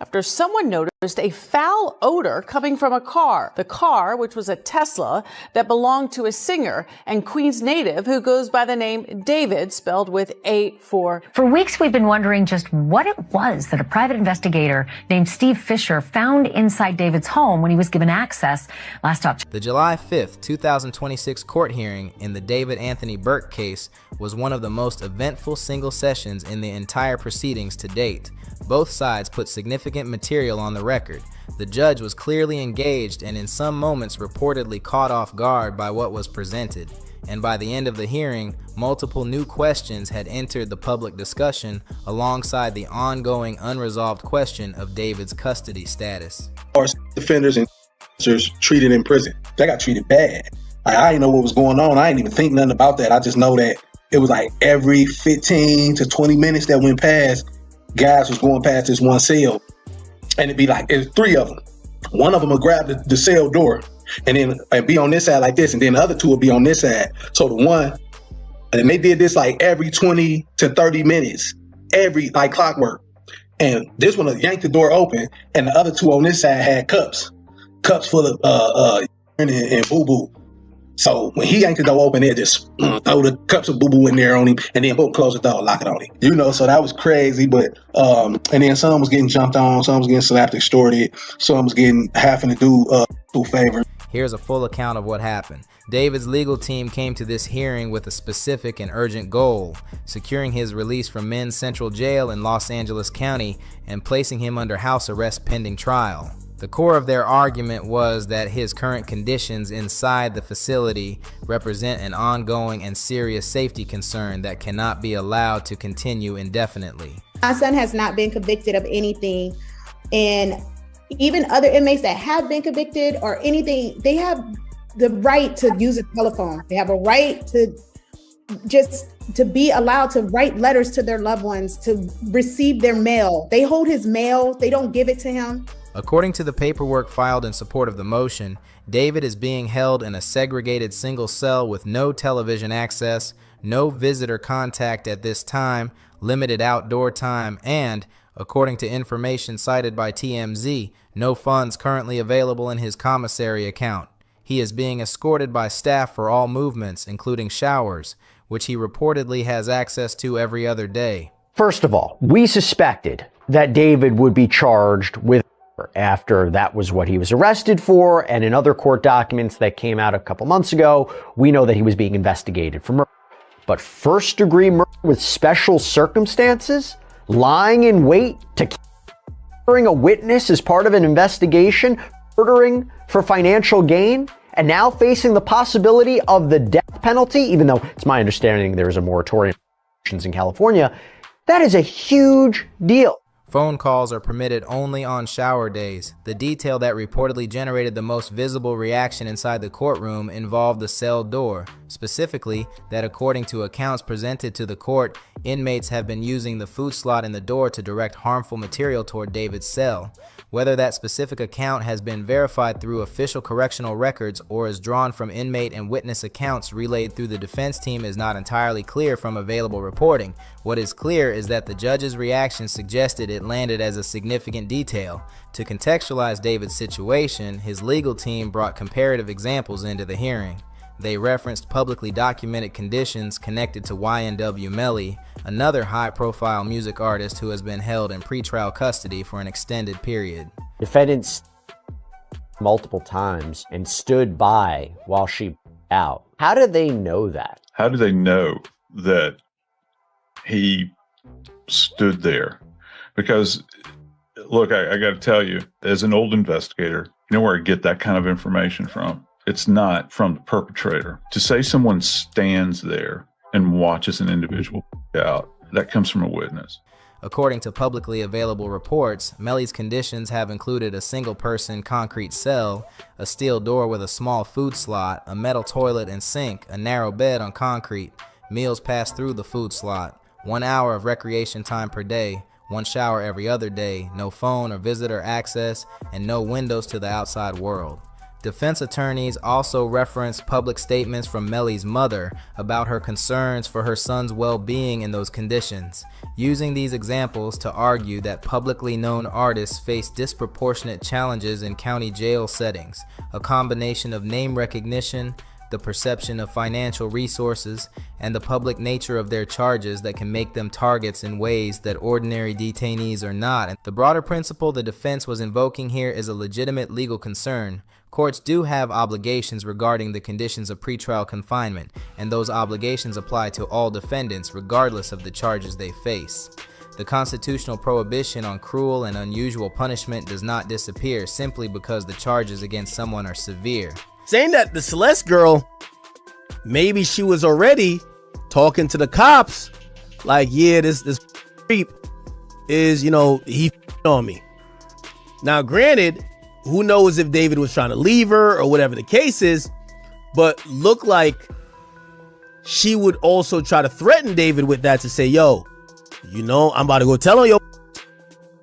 after someone noticed a foul odor coming from a car. The car, which was a Tesla that belonged to a singer and Queens native who goes by the name David, spelled with A4. For weeks, we've been wondering just what it was that a private investigator named Steve Fisher found inside David's home when he was given access last October. The July 5th, 2026 court hearing in the David Anthony Burke case was one of the most eventful single sessions in the entire proceedings to date. Both sides put significant material on the record. The judge was clearly engaged and in some moments reportedly caught off guard by what was presented. And by the end of the hearing, multiple new questions had entered the public discussion alongside the ongoing unresolved question of David's custody status. Our defenders and treated in prison. They got treated bad. I didn't know what was going on. I didn't even think nothing about that. I just know that it was like every 15 to 20 minutes that went past, guys was going past this one cell, and it'd be like, it was three of them. One of them would grab the cell door and then be on this side like this, and then the other two would be on this side. So the one, and they did this like every 20 to 30 minutes, like clockwork. And this one would yank the door open, and the other two on this side had cups full of and boo-boo. So when he yanked the door open, they just throw the cups of boo-boo in there on him, and then boom, close the door, lock it on him. So that was crazy. But and then some was getting jumped on, some was getting slapped, extorted, some was having to do favors. Here's a full account of what happened. David's legal team came to this hearing with a specific and urgent goal: securing his release from Men's Central Jail in Los Angeles County and placing him under house arrest pending trial. The core of their argument was that his current conditions inside the facility represent an ongoing and serious safety concern that cannot be allowed to continue indefinitely. My son has not been convicted of anything, and even other inmates that have been convicted or anything, they have the right to use a telephone. They have a right to be allowed to write letters to their loved ones, to receive their mail. They hold his mail, they don't give it to him. According to the paperwork filed in support of the motion, David is being held in a segregated single cell with no television access, no visitor contact at this time, limited outdoor time, and, according to information cited by TMZ, no funds currently available in his commissary account. He is being escorted by staff for all movements, including showers, which he reportedly has access to every other day. First of all, we suspected that David would be charged with after that was what he was arrested for, and in other court documents that came out a couple months ago, we know that he was being investigated for murder. But first-degree murder with special circumstances, lying in wait to murdering a witness as part of an investigation, murdering for financial gain, and now facing the possibility of the death penalty, even though it's my understanding there is a moratorium in California, that is a huge deal. Phone calls are permitted only on shower days. The detail that reportedly generated the most visible reaction inside the courtroom involved the cell door. Specifically, that according to accounts presented to the court, inmates have been using the food slot in the door to direct harmful material toward David's cell. Whether that specific account has been verified through official correctional records or is drawn from inmate and witness accounts relayed through the defense team is not entirely clear from available reporting. What is clear is that the judge's reaction suggested it landed as a significant detail. To contextualize David's situation, his legal team brought comparative examples into the hearing. They referenced publicly documented conditions connected to YNW Melly, another high-profile music artist who has been held in pretrial custody for an extended period. Defendants multiple times and stood by while she out. How do they know that? How do they know that he stood there? Because, look, I got to tell you, as an old investigator, you know where I get that kind of information from? It's not from the perpetrator. To say someone stands there and watches an individual out, that comes from a witness. According to publicly available reports, Melly's conditions have included a single-person concrete cell, a steel door with a small food slot, a metal toilet and sink, a narrow bed on concrete, meals passed through the food slot, 1 hour of recreation time per day, 1 shower every other day, no phone or visitor access, and no windows to the outside world. Defense attorneys also referenced public statements from Melly's mother about her concerns for her son's well-being in those conditions, using these examples to argue that publicly known artists face disproportionate challenges in county jail settings, a combination of name recognition, the perception of financial resources, and the public nature of their charges that can make them targets in ways that ordinary detainees are not. And the broader principle the defense was invoking here is a legitimate legal concern. Courts do have obligations regarding the conditions of pretrial confinement, and those obligations apply to all defendants regardless of the charges they face. The constitutional prohibition on cruel and unusual punishment does not disappear simply because the charges against someone are severe. Saying that the Celeste girl, maybe she was already talking to the cops like, yeah, this creep is, he on me. Now, granted, who knows if David was trying to leave her or whatever the case is, but look like she would also try to threaten David with that to say, yo, I'm about to go tell on yo,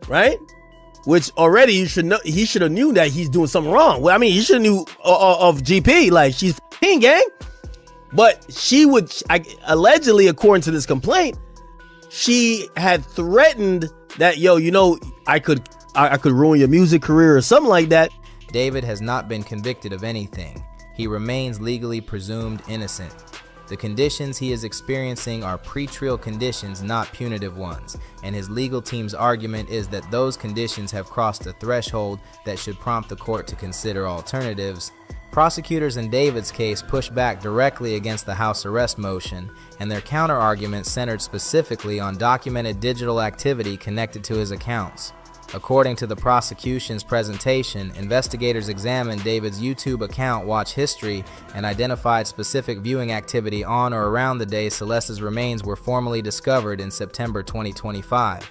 right? Which already he should have knew that he's doing something wrong. Well, I mean, he should have knew of GP, like she's gang. But she would, allegedly, according to this complaint, she had threatened that, I could ruin your music career or something like that. David has not been convicted of anything. He remains legally presumed innocent. The conditions he is experiencing are pre-trial conditions, not punitive ones, and his legal team's argument is that those conditions have crossed a threshold that should prompt the court to consider alternatives. Prosecutors in David's case pushed back directly against the house arrest motion, and their counter-argument centered specifically on documented digital activity connected to his accounts. According to the prosecution's presentation, investigators examined David's YouTube account watch history and identified specific viewing activity on or around the day Celeste's remains were formally discovered in September 2025.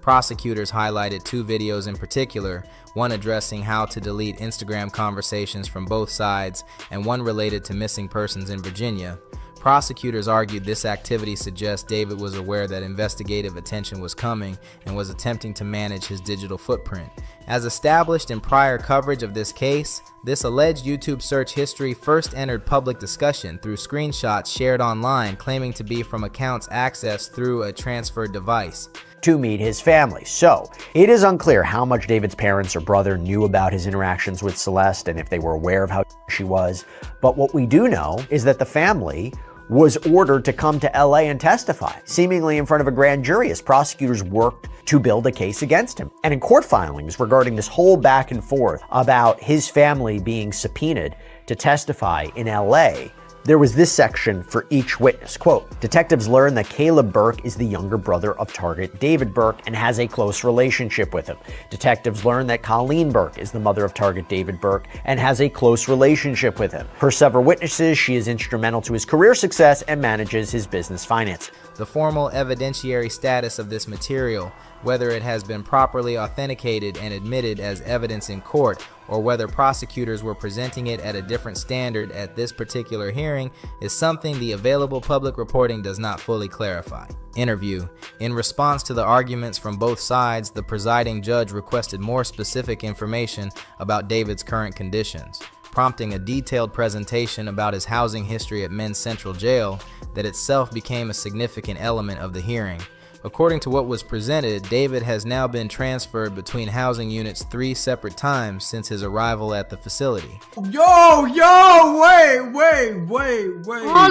Prosecutors highlighted two videos in particular, one addressing how to delete Instagram conversations from both sides and one related to missing persons in Virginia. Prosecutors argued this activity suggests David was aware that investigative attention was coming and was attempting to manage his digital footprint. As established in prior coverage of this case, this alleged YouTube search history first entered public discussion through screenshots shared online claiming to be from accounts accessed through a transferred device to meet his family. So it is unclear how much David's parents or brother knew about his interactions with Celeste and if they were aware of how she was. But what we do know is that the family was ordered to come to LA and testify, seemingly in front of a grand jury as prosecutors worked to build a case against him. And in court filings regarding this whole back and forth about his family being subpoenaed to testify in LA, there was this section for each witness. Quote, detectives learned that Caleb Burke is the younger brother of target David Burke and has a close relationship with him. Detectives learned that Colleen Burke is the mother of target David Burke and has a close relationship with him. Per several witnesses, she is instrumental to his career success and manages his business finances. The formal evidentiary status of this material, whether it has been properly authenticated and admitted as evidence in court, or whether prosecutors were presenting it at a different standard at this particular hearing, is something the available public reporting does not fully clarify. Interview. In response to the arguments from both sides, the presiding judge requested more specific information about David's current conditions, prompting a detailed presentation about his housing history at Men's Central Jail that itself became a significant element of the hearing. According to what was presented, David has now been transferred between housing units 3 separate times since his arrival at the facility. Wait. Oh,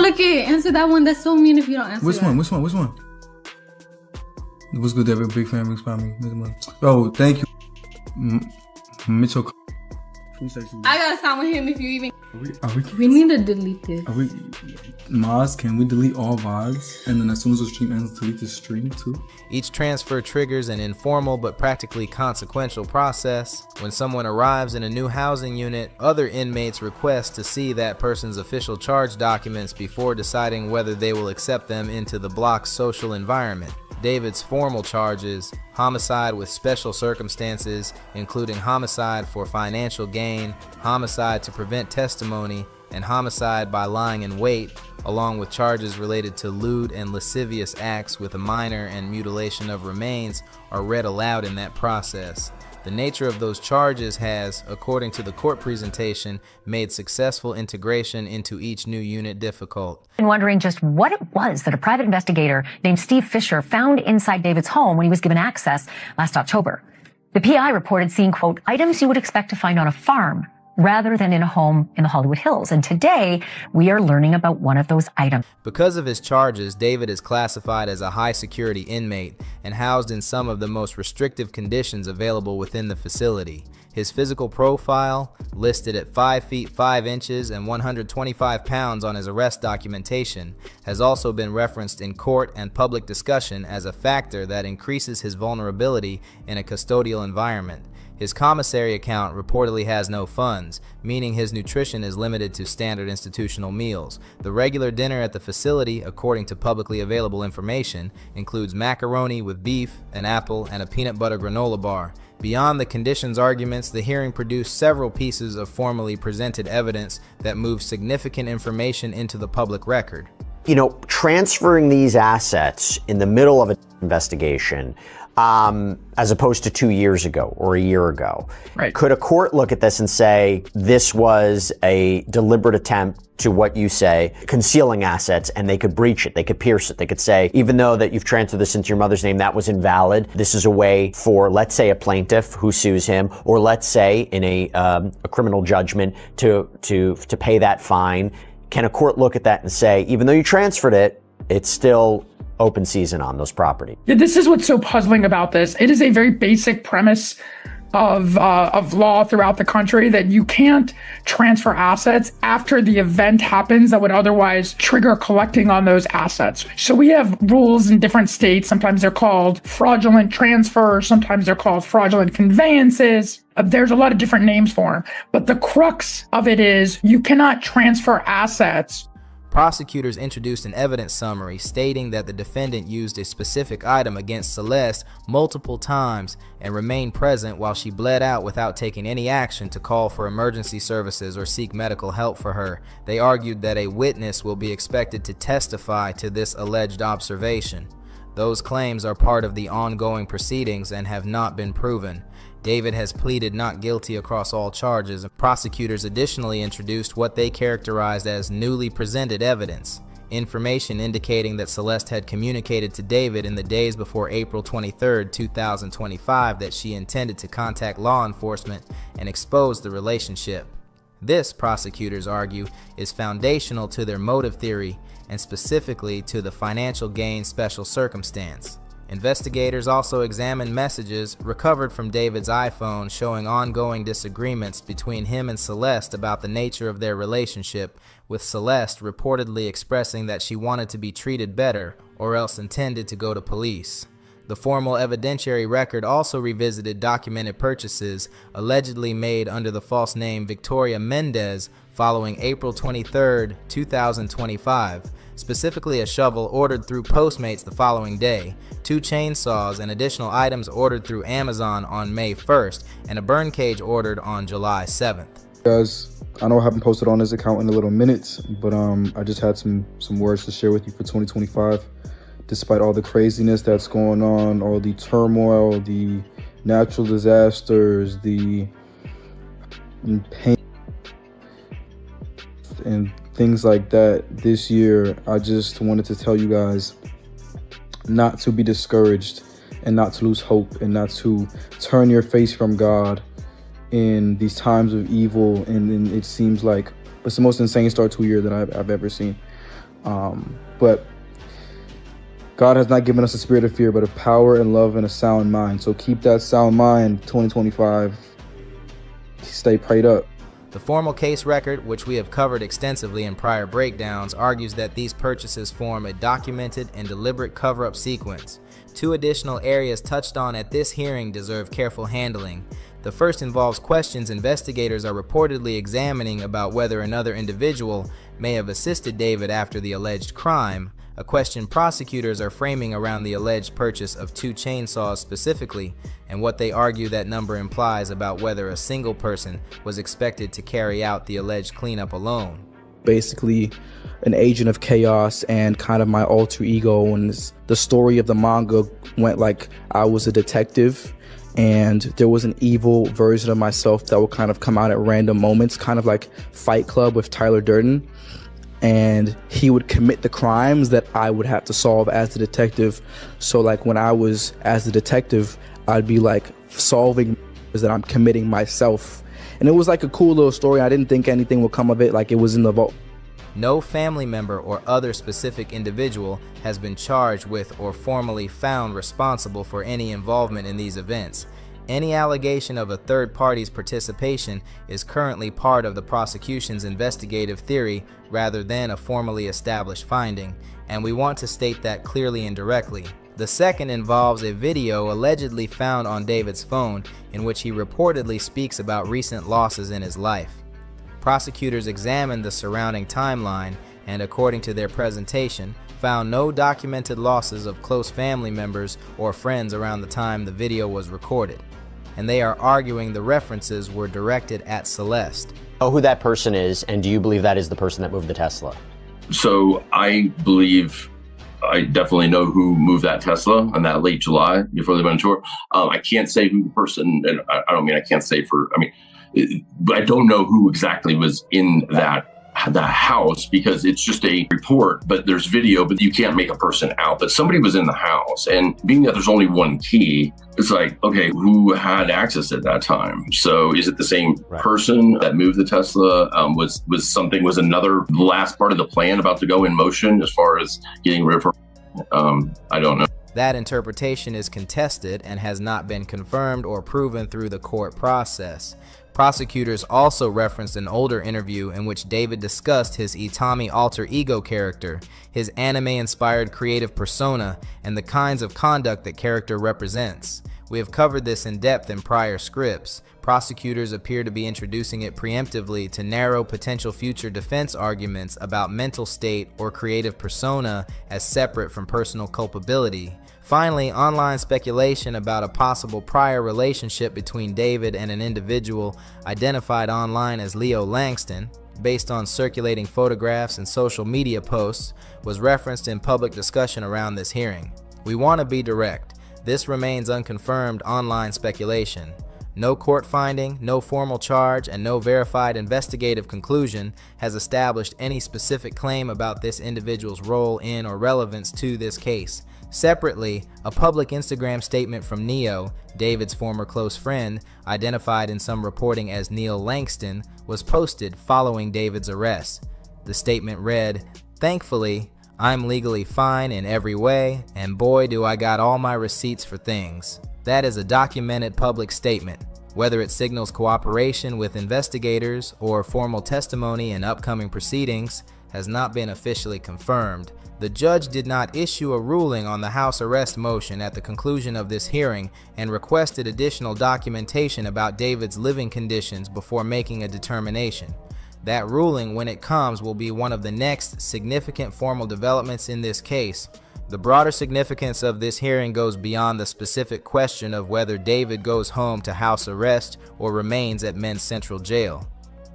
look it. Answer that one. That's so mean if you don't answer Which one? What's good, David? Big fan, big family. Oh, thank you. Mitchell. I gotta sign with him if you even. We need to delete this. Maz, can we delete all VODs? And then as soon as the stream ends, delete the stream too? Each transfer triggers an informal but practically consequential process. When someone arrives in a new housing unit, other inmates request to see that person's official charge documents before deciding whether they will accept them into the block's social environment. David's formal charges: homicide with special circumstances, including homicide for financial gain, homicide to prevent testimony, and homicide by lying in wait, along with charges related to lewd and lascivious acts with a minor and mutilation of remains, are read aloud in that process. The nature of those charges has, according to the court presentation, made successful integration into each new unit difficult. And wondering just what it was that a private investigator named Steve Fisher found inside David's home when he was given access last October. The PI reported seeing, quote, items you would expect to find on a farm rather than in a home in the Hollywood Hills. And today, we are learning about one of those items. Because of his charges, David is classified as a high-security inmate and housed in some of the most restrictive conditions available within the facility. His physical profile, listed at 5 feet 5 inches and 125 pounds on his arrest documentation, has also been referenced in court and public discussion as a factor that increases his vulnerability in a custodial environment. His commissary account reportedly has no funds, meaning his nutrition is limited to standard institutional meals. The regular dinner at the facility, according to publicly available information, includes macaroni with beef, an apple, and a peanut butter granola bar. Beyond the conditions arguments, the hearing produced several pieces of formally presented evidence that moved significant information into the public record. You know, transferring these assets in the middle of an investigation, as opposed to 2 years ago or a year ago. Right. Could a court look at this and say, this was a deliberate attempt to, what you say, concealing assets, and they could breach it, they could pierce it, they could say, even though that you've transferred this into your mother's name, that was invalid. This is a way for, let's say, a plaintiff who sues him, or let's say in a criminal judgment to pay that fine. Can a court look at that and say, even though you transferred it, it's still open season on those property? Yeah, this is what's so puzzling about this. It is a very basic premise of law throughout the country that you can't transfer assets after the event happens that would otherwise trigger collecting on those assets. So we have rules in different states. Sometimes they're called fraudulent transfer. Sometimes they're called fraudulent conveyances. There's a lot of different names for them. But the crux of it is you cannot transfer assets. Prosecutors introduced an evidence summary stating that the defendant used a specific item against Celeste multiple times and remained present while she bled out without taking any action to call for emergency services or seek medical help for her. They argued that a witness will be expected to testify to this alleged observation. Those claims are part of the ongoing proceedings and have not been proven. David has pleaded not guilty across all charges. Prosecutors additionally introduced what they characterized as newly presented evidence, information indicating that Celeste had communicated to David in the days before April 23, 2025 that she intended to contact law enforcement and expose the relationship. This, prosecutors argue, is foundational to their motive theory and specifically to the financial gain special circumstance. Investigators also examined messages recovered from David's iPhone showing ongoing disagreements between him and Celeste about the nature of their relationship, with Celeste reportedly expressing that she wanted to be treated better or else intended to go to police. The formal evidentiary record also revisited documented purchases allegedly made under the false name Victoria Mendez following April 23, 2025. Specifically a shovel ordered through Postmates the following day, 2 chainsaws and additional items ordered through Amazon on May 1st, and a burn cage ordered on July 7th. Guys, I know I haven't posted on this account in a little minute, but I just had some words to share with you for 2025. Despite all the craziness that's going on, all the turmoil, the natural disasters, the pain and things like that, this year I just wanted to tell you guys not to be discouraged and not to lose hope and not to turn your face from God in these times of evil. And it seems like it's the most insane start to a year that I've ever seen. But God has not given us a spirit of fear, but of power and love and a sound mind. So keep that sound mind, 2025. Stay prayed up. The formal case record, which we have covered extensively in prior breakdowns, argues that these purchases form a documented and deliberate cover-up sequence. 2 additional areas touched on at this hearing deserve careful handling. The first involves questions investigators are reportedly examining about whether another individual may have assisted David after the alleged crime, a question prosecutors are framing around the alleged purchase of 2 chainsaws specifically, and what they argue that number implies about whether a single person was expected to carry out the alleged cleanup alone. basically an agent of chaos and kind of my alter ego. And the story of the manga went like I was a detective and there was an evil version of myself that would kind of come out at random moments, kind of like Fight Club with Tyler Durden. And he would commit the crimes that I would have to solve as the detective. So like when I was as the detective, I'd be like solving that I'm committing myself. And it was like a cool little story. I didn't think anything would come of it. Like it was in the vault. No family member or other specific individual has been charged with or formally found responsible for any involvement in these events. Any allegation of a third party's participation is currently part of the prosecution's investigative theory rather than a formally established finding, and we want to state that clearly and directly. The second involves a video allegedly found on David's phone in which he reportedly speaks about recent losses in his life. Prosecutors examined the surrounding timeline and, according to their presentation, found no documented losses of close family members or friends around the time the video was recorded. And they are arguing the references were directed at Celeste. Know who that person is, and do you believe that is the person that moved the Tesla? So I believe I definitely know who moved that Tesla in that late July before they went on tour. I can't say who the person, and I don't mean I can't say for, but I don't know who exactly was in that house because it's just a report, but there's video, but you can't make a person out. But somebody was in the house, and being that there's only one key, it's like, okay, who had access at that time? So is it the same person that moved the Tesla? Was another last part of the plan about to go in motion as far as getting rid of her? I don't know. That interpretation is contested and has not been confirmed or proven through the court process. Prosecutors also referenced an older interview in which David discussed his Itami alter ego character, his anime-inspired creative persona, and the kinds of conduct that character represents. We have covered this in depth in prior scripts. Prosecutors appear to be introducing it preemptively to narrow potential future defense arguments about mental state or creative persona as separate from personal culpability. Finally, online speculation about a possible prior relationship between David and an individual identified online as Leo Langston, based on circulating photographs and social media posts, was referenced in public discussion around this hearing. We want to be direct. This remains unconfirmed online speculation. No court finding, no formal charge, and no verified investigative conclusion has established any specific claim about this individual's role in or relevance to this case. Separately, a public Instagram statement from Neo, David's former close friend, identified in some reporting as Neil Langston, was posted following David's arrest. The statement read, "Thankfully, I'm legally fine in every way, and boy do I got all my receipts for things." That is a documented public statement. Whether it signals cooperation with investigators or formal testimony in upcoming proceedings has not been officially confirmed. The judge did not issue a ruling on the house arrest motion at the conclusion of this hearing and requested additional documentation about David's living conditions before making a determination. That ruling, when it comes, will be one of the next significant formal developments in this case. The broader significance of this hearing goes beyond the specific question of whether David goes home to house arrest or remains at Men's Central Jail.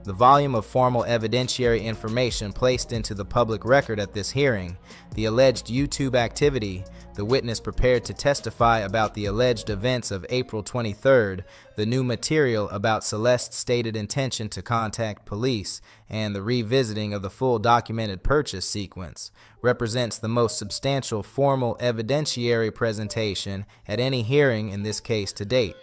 The volume of formal evidentiary information placed into the public record at this hearing, the alleged YouTube activity, the witness prepared to testify about the alleged events of April 23rd, the new material about Celeste's stated intention to contact police, and the revisiting of the full documented purchase sequence, represents the most substantial formal evidentiary presentation at any hearing in this case to date.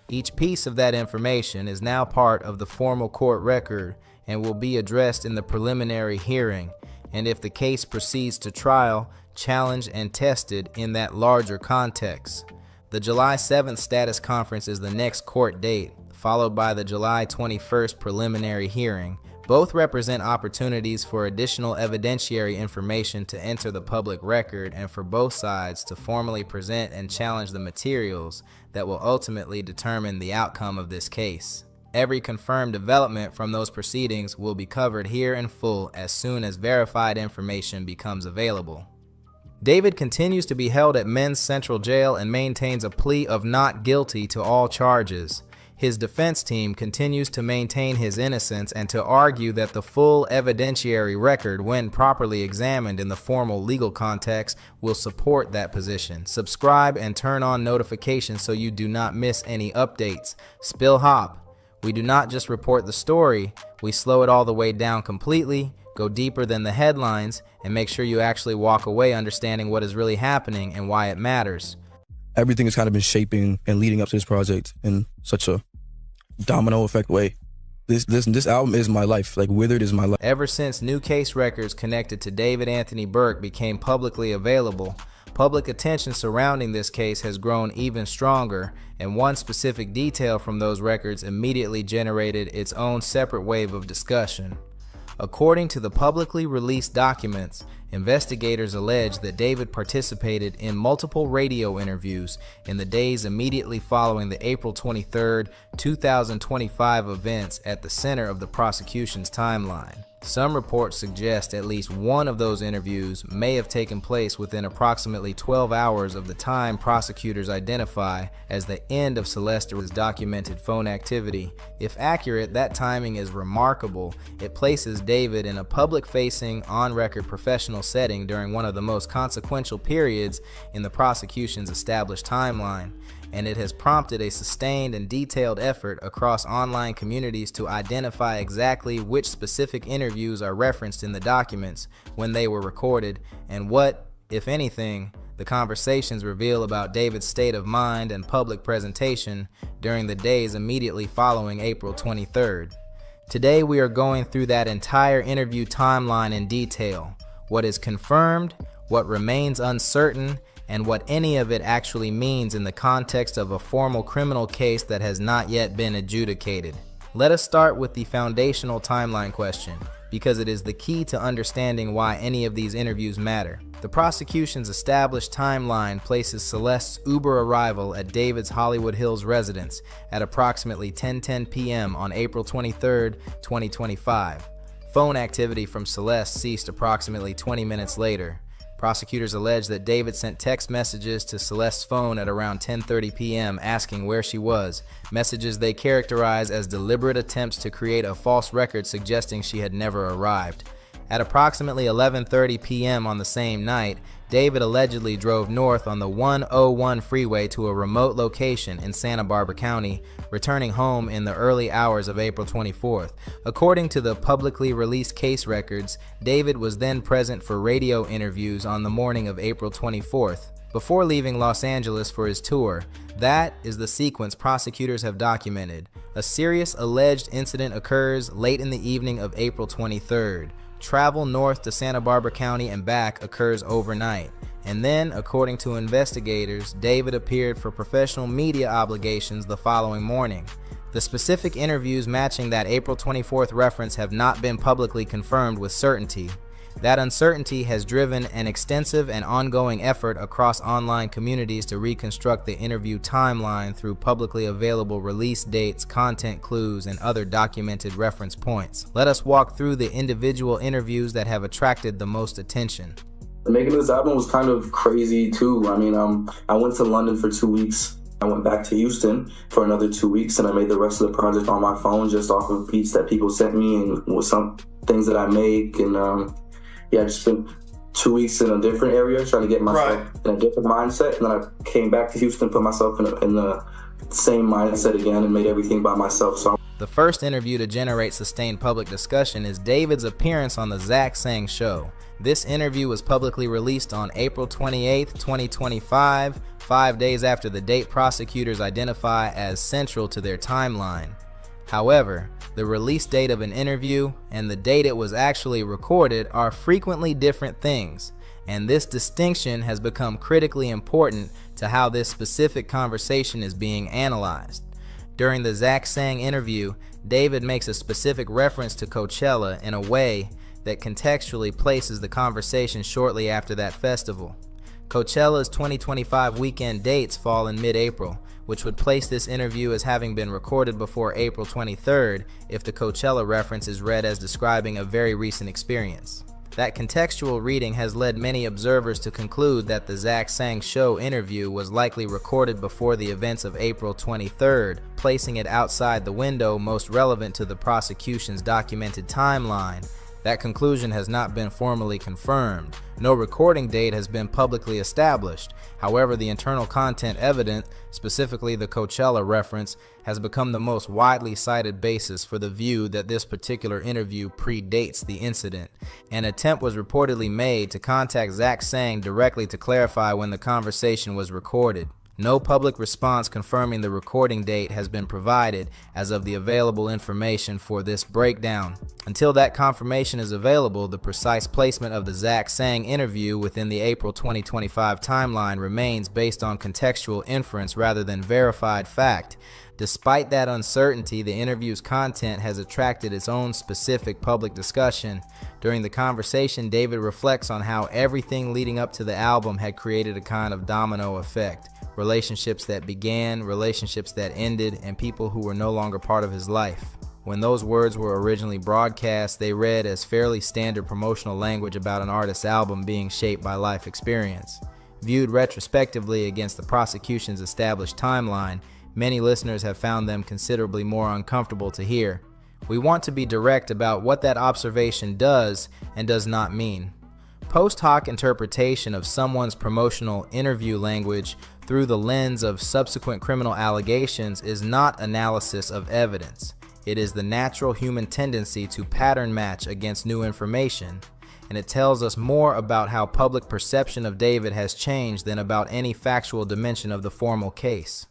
Each piece of that information is now part of the formal court record and will be addressed in the preliminary hearing, and if the case proceeds to trial, challenged and tested in that larger context. The July 7th status conference is the next court date, followed by the July 21st preliminary hearing. Both represent opportunities for additional evidentiary information to enter the public record and for both sides to formally present and challenge the materials that will ultimately determine the outcome of this case. Every confirmed development from those proceedings will be covered here in full as soon as verified information becomes available. David continues to be held at Men's Central Jail and maintains a plea of not guilty to all charges. His defense team continues to maintain his innocence and to argue that the full evidentiary record, when properly examined in the formal legal context, will support that position. Subscribe and turn on notifications so you do not miss any updates. SpillHop. We do not just report the story, we slow it all the way down completely, go deeper than the headlines, and make sure you actually walk away understanding what is really happening and why it matters. Everything has kind of been shaping and leading up to this project in such a domino effect way. This album is my life. Like, Withered is my life. Ever since new case records connected to David Anthony Burke became publicly available, public attention surrounding this case has grown even stronger, and one specific detail from those records immediately generated its own separate wave of discussion. According to the publicly released documents, investigators allege that David participated in multiple radio interviews in the days immediately following the April 23, 2025 events at the center of the prosecution's timeline. Some reports suggest at least one of those interviews may have taken place within approximately 12 hours of the time prosecutors identify as the end of Celeste's documented phone activity. If accurate, that timing is remarkable. It places David in a public-facing, on-record professional setting during one of the most consequential periods in the prosecution's established timeline, and it has prompted a sustained and detailed effort across online communities to identify exactly which specific interviews are referenced in the documents, when they were recorded, and what, if anything, the conversations reveal about David's state of mind and public presentation during the days immediately following April 23rd. Today we are going through that entire interview timeline in detail, what is confirmed, what remains uncertain, and what any of it actually means in the context of a formal criminal case that has not yet been adjudicated. Let us start with the foundational timeline question, because it is the key to understanding why any of these interviews matter. The prosecution's established timeline places Celeste's Uber arrival at David's Hollywood Hills residence at approximately 10:10 p.m. on April 23, 2025. Phone activity from Celeste ceased approximately 20 minutes later. Prosecutors allege that David sent text messages to Celeste's phone at around 10:30 p.m. asking where she was, messages they characterize as deliberate attempts to create a false record suggesting she had never arrived. At approximately 11:30 p.m. on the same night, David allegedly drove north on the 101 freeway to a remote location in Santa Barbara County, returning home in the early hours of April 24th. According to the publicly released case records, David was then present for radio interviews on the morning of April 24th, before leaving Los Angeles for his tour. That is the sequence prosecutors have documented. A serious alleged incident occurs late in the evening of April 23rd. Travel north to Santa Barbara County and back occurs overnight. And then, according to investigators, David appeared for professional media obligations the following morning. The specific interviews matching that April 24th reference have not been publicly confirmed with certainty. That uncertainty has driven an extensive and ongoing effort across online communities to reconstruct the interview timeline through publicly available release dates, content clues, and other documented reference points. Let us walk through the individual interviews that have attracted the most attention. Making this album was kind of crazy too. I mean, I went to London for 2 weeks. I went back to Houston for another 2 weeks, and I made the rest of the project on my phone just off of beats that people sent me and with some things that I make. And I just spent 2 weeks in a different area trying to get myself in a different mindset. And then I came back to Houston, put myself in the same mindset again and made everything by myself. So the first interview to generate sustained public discussion is David's appearance on the Zach Sang Show. This interview was publicly released on April 28, 2025, 5 days after the date prosecutors identify as central to their timeline. However, the release date of an interview and the date it was actually recorded are frequently different things, and this distinction has become critically important to how this specific conversation is being analyzed. During the Zach Sang interview, David makes a specific reference to Coachella in a way that contextually places the conversation shortly after that festival. Coachella's 2025 weekend dates fall in mid-April, which would place this interview as having been recorded before April 23rd if the Coachella reference is read as describing a very recent experience. That contextual reading has led many observers to conclude that the Zach Sang Show interview was likely recorded before the events of April 23rd, placing it outside the window most relevant to the prosecution's documented timeline. That conclusion has not been formally confirmed. No recording date has been publicly established. However, the internal content evidence, specifically the Coachella reference, has become the most widely cited basis for the view that this particular interview predates the incident. An attempt was reportedly made to contact Zach Sang directly to clarify when the conversation was recorded. No public response confirming the recording date has been provided as of the available information for this breakdown. Until that confirmation is available, the precise placement of the Zach Sang interview within the April 2025 timeline remains based on contextual inference rather than verified fact. Despite that uncertainty, the interview's content has attracted its own specific public discussion. During the conversation, David reflects on how everything leading up to the album had created a kind of domino effect. Relationships that began, relationships that ended, and people who were no longer part of his life. When those words were originally broadcast, they read as fairly standard promotional language about an artist's album being shaped by life experience. Viewed retrospectively against the prosecution's established timeline, many listeners have found them considerably more uncomfortable to hear. We want to be direct about what that observation does and does not mean. Post hoc interpretation of someone's promotional interview language through the lens of subsequent criminal allegations is not analysis of evidence. It is the natural human tendency to pattern match against new information, and it tells us more about how public perception of David has changed than about any factual dimension of the formal case.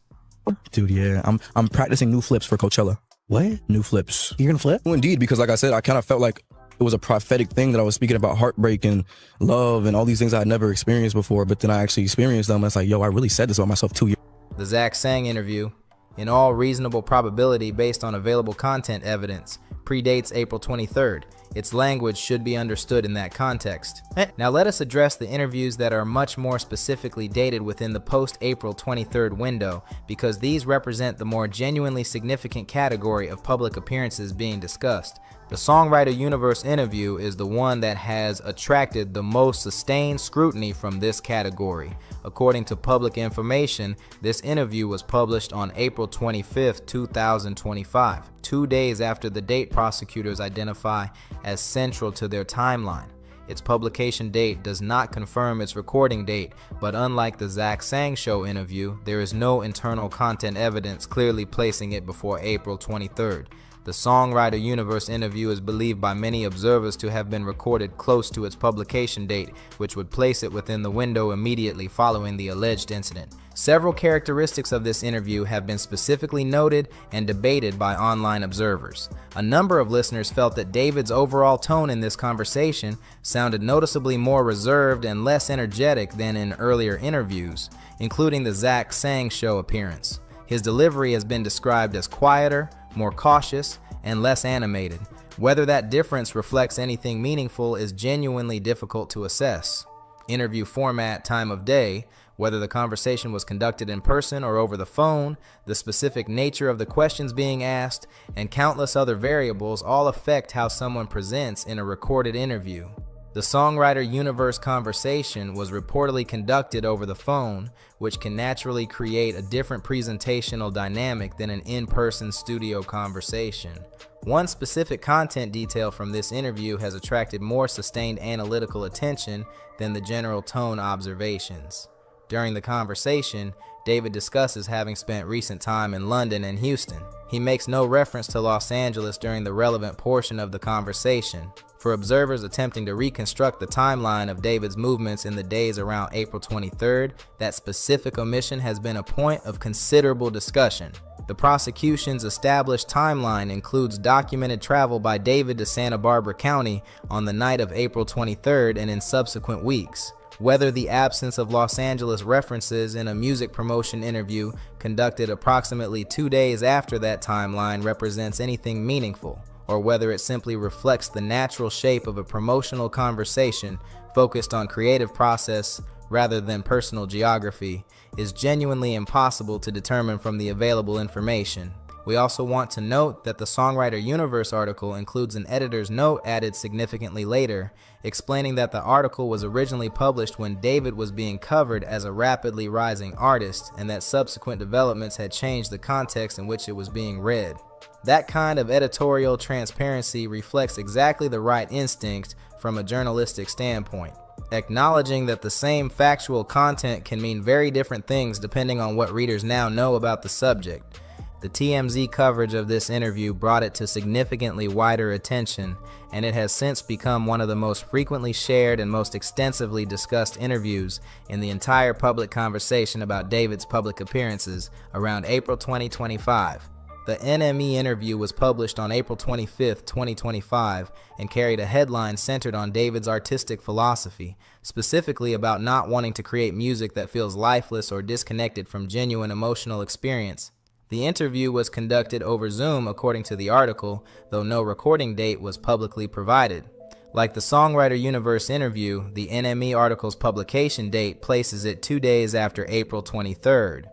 Dude, yeah, I'm practicing new flips for Coachella. What? New flips. You're gonna flip? Well, indeed, because like I said, I kind of felt like it was a prophetic thing that I was speaking about heartbreak and love and all these things I had never experienced before, but then I actually experienced them. And it's like, yo, I really said this about myself 2 years. The Zach Sang interview, in all reasonable probability based on available content evidence, predates April 23rd. Its language should be understood in that context. Now let us address the interviews that are much more specifically dated within the post-April 23rd window, because these represent the more genuinely significant category of public appearances being discussed. The Songwriter Universe interview is the one that has attracted the most sustained scrutiny from this category. According to public information, this interview was published on April 25, 2025, 2 days after the date prosecutors identify as central to their timeline. Its publication date does not confirm its recording date, but unlike the Zach Sang Show interview, there is no internal content evidence clearly placing it before April 23rd. The Songwriter Universe interview is believed by many observers to have been recorded close to its publication date, which would place it within the window immediately following the alleged incident. Several characteristics of this interview have been specifically noted and debated by online observers. A number of listeners felt that David's overall tone in this conversation sounded noticeably more reserved and less energetic than in earlier interviews, including the Zach Sang Show appearance. His delivery has been described as quieter, more cautious, and less animated. Whether that difference reflects anything meaningful is genuinely difficult to assess. Interview format, time of day, whether the conversation was conducted in person or over the phone, the specific nature of the questions being asked, and countless other variables all affect how someone presents in a recorded interview. The Songwriter Universe conversation was reportedly conducted over the phone, which can naturally create a different presentational dynamic than an in-person studio conversation. One specific content detail from this interview has attracted more sustained analytical attention than the general tone observations. During the conversation, David discusses having spent recent time in London and Houston. He makes no reference to Los Angeles during the relevant portion of the conversation. For observers attempting to reconstruct the timeline of David's movements in the days around April 23rd, that specific omission has been a point of considerable discussion. The prosecution's established timeline includes documented travel by David to Santa Barbara County on the night of April 23rd and in subsequent weeks. Whether the absence of Los Angeles references in a music promotion interview conducted approximately 2 days after that timeline represents anything meaningful, or whether it simply reflects the natural shape of a promotional conversation focused on creative process rather than personal geography, is genuinely impossible to determine from the available information. We also want to note that the Songwriter Universe article includes an editor's note added significantly later, explaining that the article was originally published when David was being covered as a rapidly rising artist, and that subsequent developments had changed the context in which it was being read. That kind of editorial transparency reflects exactly the right instinct from a journalistic standpoint, acknowledging that the same factual content can mean very different things depending on what readers now know about the subject. The TMZ coverage of this interview brought it to significantly wider attention, and it has since become one of the most frequently shared and most extensively discussed interviews in the entire public conversation about David's public appearances around April 2025. The NME interview was published on April 25, 2025, and carried a headline centered on David's artistic philosophy, specifically about not wanting to create music that feels lifeless or disconnected from genuine emotional experience. The interview was conducted over Zoom according to the article, though no recording date was publicly provided. Like the Songwriter Universe interview, the NME article's publication date places it 2 days after April 23rd.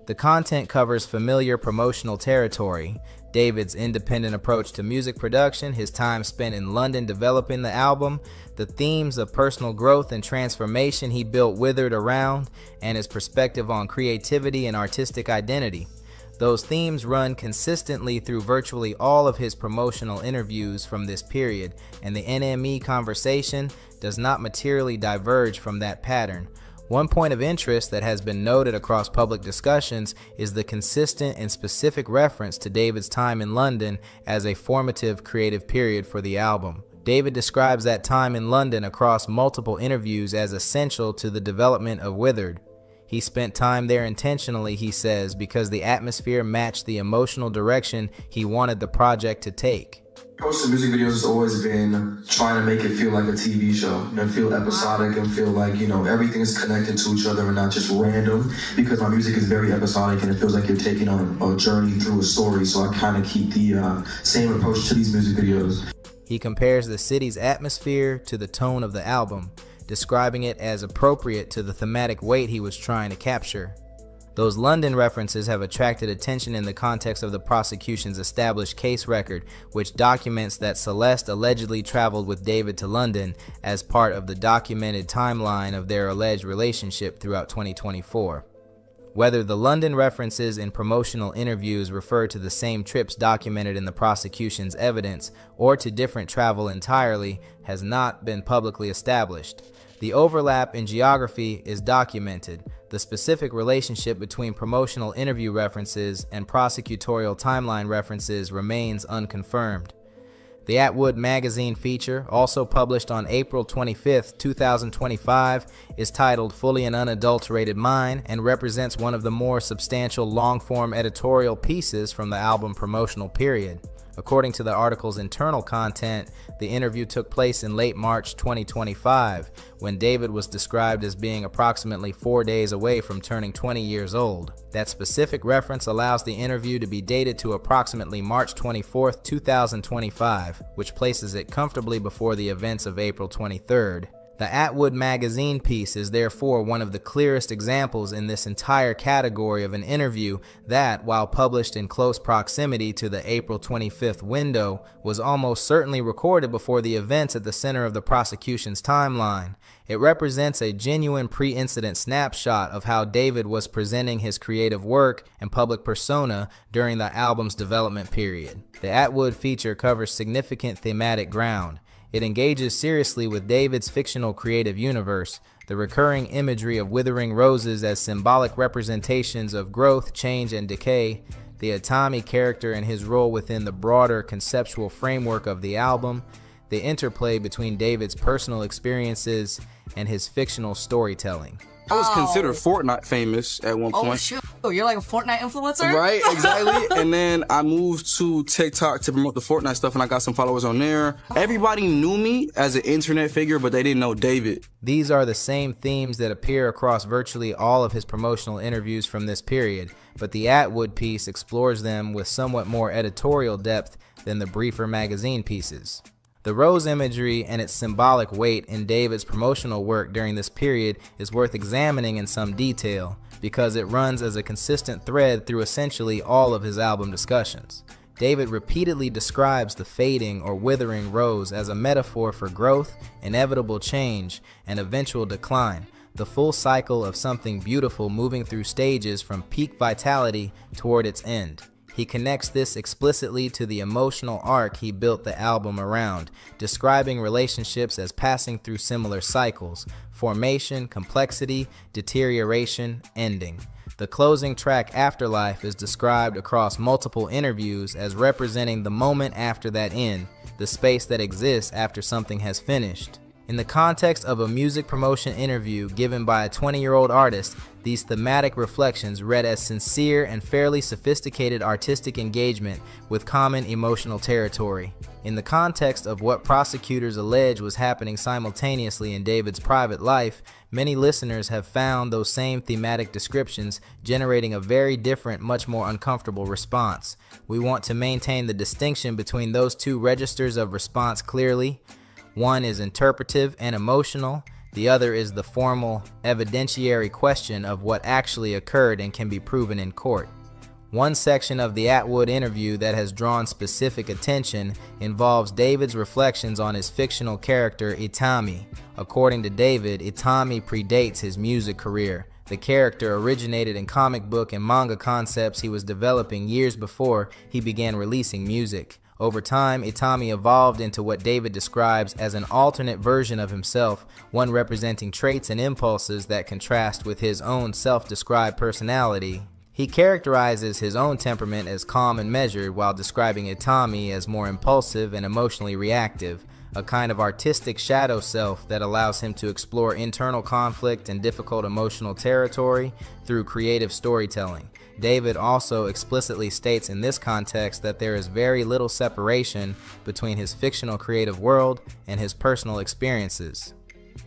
The content covers familiar promotional territory: David's independent approach to music production, his time spent in London developing the album, the themes of personal growth and transformation he built Withered around, and his perspective on creativity and artistic identity. Those themes run consistently through virtually all of his promotional interviews from this period, and the NME conversation does not materially diverge from that pattern. One point of interest that has been noted across public discussions is the consistent and specific reference to David's time in London as a formative creative period for the album. David describes that time in London across multiple interviews as essential to the development of Withered. He spent time there intentionally, he says, because the atmosphere matched the emotional direction he wanted the project to take. Approach to music videos has always been trying to make it feel like a TV show, and feel episodic and feel like, everything is connected to each other and not just random, because my music is very episodic and it feels like you're taking on a journey through a story, so I kind of keep the same approach to these music videos. He compares the city's atmosphere to the tone of the album, describing it as appropriate to the thematic weight he was trying to capture. Those London references have attracted attention in the context of the prosecution's established case record, which documents that Celeste allegedly traveled with David to London as part of the documented timeline of their alleged relationship throughout 2024. Whether the London references in promotional interviews refer to the same trips documented in the prosecution's evidence or to different travel entirely has not been publicly established. The overlap in geography is documented. The specific relationship between promotional interview references and prosecutorial timeline references remains unconfirmed. The Atwood magazine feature, also published on April 25, 2025, is titled Fully and Unadulterated Mine and represents one of the more substantial long-form editorial pieces from the album promotional period. According to the article's internal content, the interview took place in late March 2025, when David was described as being approximately 4 days away from turning 20 years old. That specific reference allows the interview to be dated to approximately March 24, 2025, which places it comfortably before the events of April 23rd. The Atwood magazine piece is therefore one of the clearest examples in this entire category of an interview that, while published in close proximity to the April 25th window, was almost certainly recorded before the events at the center of the prosecution's timeline. It represents a genuine pre-incident snapshot of how David was presenting his creative work and public persona during the album's development period. The Atwood feature covers significant thematic ground. It engages seriously with David's fictional creative universe, the recurring imagery of withering roses as symbolic representations of growth, change, and decay, the Atami character and his role within the broader conceptual framework of the album, the interplay between David's personal experiences and his fictional storytelling. I was considered Fortnite famous at one point. Oh, shoot. You're like a Fortnite influencer? Right, exactly. And then I moved to TikTok to promote the Fortnite stuff, and I got some followers on there. Everybody knew me as an internet figure, but they didn't know David. These are the same themes that appear across virtually all of his promotional interviews from this period, but the Atwood piece explores them with somewhat more editorial depth than the briefer magazine pieces. The rose imagery and its symbolic weight in David's promotional work during this period is worth examining in some detail. because it runs as a consistent thread through essentially all of his album discussions. David repeatedly describes the fading or withering rose as a metaphor for growth, inevitable change, and eventual decline, the full cycle of something beautiful moving through stages from peak vitality toward its end. He connects this explicitly to the emotional arc he built the album around, describing relationships as passing through similar cycles: formation, complexity, deterioration, ending. The closing track, Afterlife, is described across multiple interviews as representing the moment after that end, the space that exists after something has finished. In the context of a music promotion interview given by a 20-year-old artist, these thematic reflections read as sincere and fairly sophisticated artistic engagement with common emotional territory. In the context of what prosecutors allege was happening simultaneously in David's private life, many listeners have found those same thematic descriptions generating a very different, much more uncomfortable response. We want to maintain the distinction between those two registers of response clearly. One is interpretive and emotional. The other is the formal, evidentiary question of what actually occurred and can be proven in court. One section of the Atwood interview that has drawn specific attention involves David's reflections on his fictional character, Itami. According to David, Itami predates his music career. The character originated in comic book and manga concepts he was developing years before he began releasing music. Over time, Itami evolved into what David describes as an alternate version of himself, one representing traits and impulses that contrast with his own self-described personality. He characterizes his own temperament as calm and measured, while describing Itami as more impulsive and emotionally reactive, a kind of artistic shadow self that allows him to explore internal conflict and difficult emotional territory through creative storytelling. David also explicitly states in this context that there is very little separation between his fictional creative world and his personal experiences,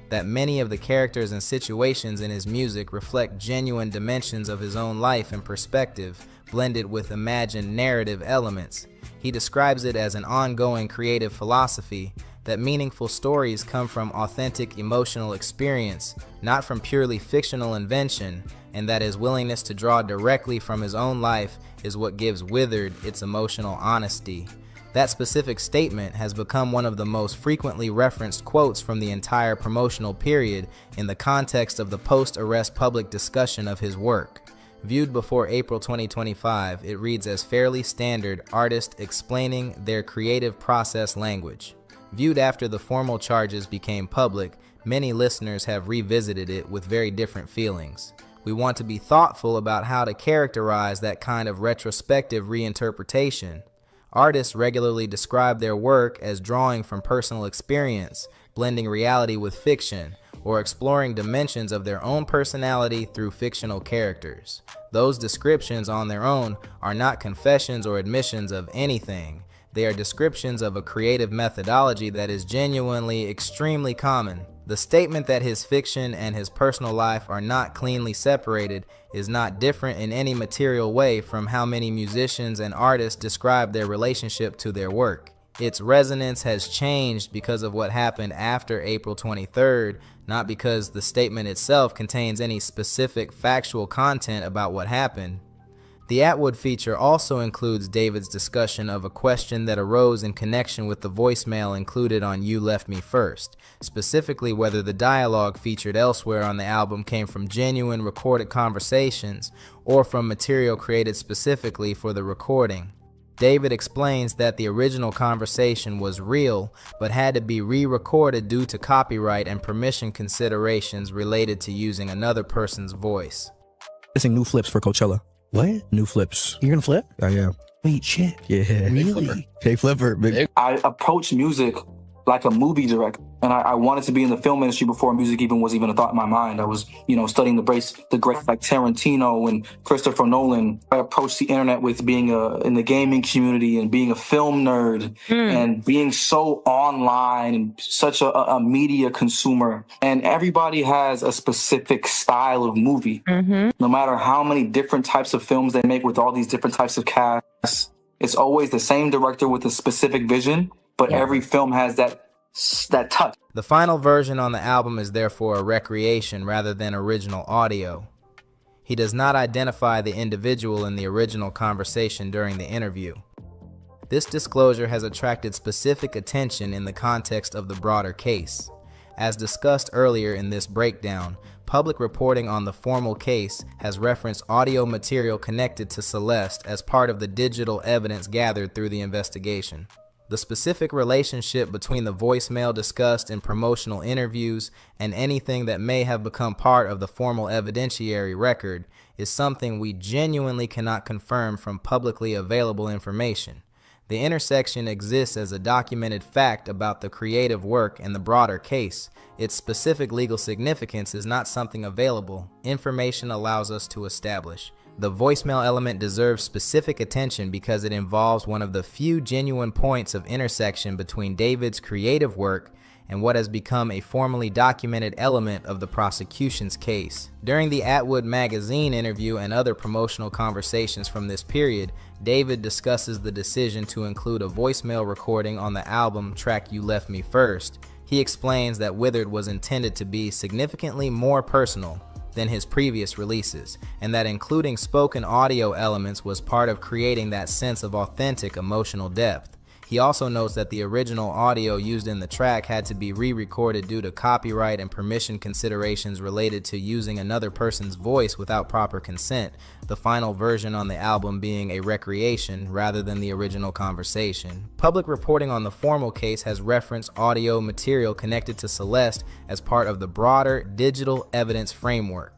that many of the characters and situations in his music reflect genuine dimensions of his own life and perspective, blended with imagined narrative elements. He describes it as an ongoing creative philosophy, that meaningful stories come from authentic emotional experience, not from purely fictional invention, and that his willingness to draw directly from his own life is what gives Withered its emotional honesty. That specific statement has become one of the most frequently referenced quotes from the entire promotional period in the context of the post-arrest public discussion of his work. Viewed before April 2025, it reads as fairly standard artist explaining their creative process language. Viewed after the formal charges became public, many listeners have revisited it with very different feelings. We want to be thoughtful about how to characterize that kind of retrospective reinterpretation. Artists regularly describe their work as drawing from personal experience, blending reality with fiction, or exploring dimensions of their own personality through fictional characters. Those descriptions on their own are not confessions or admissions of anything. They are descriptions of a creative methodology that is genuinely extremely common. The statement that his fiction and his personal life are not cleanly separated is not different in any material way from how many musicians and artists describe their relationship to their work. Its resonance has changed because of what happened after April 23rd, not because the statement itself contains any specific factual content about what happened. The Atwood feature also includes David's discussion of a question that arose in connection with the voicemail included on You Left Me First, specifically whether the dialogue featured elsewhere on the album came from genuine recorded conversations or from material created specifically for the recording. David explains that the original conversation was real, but had to be re-recorded due to copyright and permission considerations related to using another person's voice. Missing new flips for Coachella. What? New flips. You're gonna flip? I am. Wait, shit. Yeah. Really? K Flipper. Big. I approached music like a movie director, and I wanted to be in the film industry before music was even a thought in my mind. I was, studying the great like Tarantino and Christopher Nolan. I approached the internet with being in the gaming community and being a film nerd and being so online and such a media consumer. And everybody has a specific style of movie. No matter how many different types of films they make with all these different types of casts, it's always the same director with a specific vision. But every film has that touch. The final version on the album is therefore a recreation rather than original audio. He does not identify the individual in the original conversation during the interview. This disclosure has attracted specific attention in the context of the broader case. As discussed earlier in this breakdown, public reporting on the formal case has referenced audio material connected to Celeste as part of the digital evidence gathered through the investigation. The specific relationship between the voicemail discussed in promotional interviews and anything that may have become part of the formal evidentiary record is something we genuinely cannot confirm from publicly available information. The intersection exists as a documented fact about the creative work and the broader case. Its specific legal significance is not something available. Information allows us to establish. The voicemail element deserves specific attention because it involves one of the few genuine points of intersection between David's creative work and what has become a formally documented element of the prosecution's case. During the Atwood magazine interview and other promotional conversations from this period, David discusses the decision to include a voicemail recording on the album track You Left Me First. He explains that Withered was intended to be significantly more personal than his previous releases, and that including spoken audio elements was part of creating that sense of authentic emotional depth. He also notes that the original audio used in the track had to be re-recorded due to copyright and permission considerations related to using another person's voice without proper consent, the final version on the album being a recreation rather than the original conversation. Public reporting on the formal case has referenced audio material connected to Celeste as part of the broader digital evidence framework.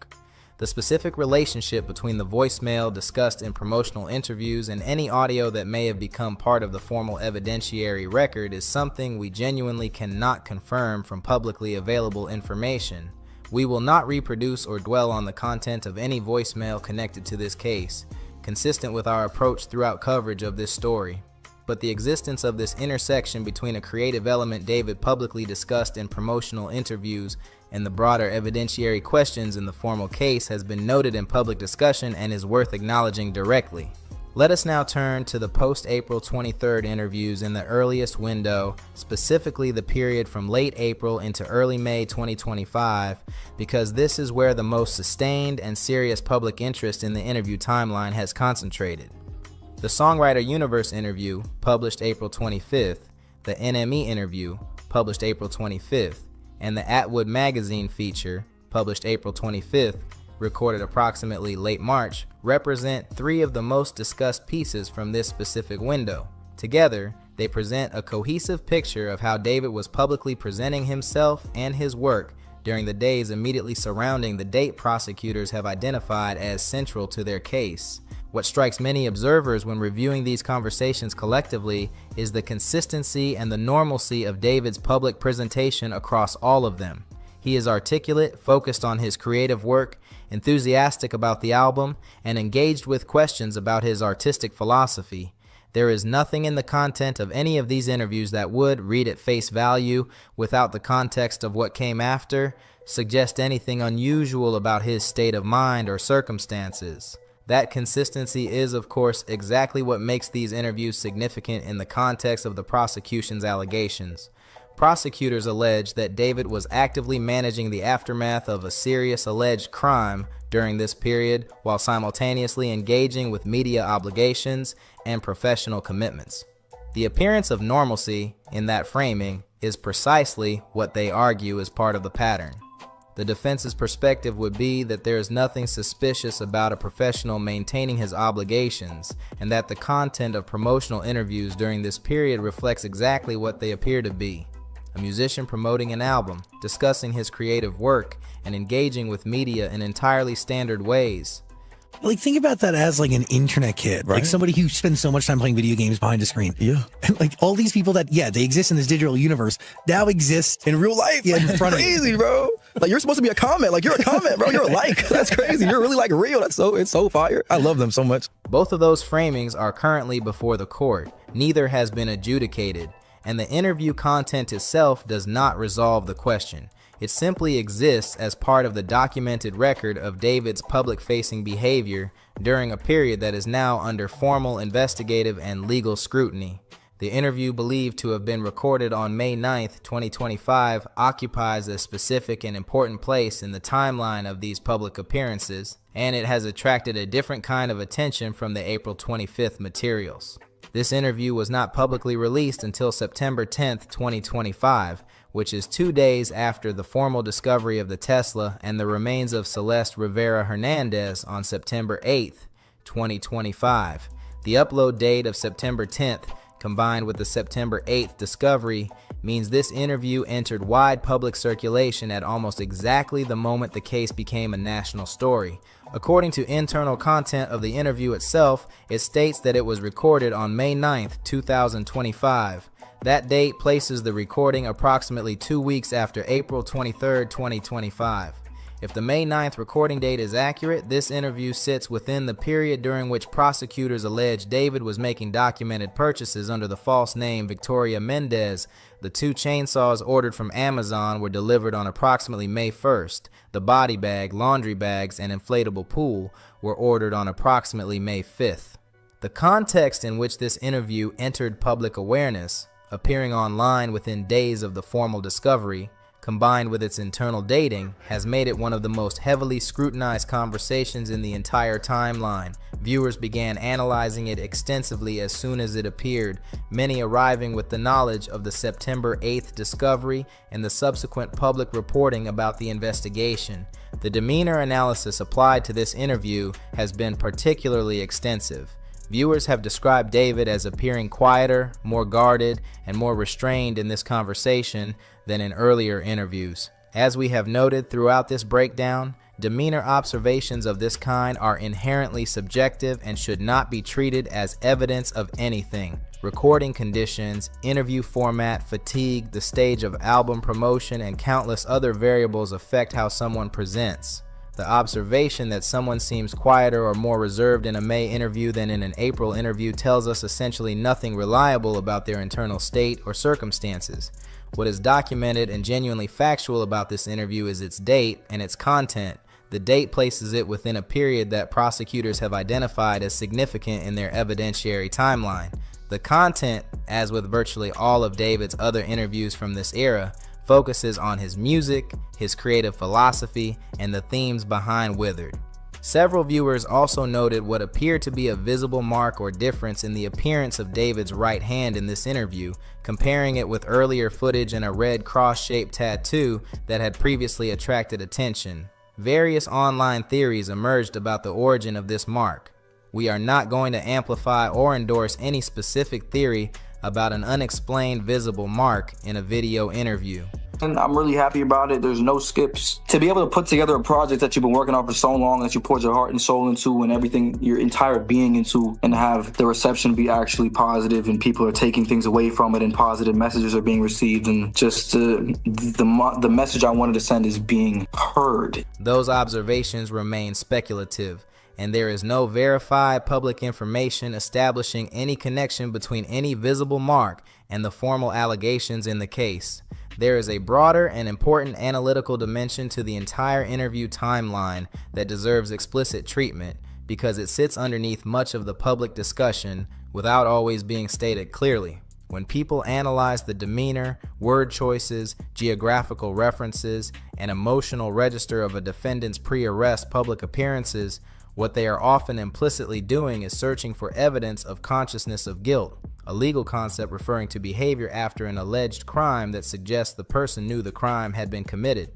The specific relationship between the voicemail discussed in promotional interviews and any audio that may have become part of the formal evidentiary record is something we genuinely cannot confirm from publicly available information. We will not reproduce or dwell on the content of any voicemail connected to this case, consistent with our approach throughout coverage of this story. But the existence of this intersection between a creative element David publicly discussed in promotional interviews and the broader evidentiary questions in the formal case has been noted in public discussion and is worth acknowledging directly. Let us now turn to the post-April 23rd interviews in the earliest window, specifically the period from late April into early May 2025, because this is where the most sustained and serious public interest in the interview timeline has concentrated. The Songwriter Universe interview, published April 25th, the NME interview, published April 25th, and the Atwood magazine feature, published April 25th, recorded approximately late March, represent three of the most discussed pieces from this specific window. Together, they present a cohesive picture of how David was publicly presenting himself and his work during the days immediately surrounding the date prosecutors have identified as central to their case. What strikes many observers when reviewing these conversations collectively is the consistency and the normalcy of David's public presentation across all of them. He is articulate, focused on his creative work, enthusiastic about the album, and engaged with questions about his artistic philosophy. There is nothing in the content of any of these interviews that would, read at face value, without the context of what came after, suggest anything unusual about his state of mind or circumstances. That consistency is, of course, exactly what makes these interviews significant in the context of the prosecution's allegations. Prosecutors allege that David was actively managing the aftermath of a serious alleged crime during this period while simultaneously engaging with media obligations and professional commitments. The appearance of normalcy in that framing is precisely what they argue is part of the pattern. The defense's perspective would be that there is nothing suspicious about a professional maintaining his obligations, and that the content of promotional interviews during this period reflects exactly what they appear to be. A musician promoting an album, discussing his creative work, and engaging with media in entirely standard ways. Like, think about that as like an internet kid, right? Like somebody who spends so much time playing video games behind a screen. Yeah. And like all these people that, yeah, they exist in this digital universe now exist in real life. Yeah, in front of you. Crazy, bro. Like, you're supposed to be a comment. Like, you're a comment, bro. You're a like. That's crazy. You're really like real. It's so fire. I love them so much. Both of those framings are currently before the court. Neither has been adjudicated, and the interview content itself does not resolve the question. It simply exists as part of the documented record of David's public-facing behavior during a period that is now under formal investigative and legal scrutiny. The interview, believed to have been recorded on May 9, 2025, occupies a specific and important place in the timeline of these public appearances, and it has attracted a different kind of attention from the April 25th materials. This interview was not publicly released until September 10, 2025, which is 2 days after the formal discovery of the Tesla and the remains of Celeste Rivera Hernandez on September 8, 2025. The upload date of September 10th, combined with the September 8th discovery, means this interview entered wide public circulation at almost exactly the moment the case became a national story. According to internal content of the interview itself, it states that it was recorded on May 9, 2025. That date places the recording approximately 2 weeks after April 23, 2025. If the May 9th recording date is accurate, this interview sits within the period during which prosecutors allege David was making documented purchases under the false name Victoria Mendez. The 2 chainsaws ordered from Amazon were delivered on approximately May 1st. The body bag, laundry bags, and inflatable pool were ordered on approximately May 5th. The context in which this interview entered public awareness, appearing online within days of the formal discovery, combined with its internal dating, has made it one of the most heavily scrutinized conversations in the entire timeline. Viewers began analyzing it extensively as soon as it appeared, many arriving with the knowledge of the September 8th discovery and the subsequent public reporting about the investigation. The demeanor analysis applied to this interview has been particularly extensive. Viewers have described David as appearing quieter, more guarded, and more restrained in this conversation than in earlier interviews. As we have noted throughout this breakdown, demeanor observations of this kind are inherently subjective and should not be treated as evidence of anything. Recording conditions, interview format, fatigue, the stage of album promotion, and countless other variables affect how someone presents. The observation that someone seems quieter or more reserved in a May interview than in an April interview tells us essentially nothing reliable about their internal state or circumstances. What is documented and genuinely factual about this interview is its date and its content. The date places it within a period that prosecutors have identified as significant in their evidentiary timeline. The content, as with virtually all of David's other interviews from this era, focuses on his music, his creative philosophy, and the themes behind Withered. Several viewers also noted what appeared to be a visible mark or difference in the appearance of David's right hand in this interview, comparing it with earlier footage and a red cross-shaped tattoo that had previously attracted attention. Various online theories emerged about the origin of this mark. We are not going to amplify or endorse any specific theory about an unexplained visible mark in a video interview. And I'm really happy about it. There's no skips. To be able to put together a project that you've been working on for so long, that you poured your heart and soul into and everything, your entire being into, and have the reception be actually positive and people are taking things away from it and positive messages are being received, and just the message I wanted to send is being heard. Those observations remain speculative, and there is no verified public information establishing any connection between any visible mark and the formal allegations in the case. There is a broader and important analytical dimension to the entire interview timeline that deserves explicit treatment because it sits underneath much of the public discussion without always being stated clearly. When people analyze the demeanor, word choices, geographical references, and emotional register of a defendant's pre-arrest public appearances, what they are often implicitly doing is searching for evidence of consciousness of guilt, a legal concept referring to behavior after an alleged crime that suggests the person knew the crime had been committed.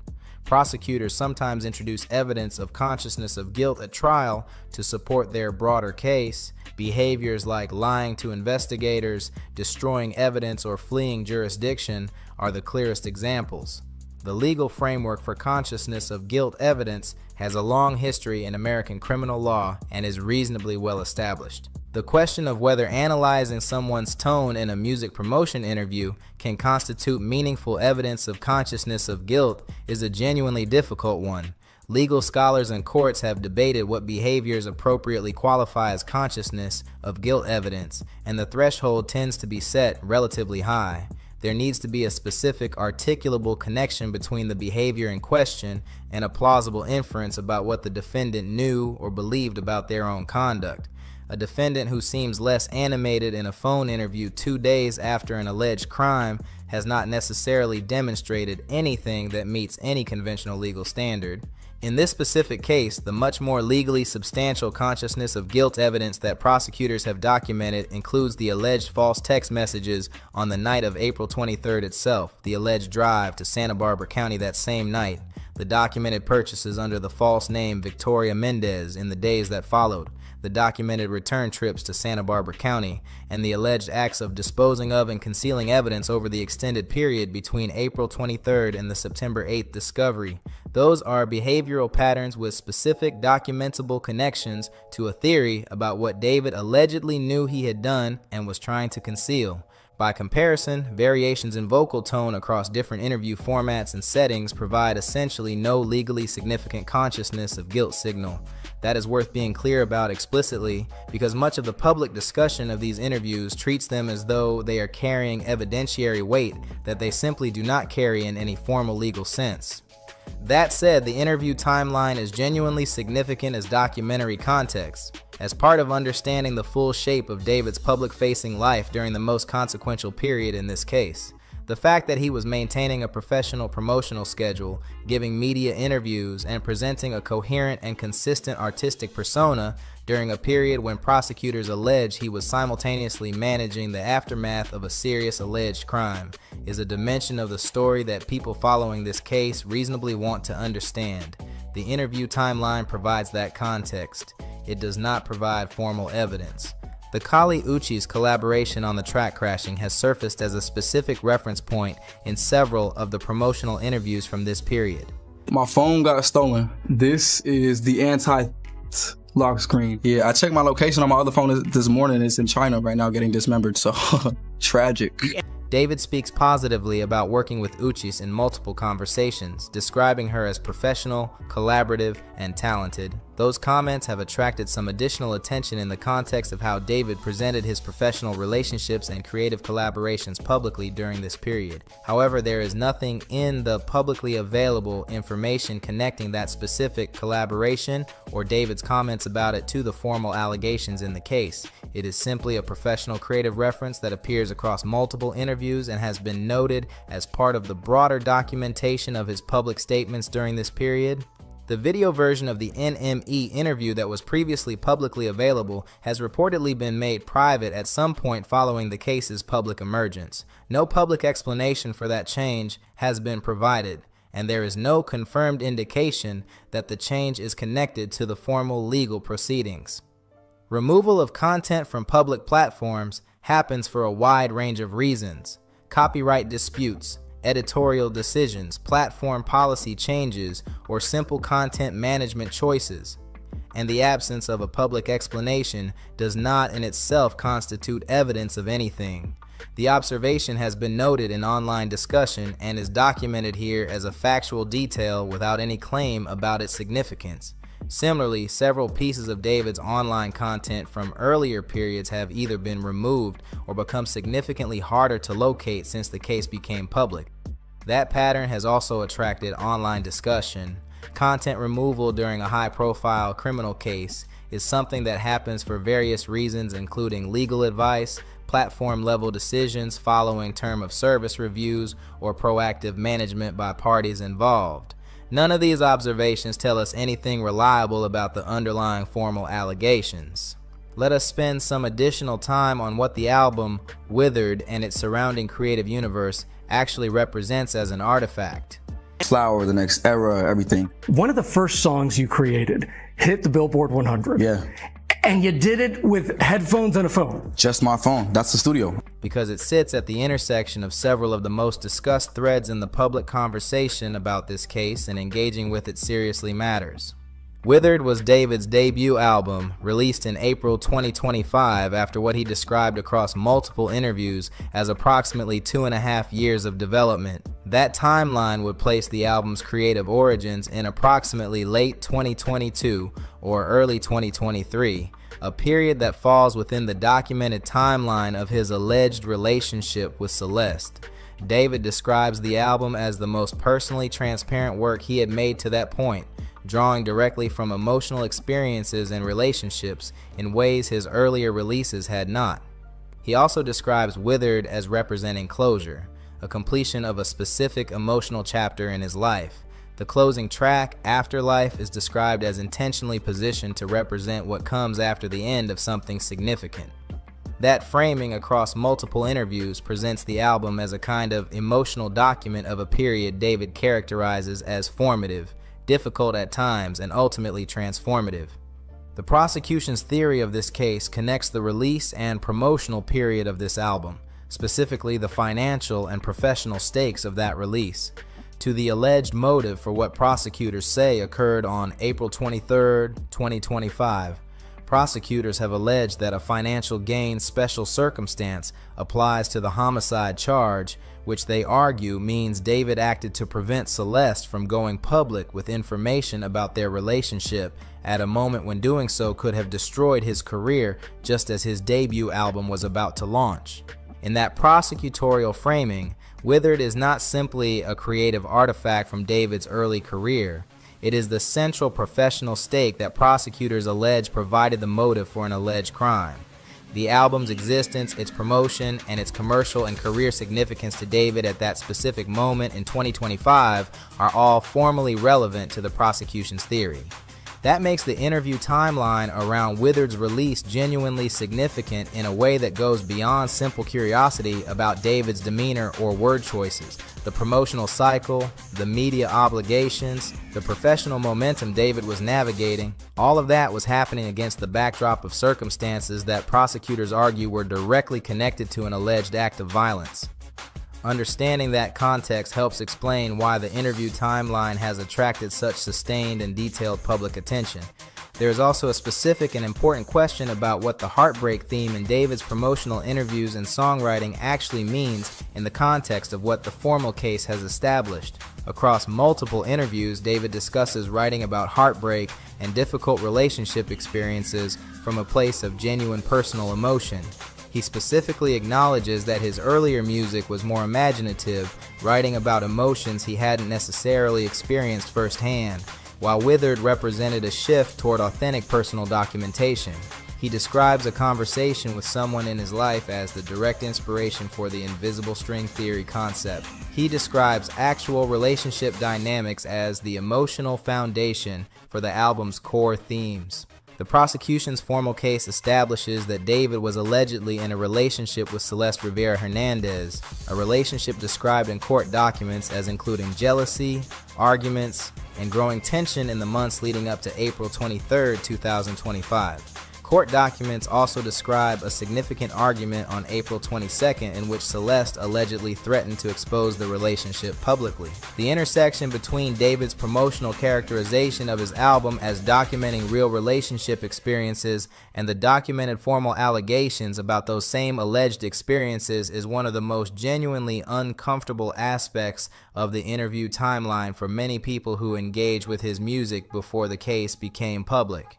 Prosecutors sometimes introduce evidence of consciousness of guilt at trial to support their broader case. Behaviors like lying to investigators, destroying evidence, or fleeing jurisdiction are the clearest examples. The legal framework for consciousness of guilt evidence has a long history in American criminal law and is reasonably well established. The question of whether analyzing someone's tone in a music promotion interview can constitute meaningful evidence of consciousness of guilt is a genuinely difficult one. Legal scholars and courts have debated what behaviors appropriately qualify as consciousness of guilt evidence, and the threshold tends to be set relatively high. There needs to be a specific articulable connection between the behavior in question and a plausible inference about what the defendant knew or believed about their own conduct. A defendant who seems less animated in a phone interview 2 days after an alleged crime has not necessarily demonstrated anything that meets any conventional legal standard. In this specific case, the much more legally substantial consciousness of guilt evidence that prosecutors have documented includes the alleged false text messages on the night of April 23rd itself, the alleged drive to Santa Barbara County that same night, the documented purchases under the false name Victoria Mendez in the days that followed, the documented return trips to Santa Barbara County, and the alleged acts of disposing of and concealing evidence over the extended period between April 23rd and the September 8th discovery. Those are behavioral patterns with specific documentable connections to a theory about what David allegedly knew he had done and was trying to conceal. By comparison, variations in vocal tone across different interview formats and settings provide essentially no legally significant consciousness of guilt signal. That is worth being clear about explicitly because much of the public discussion of these interviews treats them as though they are carrying evidentiary weight that they simply do not carry in any formal legal sense. That said, the interview timeline is genuinely significant as documentary context. As part of understanding the full shape of David's public-facing life during the most consequential period in this case, the fact that he was maintaining a professional promotional schedule, giving media interviews, and presenting a coherent and consistent artistic persona during a period when prosecutors allege he was simultaneously managing the aftermath of a serious alleged crime is a dimension of the story that people following this case reasonably want to understand. The interview timeline provides that context. It does not provide formal evidence. The Kali Uchis collaboration on the track crashing has surfaced as a specific reference point in several of the promotional interviews from this period. My phone got stolen. This is the anti-lock screen. Yeah, I checked my location on my other phone this morning. It's in China right now getting dismembered, so tragic. David speaks positively about working with Uchis in multiple conversations, describing her as professional, collaborative, and talented. Those comments have attracted some additional attention in the context of how David presented his professional relationships and creative collaborations publicly during this period. However, there is nothing in the publicly available information connecting that specific collaboration or David's comments about it to the formal allegations in the case. It is simply a professional creative reference that appears across multiple interviews and has been noted as part of the broader documentation of his public statements during this period. The video version of the NME interview that was previously publicly available has reportedly been made private at some point following the case's public emergence. No public explanation for that change has been provided, and there is no confirmed indication that the change is connected to the formal legal proceedings. Removal of content from public platforms happens for a wide range of reasons: copyright disputes, editorial decisions, platform policy changes, or simple content management choices. And the absence of a public explanation does not in itself constitute evidence of anything. The observation has been noted in online discussion and is documented here as a factual detail without any claim about its significance. Similarly, several pieces of David's online content from earlier periods have either been removed or become significantly harder to locate since the case became public. That pattern has also attracted online discussion. Content removal during a high-profile criminal case is something that happens for various reasons, including legal advice, platform-level decisions following term of service reviews, or proactive management by parties involved. None of these observations tell us anything reliable about the underlying formal allegations. Let us spend some additional time on what the album Withered and its surrounding creative universe actually represents as an artifact. Flower, the next era, everything. One of the first songs you created hit the Billboard 100. Yeah. And you did it with headphones and a phone. Just my phone. That's the studio. Because it sits at the intersection of several of the most discussed threads in the public conversation about this case, and engaging with it seriously matters. Withered was David's debut album, released in April 2025 after what he described across multiple interviews as approximately 2.5 years of development. That timeline would place the album's creative origins in approximately late 2022 or early 2023, a period that falls within the documented timeline of his alleged relationship with Celeste. David describes the album as the most personally transparent work he had made to that point, drawing directly from emotional experiences and relationships in ways his earlier releases had not. He also describes Withered as representing closure, a completion of a specific emotional chapter in his life. The closing track, Afterlife, is described as intentionally positioned to represent what comes after the end of something significant. That framing across multiple interviews presents the album as a kind of emotional document of a period David characterizes as formative, difficult at times, and ultimately transformative. The prosecution's theory of this case connects the release and promotional period of this album, specifically the financial and professional stakes of that release, to the alleged motive for what prosecutors say occurred on April 23, 2025. Prosecutors have alleged that a financial gain special circumstance applies to the homicide charge, which they argue means David acted to prevent Celeste from going public with information about their relationship at a moment when doing so could have destroyed his career just as his debut album was about to launch. In that prosecutorial framing, Withered is not simply a creative artifact from David's early career. It is the central professional stake that prosecutors allege provided the motive for an alleged crime. The album's existence, its promotion, and its commercial and career significance to David at that specific moment in 2025 are all formally relevant to the prosecution's theory. That makes the interview timeline around Withered's release genuinely significant in a way that goes beyond simple curiosity about David's demeanor or word choices. The promotional cycle, the media obligations, the professional momentum David was navigating, all of that was happening against the backdrop of circumstances that prosecutors argue were directly connected to an alleged act of violence. Understanding that context helps explain why the interview timeline has attracted such sustained and detailed public attention. There is also a specific and important question about what the heartbreak theme in David's promotional interviews and songwriting actually means in the context of what the formal case has established. Across multiple interviews, David discusses writing about heartbreak and difficult relationship experiences from a place of genuine personal emotion. He specifically acknowledges that his earlier music was more imaginative, writing about emotions he hadn't necessarily experienced firsthand, while Withered represented a shift toward authentic personal documentation. He describes a conversation with someone in his life as the direct inspiration for the invisible string theory concept. He describes actual relationship dynamics as the emotional foundation for the album's core themes. The prosecution's formal case establishes that David was allegedly in a relationship with Celeste Rivera Hernandez, a relationship described in court documents as including jealousy, arguments, and growing tension in the months leading up to April 23, 2025. Court documents also describe a significant argument on April 22nd in which Celeste allegedly threatened to expose the relationship publicly. The intersection between David's promotional characterization of his album as documenting real relationship experiences and the documented formal allegations about those same alleged experiences is one of the most genuinely uncomfortable aspects of the interview timeline for many people who engage with his music before the case became public.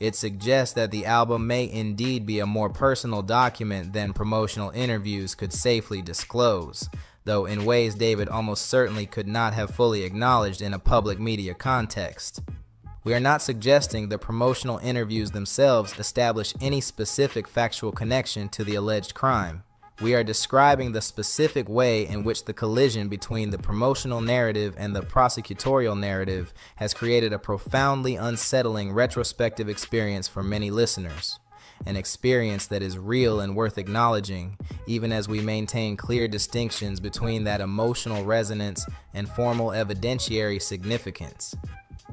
It suggests that the album may indeed be a more personal document than promotional interviews could safely disclose, though in ways David almost certainly could not have fully acknowledged in a public media context. We are not suggesting the promotional interviews themselves establish any specific factual connection to the alleged crime. We are describing the specific way in which the collision between the promotional narrative and the prosecutorial narrative has created a profoundly unsettling retrospective experience for many listeners. An experience that is real and worth acknowledging, even as we maintain clear distinctions between that emotional resonance and formal evidentiary significance.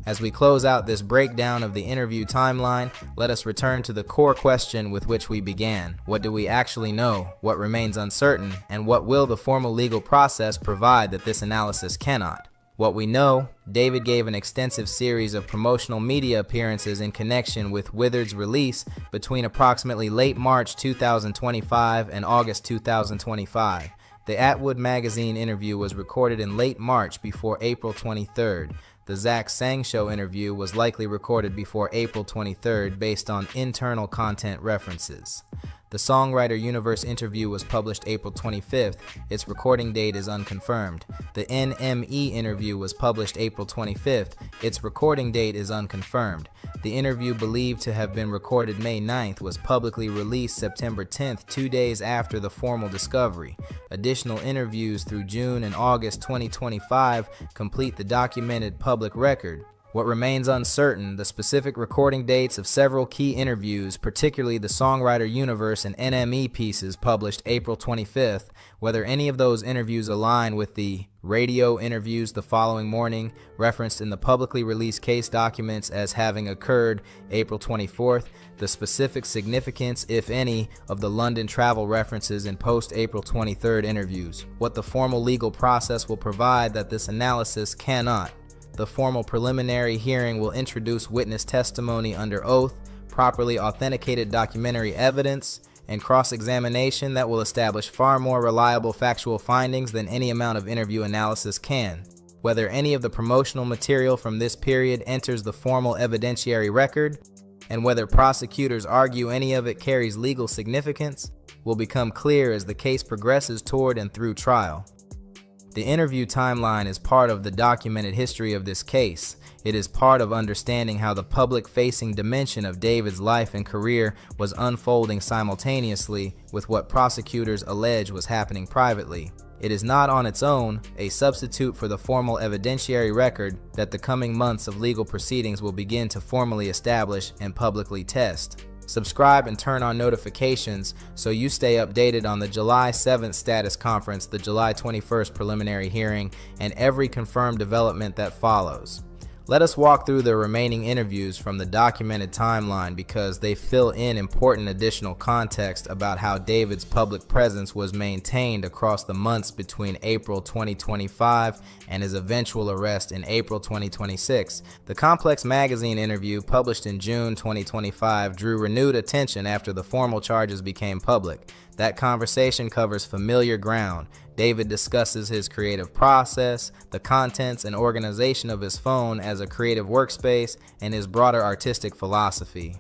As we close out this breakdown of the interview timeline, let us return to the core question with which we began. What do we actually know? What remains uncertain? And what will the formal legal process provide that this analysis cannot? What we know, David gave an extensive series of promotional media appearances in connection with Withered's release between approximately late March 2025 and August 2025. The Atwood magazine interview was recorded in late March before April 23rd. The Zach Sang Show interview was likely recorded before April 23rd based on internal content references. The Songwriter Universe interview was published April 25th. Its recording date is unconfirmed. The NME interview was published April 25th. Its recording date is unconfirmed. The interview, believed to have been recorded May 9th, was publicly released September 10th, 2 days after the formal discovery. Additional interviews through June and August 2025 complete the documented public record. What remains uncertain, the specific recording dates of several key interviews, particularly the Songwriter Universe and NME pieces published April 25th, whether any of those interviews align with the radio interviews the following morning, referenced in the publicly released case documents as having occurred April 24th, the specific significance, if any, of the London travel references in post-April 23rd interviews, what the formal legal process will provide that this analysis cannot. The formal preliminary hearing will introduce witness testimony under oath, properly authenticated documentary evidence, and cross-examination that will establish far more reliable factual findings than any amount of interview analysis can. Whether any of the promotional material from this period enters the formal evidentiary record, and whether prosecutors argue any of it carries legal significance, will become clear as the case progresses toward and through trial. The interview timeline is part of the documented history of this case. It is part of understanding how the public-facing dimension of David's life and career was unfolding simultaneously with what prosecutors allege was happening privately. It is not on its own a substitute for the formal evidentiary record that the coming months of legal proceedings will begin to formally establish and publicly test. Subscribe and turn on notifications so you stay updated on the July 7th status conference, the July 21st preliminary hearing, and every confirmed development that follows. Let us walk through the remaining interviews from the documented timeline because they fill in important additional context about how David's public presence was maintained across the months between April 2025 and his eventual arrest in April 2026. The Complex magazine interview, published in June 2025, drew renewed attention after the formal charges became public. That conversation covers familiar ground. David discusses his creative process, the contents and organization of his phone as a creative workspace, and his broader artistic philosophy.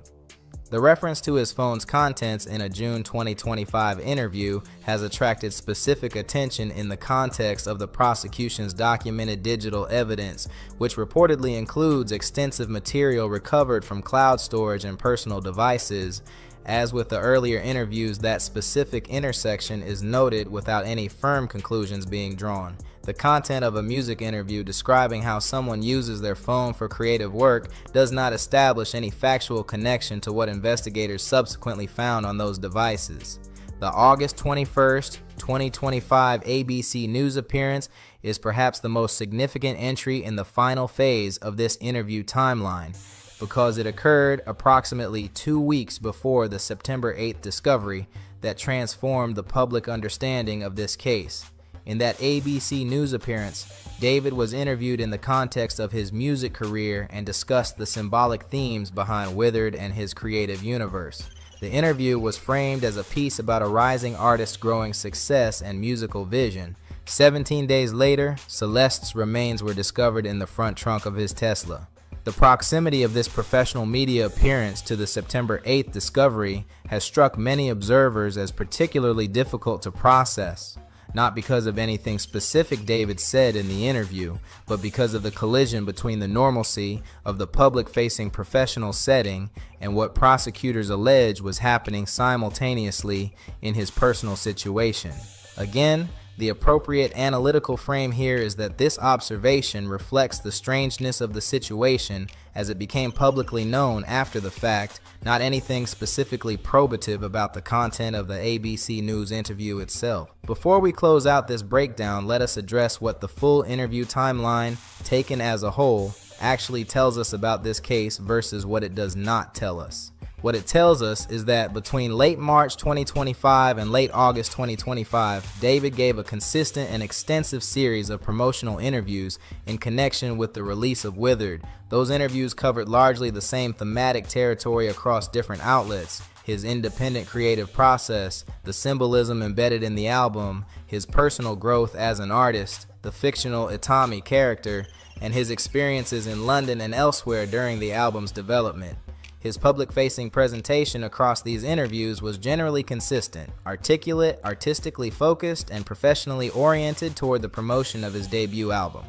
The reference to his phone's contents in a June 2025 interview has attracted specific attention in the context of the prosecution's documented digital evidence, which reportedly includes extensive material recovered from cloud storage and personal devices. As with the earlier interviews, that specific intersection is noted without any firm conclusions being drawn. The content of a music interview describing how someone uses their phone for creative work does not establish any factual connection to what investigators subsequently found on those devices. The August 21st, 2025 ABC News appearance is perhaps the most significant entry in the final phase of this interview timeline, because it occurred approximately 2 weeks before the September 8th discovery that transformed the public understanding of this case. In that ABC News appearance, David was interviewed in the context of his music career and discussed the symbolic themes behind Withered and his creative universe. The interview was framed as a piece about a rising artist's growing success and musical vision. 17 days later, Celeste's remains were discovered in the front trunk of his Tesla. The proximity of this professional media appearance to the September 8th discovery has struck many observers as particularly difficult to process, not because of anything specific David said in the interview, but because of the collision between the normalcy of the public-facing professional setting and what prosecutors allege was happening simultaneously in his personal situation. Again, the appropriate analytical frame here is that this observation reflects the strangeness of the situation as it became publicly known after the fact, not anything specifically probative about the content of the ABC News interview itself. Before we close out this breakdown, let us address what the full interview timeline, taken as a whole, actually tells us about this case versus what it does not tell us. What it tells us is that between late March 2025 and late August 2025, David gave a consistent and extensive series of promotional interviews in connection with the release of Withered. Those interviews covered largely the same thematic territory across different outlets: his independent creative process, the symbolism embedded in the album, his personal growth as an artist, the fictional Itami character, and his experiences in London and elsewhere during the album's development. His public-facing presentation across these interviews was generally consistent, articulate, artistically focused, and professionally oriented toward the promotion of his debut album.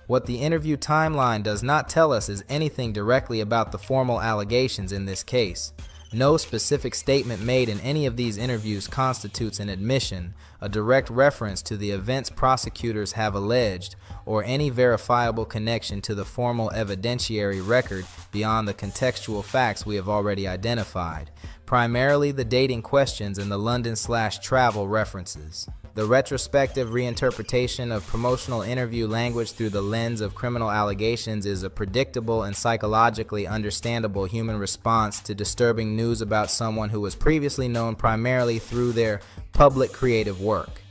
What the interview timeline does not tell us is anything directly about the formal allegations in this case. No specific statement made in any of these interviews constitutes an admission, a direct reference to the events prosecutors have alleged, or any verifiable connection to the formal evidentiary record beyond the contextual facts we have already identified, primarily the dating questions and the London/travel references. The retrospective reinterpretation of promotional interview language through the lens of criminal allegations is a predictable and psychologically understandable human response to disturbing news about someone who was previously known primarily through their public creative work.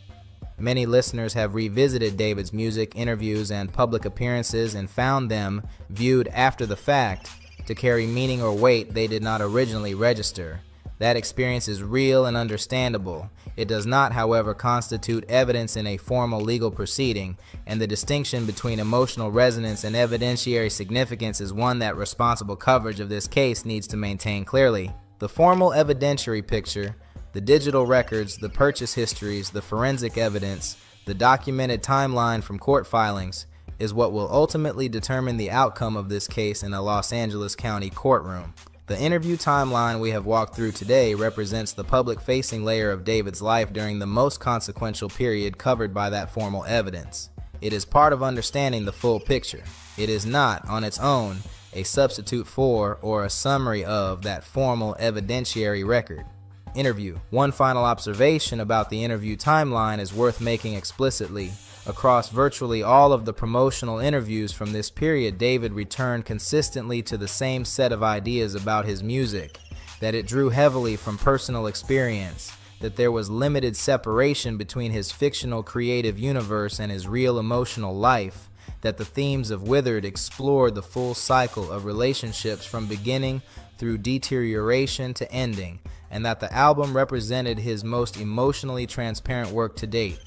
Many listeners have revisited David's music, interviews, and public appearances and found them, viewed after the fact, to carry meaning or weight they did not originally register. That experience is real and understandable. It does not, however, constitute evidence in a formal legal proceeding, and the distinction between emotional resonance and evidentiary significance is one that responsible coverage of this case needs to maintain clearly. The formal evidentiary picture, the digital records, the purchase histories, the forensic evidence, the documented timeline from court filings, is what will ultimately determine the outcome of this case in a Los Angeles County courtroom. The interview timeline we have walked through today represents the public-facing layer of David's life during the most consequential period covered by that formal evidence. It is part of understanding the full picture. It is not, on its own, a substitute for or a summary of that formal evidentiary record. Interview. One final observation about the interview timeline is worth making explicitly. Across virtually all of the promotional interviews from this period, David returned consistently to the same set of ideas about his music, that it drew heavily from personal experience, that there was limited separation between his fictional creative universe and his real emotional life, that the themes of Withered explored the full cycle of relationships from beginning through deterioration to ending, and that the album represented his most emotionally transparent work to date.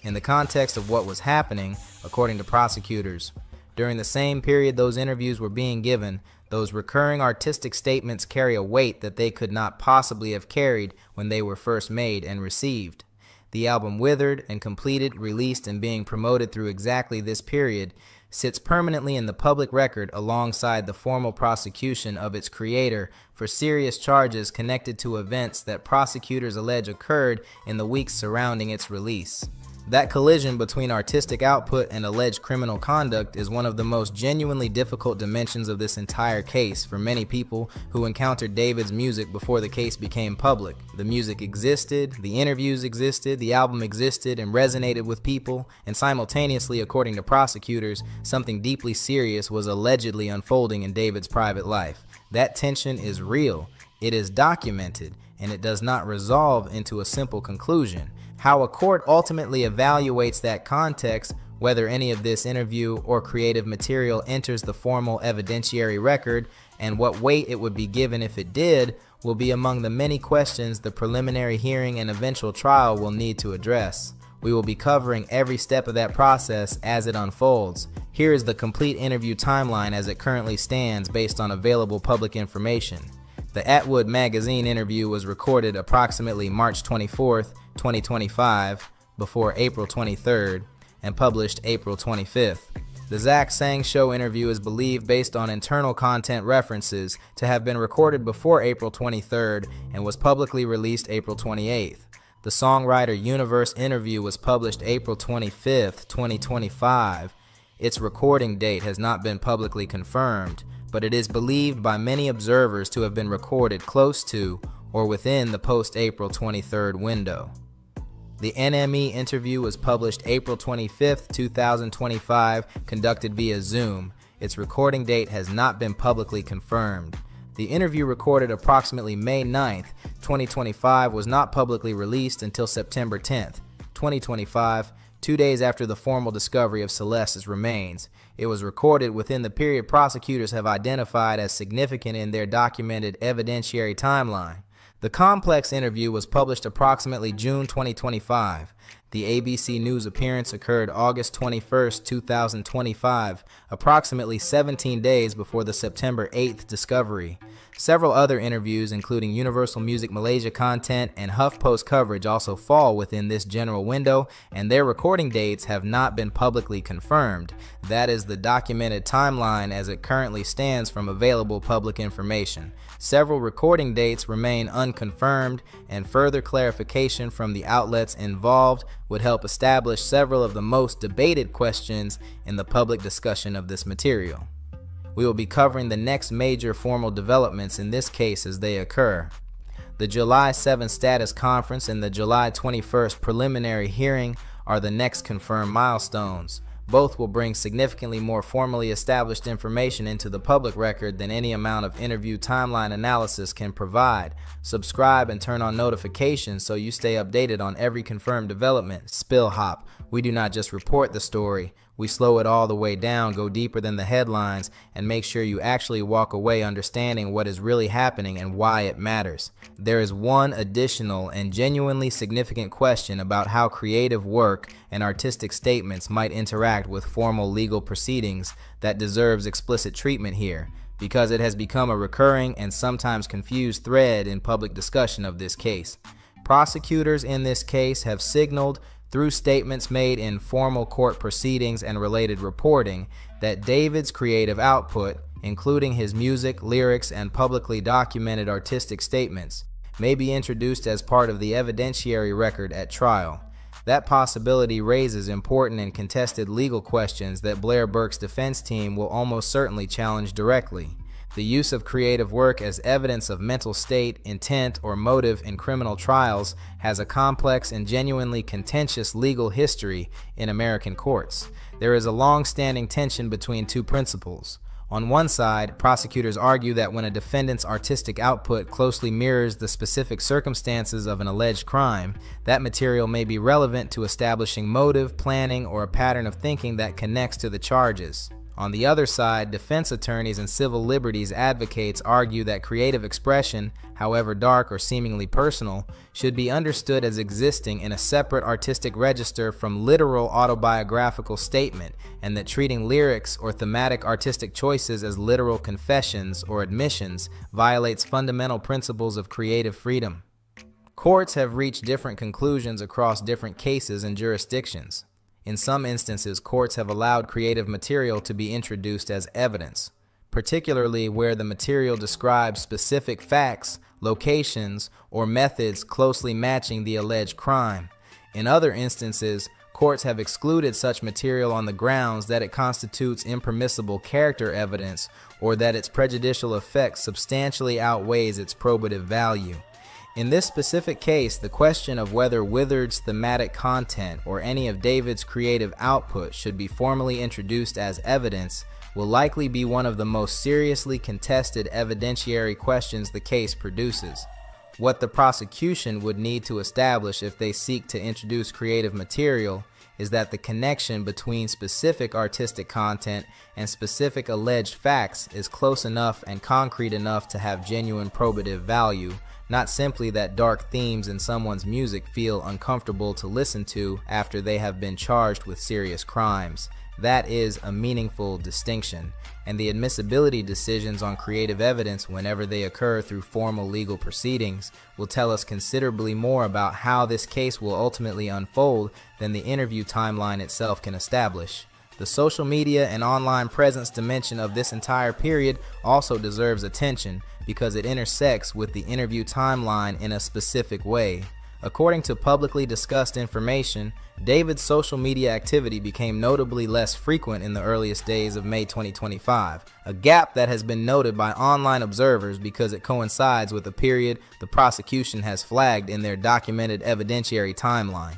In the context of what was happening, according to prosecutors, during the same period those interviews were being given, those recurring artistic statements carry a weight that they could not possibly have carried when they were first made and received. The album Withered and completed, released, and being promoted through exactly this period sits permanently in the public record alongside the formal prosecution of its creator for serious charges connected to events that prosecutors allege occurred in the weeks surrounding its release. That collision between artistic output and alleged criminal conduct is one of the most genuinely difficult dimensions of this entire case for many people who encountered David's music before the case became public. The music existed, the interviews existed, the album existed and resonated with people, and simultaneously, according to prosecutors, something deeply serious was allegedly unfolding in David's private life. That tension is real, it is documented, and it does not resolve into a simple conclusion. How a court ultimately evaluates that context, whether any of this interview or creative material enters the formal evidentiary record, and what weight it would be given if it did, will be among the many questions the preliminary hearing and eventual trial will need to address. We will be covering every step of that process as it unfolds. Here is the complete interview timeline as it currently stands based on available public information. The Atwood magazine interview was recorded approximately March 24th, 2025, before April 23rd, and published April 25th. The Zach Sang Show interview is believed, based on internal content references, to have been recorded before April 23rd and was publicly released April 28th. The Songwriter Universe interview was published April 25th, 2025. Its recording date has not been publicly confirmed, but it is believed by many observers to have been recorded close to or within the post-April 23rd window. The NME interview was published April 25th, 2025, conducted via Zoom. Its recording date has not been publicly confirmed. The interview, recorded approximately May 9th, 2025, was not publicly released until September 10th, 2025, 2 days after the formal discovery of Celeste's remains. It was recorded within the period prosecutors have identified as significant in their documented evidentiary timeline. The Complex interview was published approximately June 2025. The ABC News appearance occurred August 21, 2025, approximately 17 days before the September 8th discovery. Several other interviews, including Universal Music Malaysia content and HuffPost coverage, also fall within this general window, and their recording dates have not been publicly confirmed. That is the documented timeline as it currently stands from available public information. Several recording dates remain unconfirmed, and further clarification from the outlets involved would help establish several of the most debated questions in the public discussion of this material. We will be covering the next major formal developments in this case as they occur. The July 7th status conference and the July 21st preliminary hearing are the next confirmed milestones. Both will bring significantly more formally established information into the public record than any amount of interview timeline analysis can provide. Subscribe and turn on notifications so you stay updated on every confirmed development. SpillHop. We do not just report the story. We slow it all the way down, go deeper than the headlines, and make sure you actually walk away understanding what is really happening and why it matters. There is one additional and genuinely significant question about how creative work and artistic statements might interact with formal legal proceedings that deserves explicit treatment here, because it has become a recurring and sometimes confused thread in public discussion of this case. Prosecutors in this case have signaled through statements made in formal court proceedings and related reporting that David's creative output, including his music, lyrics, and publicly documented artistic statements, may be introduced as part of the evidentiary record at trial. That possibility raises important and contested legal questions that Blair Burke's defense team will almost certainly challenge directly. The use of creative work as evidence of mental state, intent, or motive in criminal trials has a complex and genuinely contentious legal history in American courts. There is a long-standing tension between two principles. On one side, prosecutors argue that when a defendant's artistic output closely mirrors the specific circumstances of an alleged crime, that material may be relevant to establishing motive, planning, or a pattern of thinking that connects to the charges. On the other side, defense attorneys and civil liberties advocates argue that creative expression, however dark or seemingly personal, should be understood as existing in a separate artistic register from literal autobiographical statement, and that treating lyrics or thematic artistic choices as literal confessions or admissions violates fundamental principles of creative freedom. Courts have reached different conclusions across different cases and jurisdictions. In some instances, courts have allowed creative material to be introduced as evidence, particularly where the material describes specific facts, locations, or methods closely matching the alleged crime. In other instances, courts have excluded such material on the grounds that it constitutes impermissible character evidence or that its prejudicial effect substantially outweighs its probative value. In this specific case, the question of whether Withered's thematic content or any of David's creative output should be formally introduced as evidence will likely be one of the most seriously contested evidentiary questions the case produces. What the prosecution would need to establish if they seek to introduce creative material is that the connection between specific artistic content and specific alleged facts is close enough and concrete enough to have genuine probative value, not simply that dark themes in someone's music feel uncomfortable to listen to after they have been charged with serious crimes. That is a meaningful distinction, and the admissibility decisions on creative evidence whenever they occur through formal legal proceedings will tell us considerably more about how this case will ultimately unfold than the interview timeline itself can establish. The social media and online presence dimension of this entire period also deserves attention because it intersects with the interview timeline in a specific way. According to publicly discussed information, David's social media activity became notably less frequent in the earliest days of May 2025, a gap that has been noted by online observers because it coincides with a period the prosecution has flagged in their documented evidentiary timeline.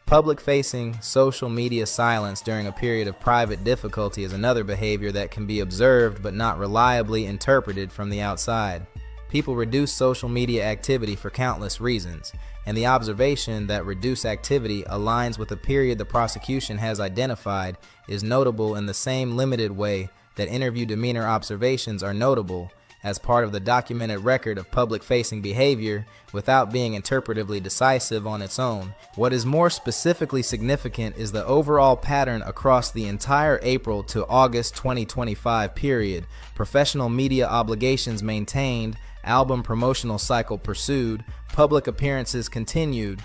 Public-facing social media silence during a period of private difficulty is another behavior that can be observed but not reliably interpreted from the outside. People reduce social media activity for countless reasons, and the observation that reduced activity aligns with a period the prosecution has identified is notable in the same limited way that interview demeanor observations are notable, as part of the documented record of public-facing behavior without being interpretively decisive on its own. What is more specifically significant is the overall pattern across the entire April to August 2025 period. Professional media obligations maintained, album promotional cycle pursued, public appearances continued,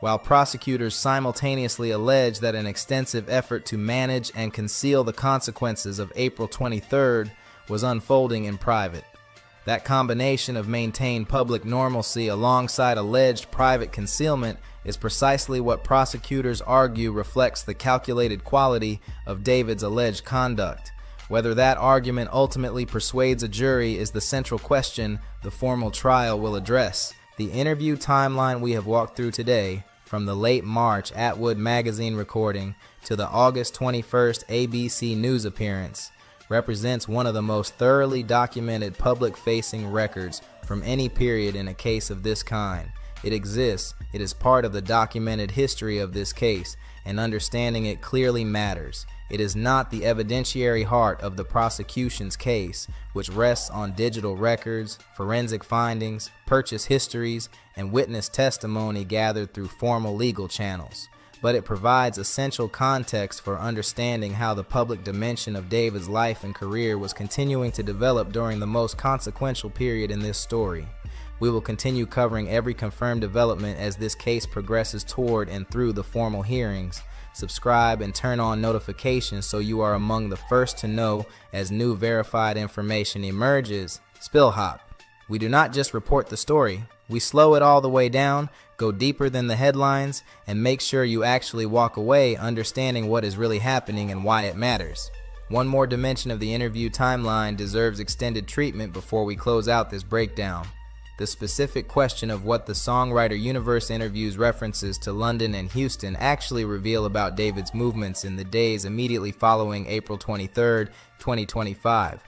while prosecutors simultaneously allege that an extensive effort to manage and conceal the consequences of April 23rd was unfolding in private. That combination of maintained public normalcy alongside alleged private concealment is precisely what prosecutors argue reflects the calculated quality of David's alleged conduct. Whether that argument ultimately persuades a jury is the central question the formal trial will address. The interview timeline we have walked through today, from the late March Atwood magazine recording to the August 21st ABC News appearance, represents one of the most thoroughly documented public-facing records from any period in a case of this kind. It exists, it is part of the documented history of this case, and understanding it clearly matters. It is not the evidentiary heart of the prosecution's case, which rests on digital records, forensic findings, purchase histories, and witness testimony gathered through formal legal channels. But it provides essential context for understanding how the public dimension of David's life and career was continuing to develop during the most consequential period in this story. We will continue covering every confirmed development as this case progresses toward and through the formal hearings. Subscribe and turn on notifications so you are among the first to know as new verified information emerges. SpillHop. We do not just report the story. We slow it all the way down, go deeper than the headlines, and make sure you actually walk away understanding what is really happening and why it matters. One more dimension of the interview timeline deserves extended treatment before we close out this breakdown. The specific question of what the Songwriter Universe interviews references to London and Houston actually reveal about David's movements in the days immediately following April 23, 2025.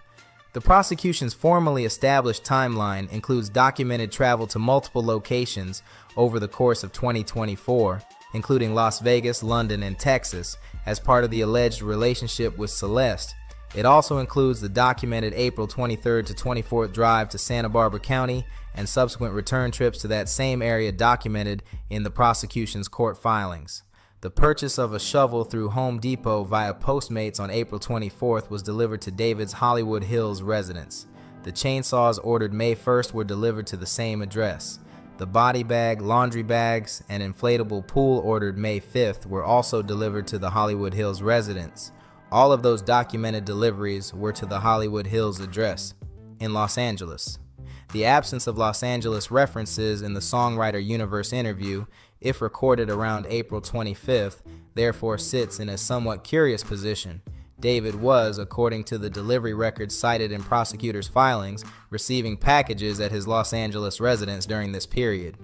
The prosecution's formally established timeline includes documented travel to multiple locations over the course of 2024, including Las Vegas, London, and Texas, as part of the alleged relationship with Celeste. It also includes the documented April 23rd to 24th drive to Santa Barbara County and subsequent return trips to that same area documented in the prosecution's court filings. The purchase of a shovel through Home Depot via Postmates on April 24th was delivered to David's Hollywood Hills residence. The chainsaws ordered May 1st were delivered to the same address. The body bag, laundry bags, and inflatable pool ordered May 5th were also delivered to the Hollywood Hills residence. All of those documented deliveries were to the Hollywood Hills address in Los Angeles. The absence of Los Angeles references in the Songwriter Universe interview, if recorded around April 25th, therefore sits in a somewhat curious position. David was, according to the delivery records cited in prosecutors' filings, receiving packages at his Los Angeles residence during this period.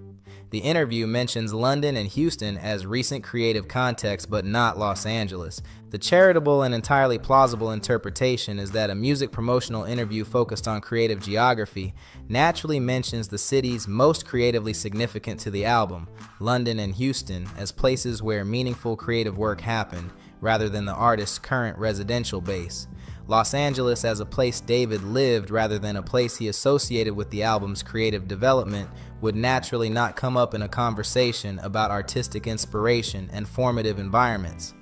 The interview mentions London and Houston as recent creative context, but not Los Angeles. The charitable and entirely plausible interpretation is that a music promotional interview focused on creative geography naturally mentions the cities most creatively significant to the album, London and Houston, as places where meaningful creative work happened, rather than the artist's current residential base. Los Angeles as a place David lived rather than a place he associated with the album's creative development would naturally not come up in a conversation about artistic inspiration and formative environments.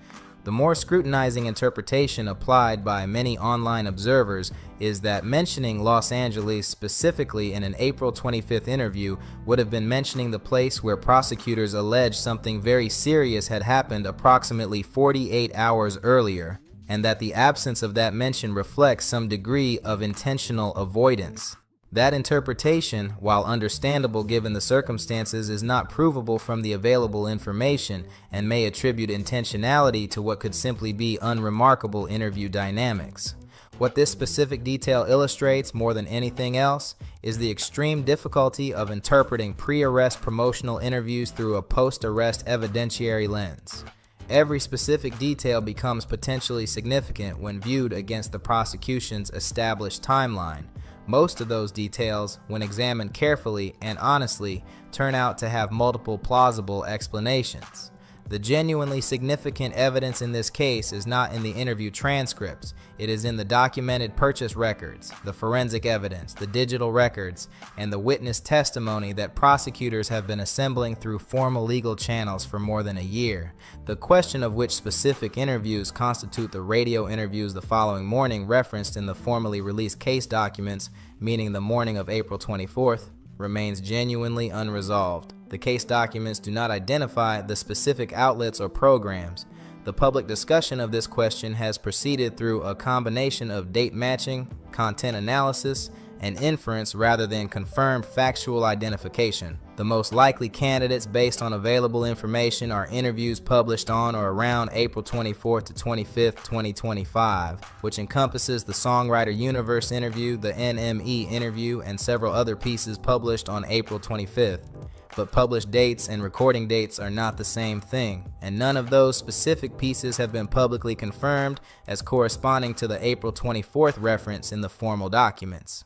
The more scrutinizing interpretation applied by many online observers is that mentioning Los Angeles specifically in an April 25th interview would have been mentioning the place where prosecutors allege something very serious had happened approximately 48 hours earlier, and that the absence of that mention reflects some degree of intentional avoidance. That interpretation, while understandable given the circumstances, is not provable from the available information and may attribute intentionality to what could simply be unremarkable interview dynamics. What this specific detail illustrates more than anything else is the extreme difficulty of interpreting pre-arrest promotional interviews through a post-arrest evidentiary lens. Every specific detail becomes potentially significant when viewed against the prosecution's established timeline. Most of those details, when examined carefully and honestly, turn out to have multiple plausible explanations. The genuinely significant evidence in this case is not in the interview transcripts. It is in the documented purchase records, the forensic evidence, the digital records, and the witness testimony that prosecutors have been assembling through formal legal channels for more than a year. The question of which specific interviews constitute the radio interviews the following morning referenced in the formally released case documents, meaning the morning of April 24th, remains genuinely unresolved. The case documents do not identify the specific outlets or programs. The public discussion of this question has proceeded through a combination of date matching, content analysis, and inference rather than confirmed factual identification. The most likely candidates based on available information are interviews published on or around April 24th to 25th, 2025, which encompasses the Songwriter Universe interview, the NME interview, and several other pieces published on April 25th. But published dates and recording dates are not the same thing, and none of those specific pieces have been publicly confirmed as corresponding to the April 24th reference in the formal documents.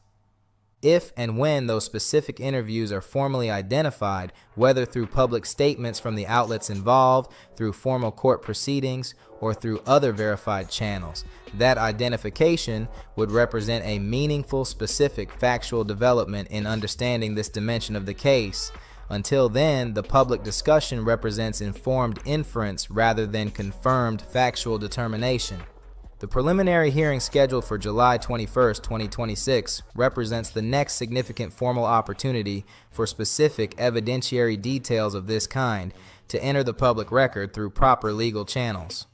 If and when those specific interviews are formally identified, whether through public statements from the outlets involved, through formal court proceedings, or through other verified channels, that identification would represent a meaningful, specific factual development in understanding this dimension of the case. Until then, the public discussion represents informed inference rather than confirmed factual determination. The preliminary hearing scheduled for July 21st, 2026 represents the next significant formal opportunity for specific evidentiary details of this kind to enter the public record through proper legal channels.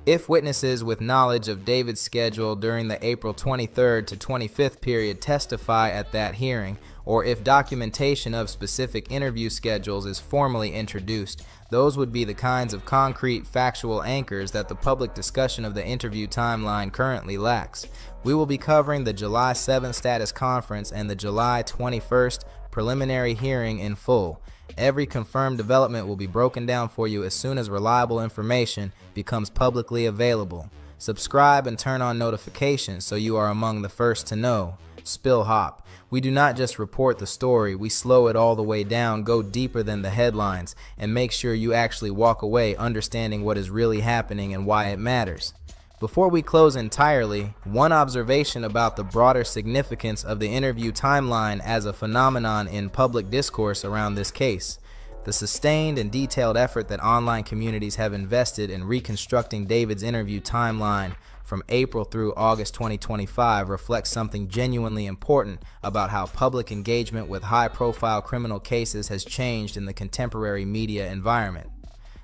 If witnesses with knowledge of David's schedule during the April 23rd to 25th period testify at that hearing, or if documentation of specific interview schedules is formally introduced, those would be the kinds of concrete factual anchors that the public discussion of the interview timeline currently lacks. We will be covering the July 7th status conference and the July 21st preliminary hearing in full. Every confirmed development will be broken down for you as soon as reliable information becomes publicly available. Subscribe and turn on notifications so you are among the first to know. SpillHop. We do not just report the story, we slow it all the way down, go deeper than the headlines, and make sure you actually walk away understanding what is really happening and why it matters. Before we close entirely, one observation about the broader significance of the interview timeline as a phenomenon in public discourse around this case. The sustained and detailed effort that online communities have invested in reconstructing David's interview timeline from April through August 2025 reflects something genuinely important about how public engagement with high-profile criminal cases has changed in the contemporary media environment.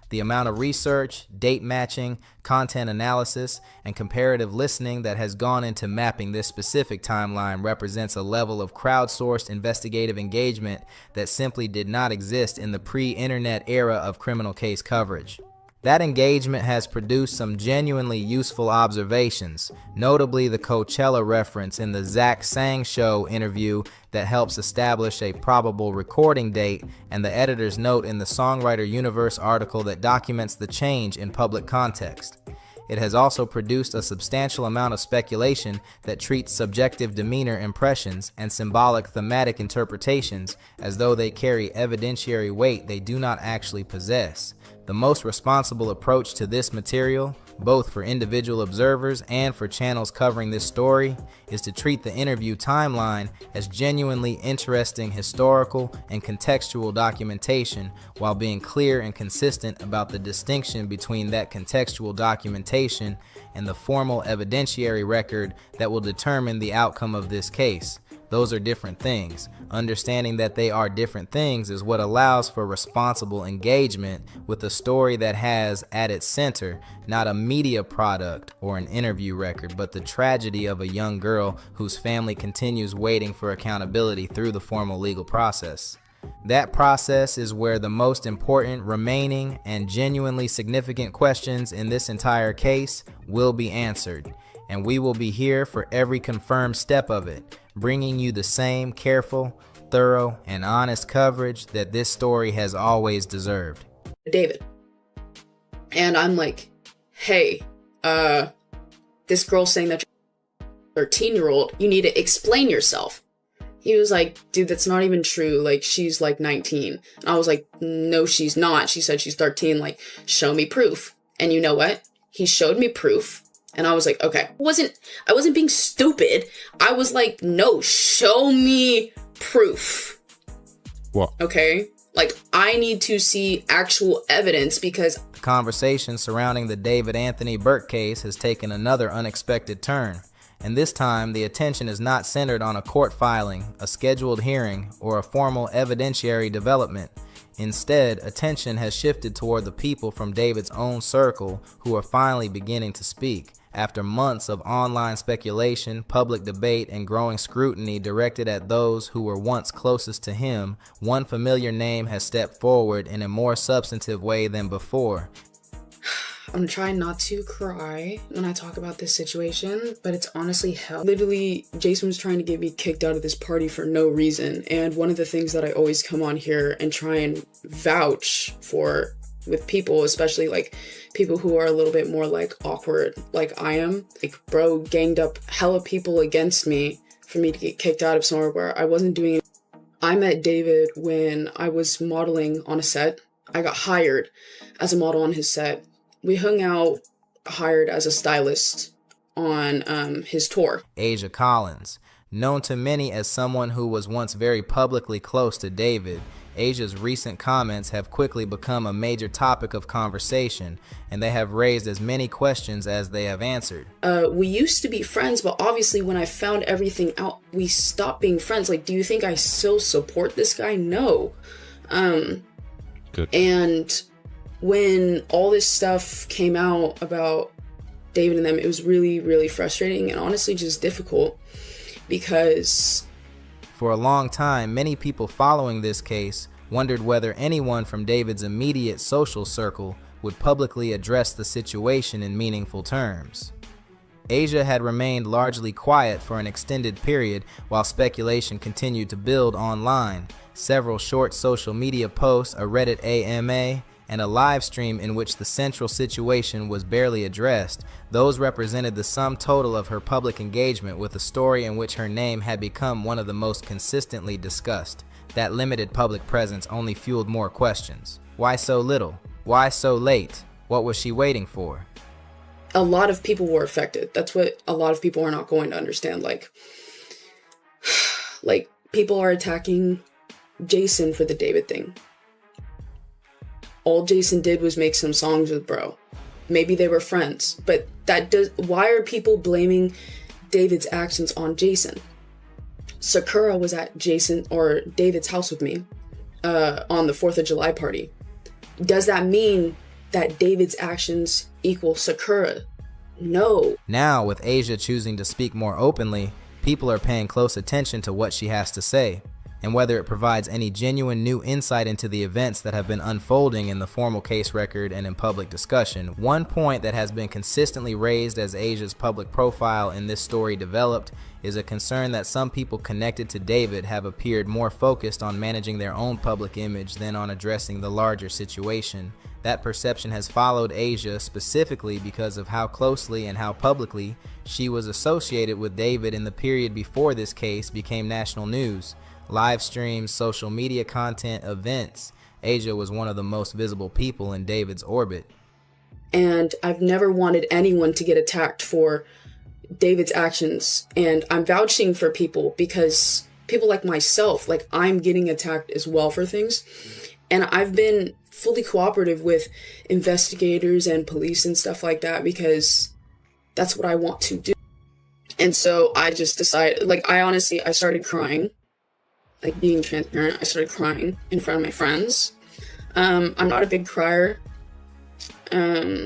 The amount of research, date matching, content analysis, and comparative listening that has gone into mapping this specific timeline represents a level of crowdsourced investigative engagement that simply did not exist in the pre-internet era of criminal case coverage. That engagement has produced some genuinely useful observations, notably the Coachella reference in the Zach Sang Show interview that helps establish a probable recording date, and the editor's note in the Songwriter Universe article that documents the change in public context. It has also produced a substantial amount of speculation that treats subjective demeanor impressions and symbolic thematic interpretations as though they carry evidentiary weight they do not actually possess. The most responsible approach to this material, both for individual observers and for channels covering this story, is to treat the interview timeline as genuinely interesting historical and contextual documentation while being clear and consistent about the distinction between that contextual documentation and the formal evidentiary record that will determine the outcome of this case. Those are different things. Understanding that they are different things is what allows for responsible engagement with a story that has at its center not a media product or an interview record, but the tragedy of a young girl whose family continues waiting for accountability through the formal legal process. That process is where the most important remaining and genuinely significant questions in this entire case will be answered, and we will be here for every confirmed step of it, bringing you the same careful, thorough, and honest coverage that this story has always deserved. David. And I'm like, hey, this girl's saying that you're a 13-year-old, you need to explain yourself. He was like, dude, that's not even true. Like, she's like 19. And I was like, no, she's not. She said she's 13. Like, show me proof. And you know what? He showed me proof. And I was like, okay. I wasn't being stupid. I was like, no, show me proof. What? Okay? Like, I need to see actual evidence because The conversation surrounding the David Anthony Burke case has taken another unexpected turn. And this time, the attention is not centered on a court filing, a scheduled hearing, or a formal evidentiary development. Instead, attention has shifted toward the people from David's own circle who are finally beginning to speak. After months of online speculation, public debate, and growing scrutiny directed at those who were once closest to him, one familiar name has stepped forward in a more substantive way than before. I'm trying not to cry when I talk about this situation, but it's honestly hell. Literally, Jason was trying to get me kicked out of this party for no reason. And one of the things that I always come on here and try and vouch for with people, especially like people who are a little bit more like awkward like I am, like bro ganged up hella people against me for me to get kicked out of somewhere where I wasn't doing it. I met David when I was modeling on a set. I got hired as a model on his set. We hung out, hired as a stylist on his tour. Asia Collins, known to many as someone who was once very publicly close to David, Asia's recent comments have quickly become a major topic of conversation, and they have raised as many questions as they have answered. We used to be friends, but obviously when I found everything out, we stopped being friends. Like, do you think I still support this guy? No. Good. And when all this stuff came out about David and them, it was really, really frustrating and honestly just difficult because for a long time, many people following this case wondered whether anyone from David's immediate social circle would publicly address the situation in meaningful terms. Asia had remained largely quiet for an extended period while speculation continued to build online. Several short social media posts, a Reddit AMA, and a live stream in which the central situation was barely addressed, those represented the sum total of her public engagement with a story in which her name had become one of the most consistently discussed. That limited public presence only fueled more questions. Why so little? Why so late? What was she waiting for? a lot of people were affected. That's what a lot of people are not going to understand. Like people are attacking Jason for the David thing. All Jason did was make some songs with bro. Maybe they were friends, but why are people blaming David's actions on Jason? Sakura was at Jason or David's house with me on the 4th of July party. Does that mean that David's actions equal Sakura? No. Now, with Asia choosing to speak more openly, people are paying close attention to what she has to say, and whether it provides any genuine new insight into the events that have been unfolding in the formal case record and in public discussion. One point that has been consistently raised as Asia's public profile in this story developed is a concern that some people connected to David have appeared more focused on managing their own public image than on addressing the larger situation. That perception has followed Asia specifically because of how closely and how publicly she was associated with David in the period before this case became national news. Live streams, social media content, events. Asia was one of the most visible people in David's orbit. And I've never wanted anyone to get attacked for David's actions. And I'm vouching for people because people like myself, like I'm getting attacked as well for things. And I've been fully cooperative with investigators and police and stuff like that because that's what I want to do. And so I just decided, I started crying. Like, being transparent, I started crying in front of my friends. I'm not a big crier, but,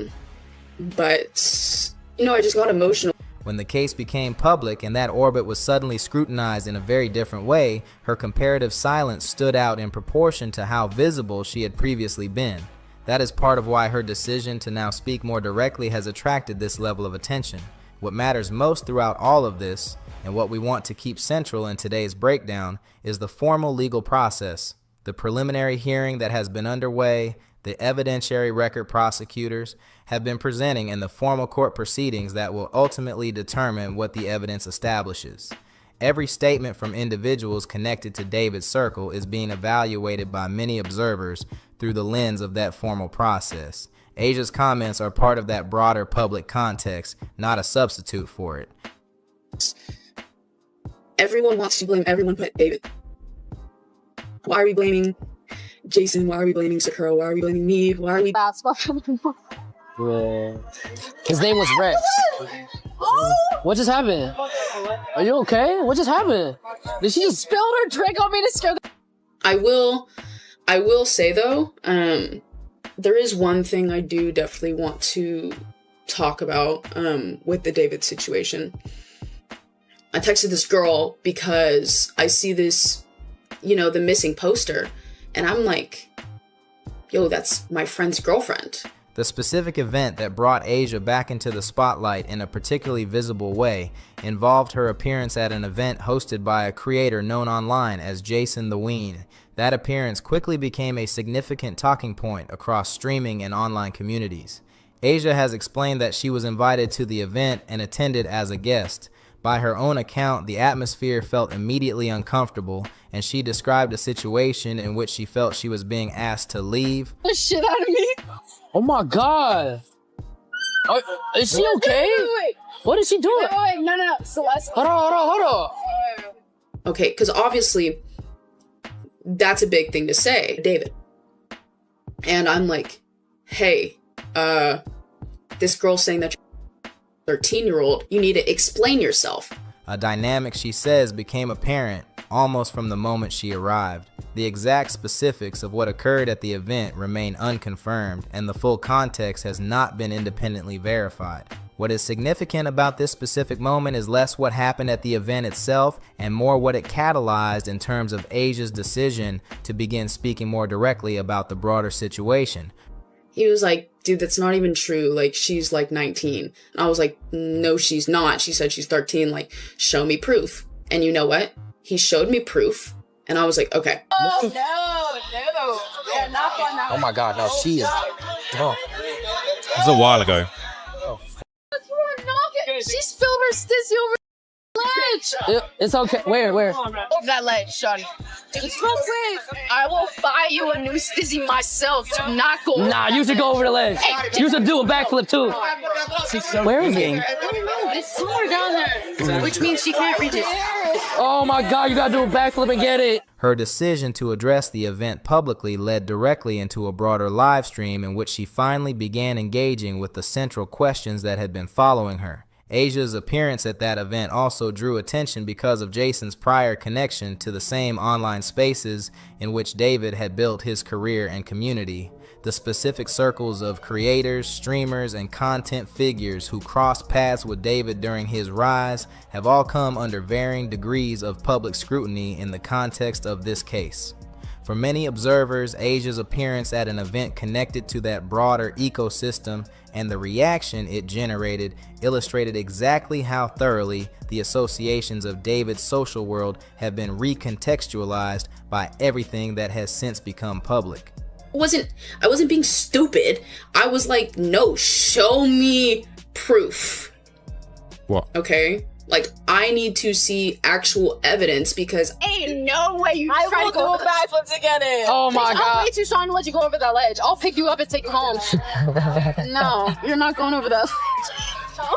I just got emotional. When the case became public and that orbit was suddenly scrutinized in a very different way, her comparative silence stood out in proportion to how visible she had previously been. That is part of why her decision to now speak more directly has attracted this level of attention. What matters most throughout all of this, and what we want to keep central in today's breakdown, is the formal legal process, the preliminary hearing that has been underway, the evidentiary record prosecutors have been presenting, and the formal court proceedings that will ultimately determine what the evidence establishes. Every statement from individuals connected to David's circle is being evaluated by many observers through the lens of that formal process. Asia's comments are part of that broader public context, not a substitute for it. Everyone wants to blame everyone but David. Why are we blaming Jason? Why are we blaming Sakura? Why are we blaming me? Why are we... His name was Rex. What just happened? Are you okay? What just happened? Did she just spill her drink on me to scare the... I will say though, there is one thing I do definitely want to talk about with the David situation. I texted this girl because I see this, the missing poster, and I'm like, yo, that's my friend's girlfriend. The specific event that brought Asia back into the spotlight in a particularly visible way involved her appearance at an event hosted by a creator known online as Jason the Ween. That appearance quickly became a significant talking point across streaming and online communities. Asia has explained that she was invited to the event and attended as a guest. By her own account, the atmosphere felt immediately uncomfortable, and she described a situation in which she felt she was being asked to leave. The shit out of me. Oh my God. Is she okay? Wait. What is she doing? Wait, no. Celeste. Hold on. Okay, because obviously that's a big thing to say, David. And I'm like, hey, this girl's saying that you're a 13-year-old, you need to explain yourself. A dynamic, she says, became apparent almost from the moment she arrived. The exact specifics of what occurred at the event remain unconfirmed, and the full context has not been independently verified. What is significant about this specific moment is less what happened at the event itself and more what it catalyzed in terms of Asia's decision to begin speaking more directly about the broader situation. He was like, dude, that's not even true. Like, she's like 19. And I was like, no, she's not. She said she's 13. Like, show me proof. And you know what? He showed me proof. And I was like, okay. Oh, no. Yeah, not fun now. Oh my God, no, she is. Oh. It was a while ago. She spilled her stizzy over the ledge. It's okay. Where? Over that ledge, shawty. Just real quick. I will buy you a new stizzy myself. Do not go. Nah, you should go over the ledge. You should do a backflip too. Where is it? It's somewhere down there, which means she can't reach it. Oh my God, you gotta do a backflip and get it. Her decision to address the event publicly led directly into a broader live stream in which she finally began engaging with the central questions that had been following her. Asia's appearance at that event also drew attention because of Jason's prior connection to the same online spaces in which David had built his career and community. The specific circles of creators, streamers, and content figures who crossed paths with David during his rise have all come under varying degrees of public scrutiny in the context of this case. For many observers, Asia's appearance at an event connected to that broader ecosystem and the reaction it generated illustrated exactly how thoroughly the associations of David's social world have been recontextualized by everything that has since become public. I wasn't being stupid. I was like, no, show me proof. What? Okay? Like, I need to see actual evidence because ain't no way you try to go do a backflip to get it. Oh my God. I'm way too strong to let you go over that ledge. I'll pick you up and take you home. No, you're not going over that.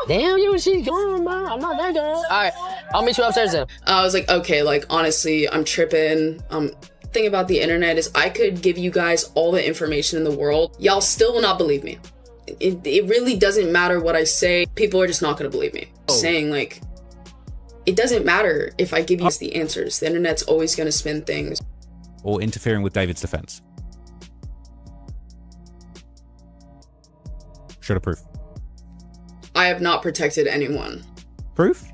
Damn, you she going, man. I'm not that girl. All right, I'll meet you upstairs then. I was like, okay, like, honestly, I'm tripping. Thing about the internet is I could give you guys all the information in the world. Y'all still will not believe me. It really doesn't matter what I say. People are just not going to believe me. Saying, like, it doesn't matter if I give you the answers. The internet's always going to spin things. Or interfering with David's defense. Show the proof. I have not protected anyone. Proof?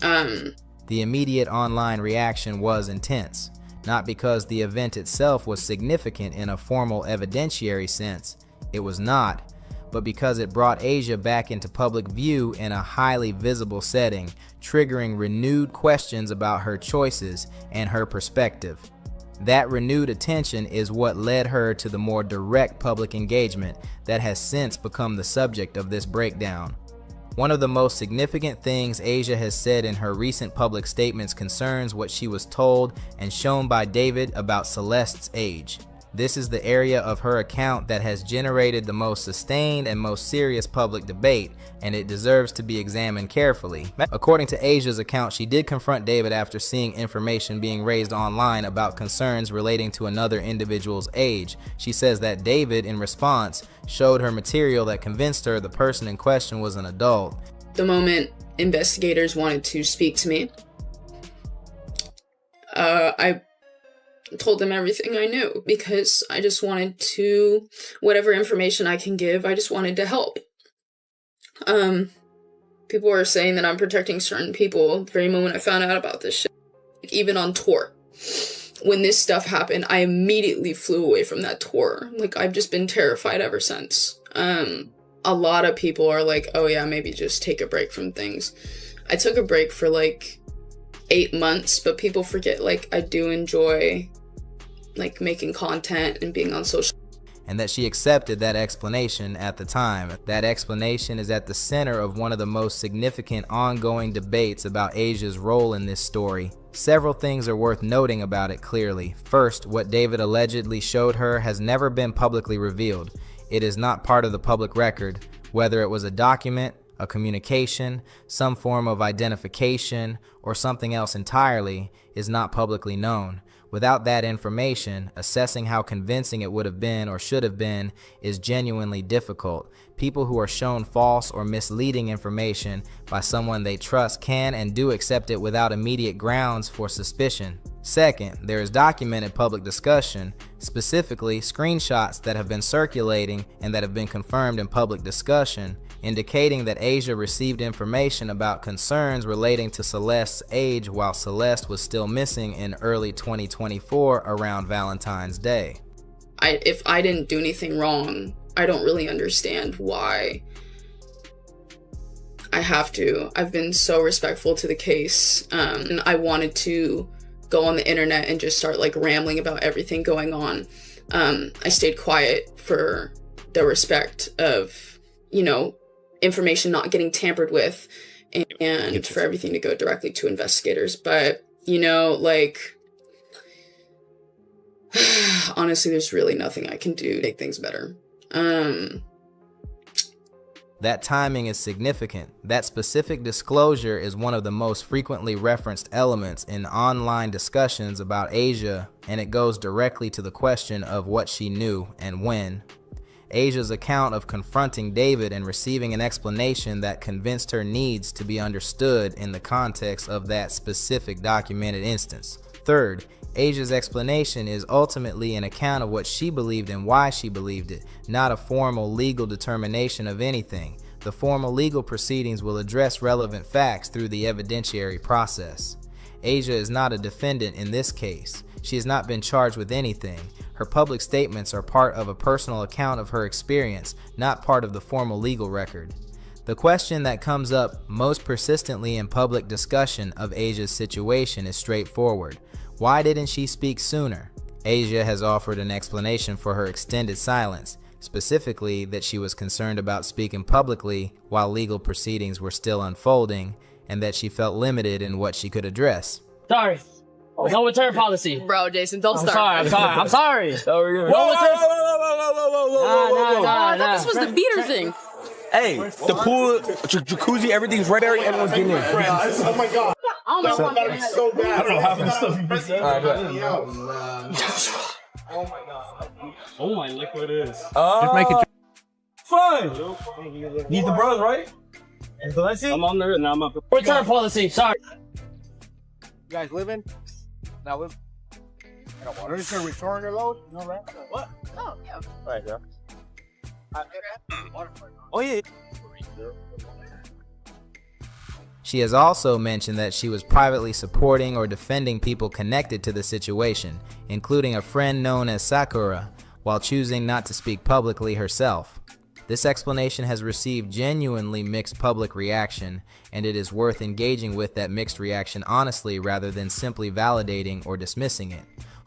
The immediate online reaction was intense, not because the event itself was significant in a formal evidentiary sense. It was not, but because it brought Asia back into public view in a highly visible setting, triggering renewed questions about her choices and her perspective. That renewed attention is what led her to the more direct public engagement that has since become the subject of this breakdown. One of the most significant things Asia has said in her recent public statements concerns what she was told and shown by David about Celeste's age. This is the area of her account that has generated the most sustained and most serious public debate, and it deserves to be examined carefully. According to Asia's account, she did confront David after seeing information being raised online about concerns relating to another individual's age. She says that David, in response, showed her material that convinced her the person in question was an adult. The moment investigators wanted to speak to me, I told them everything I knew because I just wanted to, whatever information I can give, I just wanted to help. People were saying that I'm protecting certain people the very moment I found out about this shit. Even on tour. When this stuff happened, I immediately flew away from that tour. Like, I've just been terrified ever since. A lot of people are like, oh yeah, maybe just take a break from things. I took a break for like 8 months, but people forget, like, I do enjoy like making content and being on social. And that she accepted that explanation at the time. That explanation is at the center of one of the most significant ongoing debates about Asia's role in this story. Several things are worth noting about it clearly. First, what David allegedly showed her has never been publicly revealed. It is not part of the public record, whether it was a document, a communication, some form of identification, or something else entirely, is not publicly known. Without that information, assessing how convincing it would have been or should have been is genuinely difficult. People who are shown false or misleading information by someone they trust can and do accept it without immediate grounds for suspicion. Second, there is documented public discussion, specifically screenshots that have been circulating and that have been confirmed in public discussion, indicating that Asia received information about concerns relating to Celeste's age while Celeste was still missing in early 2024 around Valentine's Day. If I didn't do anything wrong, I don't really understand why I have to. I've been so respectful to the case, and I wanted to go on the internet and just start like rambling about everything going on. I stayed quiet for the respect of, you know, information not getting tampered with and for everything to go directly to investigators. But, you know, like, honestly, there's really nothing I can do to make things better. That timing is significant. That specific disclosure is one of the most frequently referenced elements in online discussions about Asia, and it goes directly to the question of what she knew and when. Asia's account of confronting David and receiving an explanation that convinced her needs to be understood in the context of that specific documented instance. Third, Asia's explanation is ultimately an account of what she believed and why she believed it, not a formal legal determination of anything. The formal legal proceedings will address relevant facts through the evidentiary process. Asia is not a defendant in this case. She has not been charged with anything. Her public statements are part of a personal account of her experience, not part of the formal legal record. The question that comes up most persistently in public discussion of Asia's situation is straightforward. Why didn't she speak sooner? Asia has offered an explanation for her extended silence, specifically that she was concerned about speaking publicly while legal proceedings were still unfolding, and that she felt limited in what she could address. Sorry. No return policy. Bro, Jason, don't start. I'm sorry. No return. I thought this was the beater thing. Hey, the pool, jacuzzi, everything's right there. Everyone's getting in. Oh my god. I don't know That'd be so bad. I don't know half of the stuff you said. Oh my god. Oh my, look what it is. Just make it fun. Need the bros, right? I'm on there now. I'm up. Return policy. Sorry. You guys living? Now live. We're just gonna return your load. No, right? What? Oh, yeah. Right, yeah. Oh yeah. She has also mentioned that she was privately supporting or defending people connected to the situation, including a friend known as Sakura, while choosing not to speak publicly herself. This explanation has received genuinely mixed public reaction, and it is worth engaging with that mixed reaction honestly rather than simply validating or dismissing it.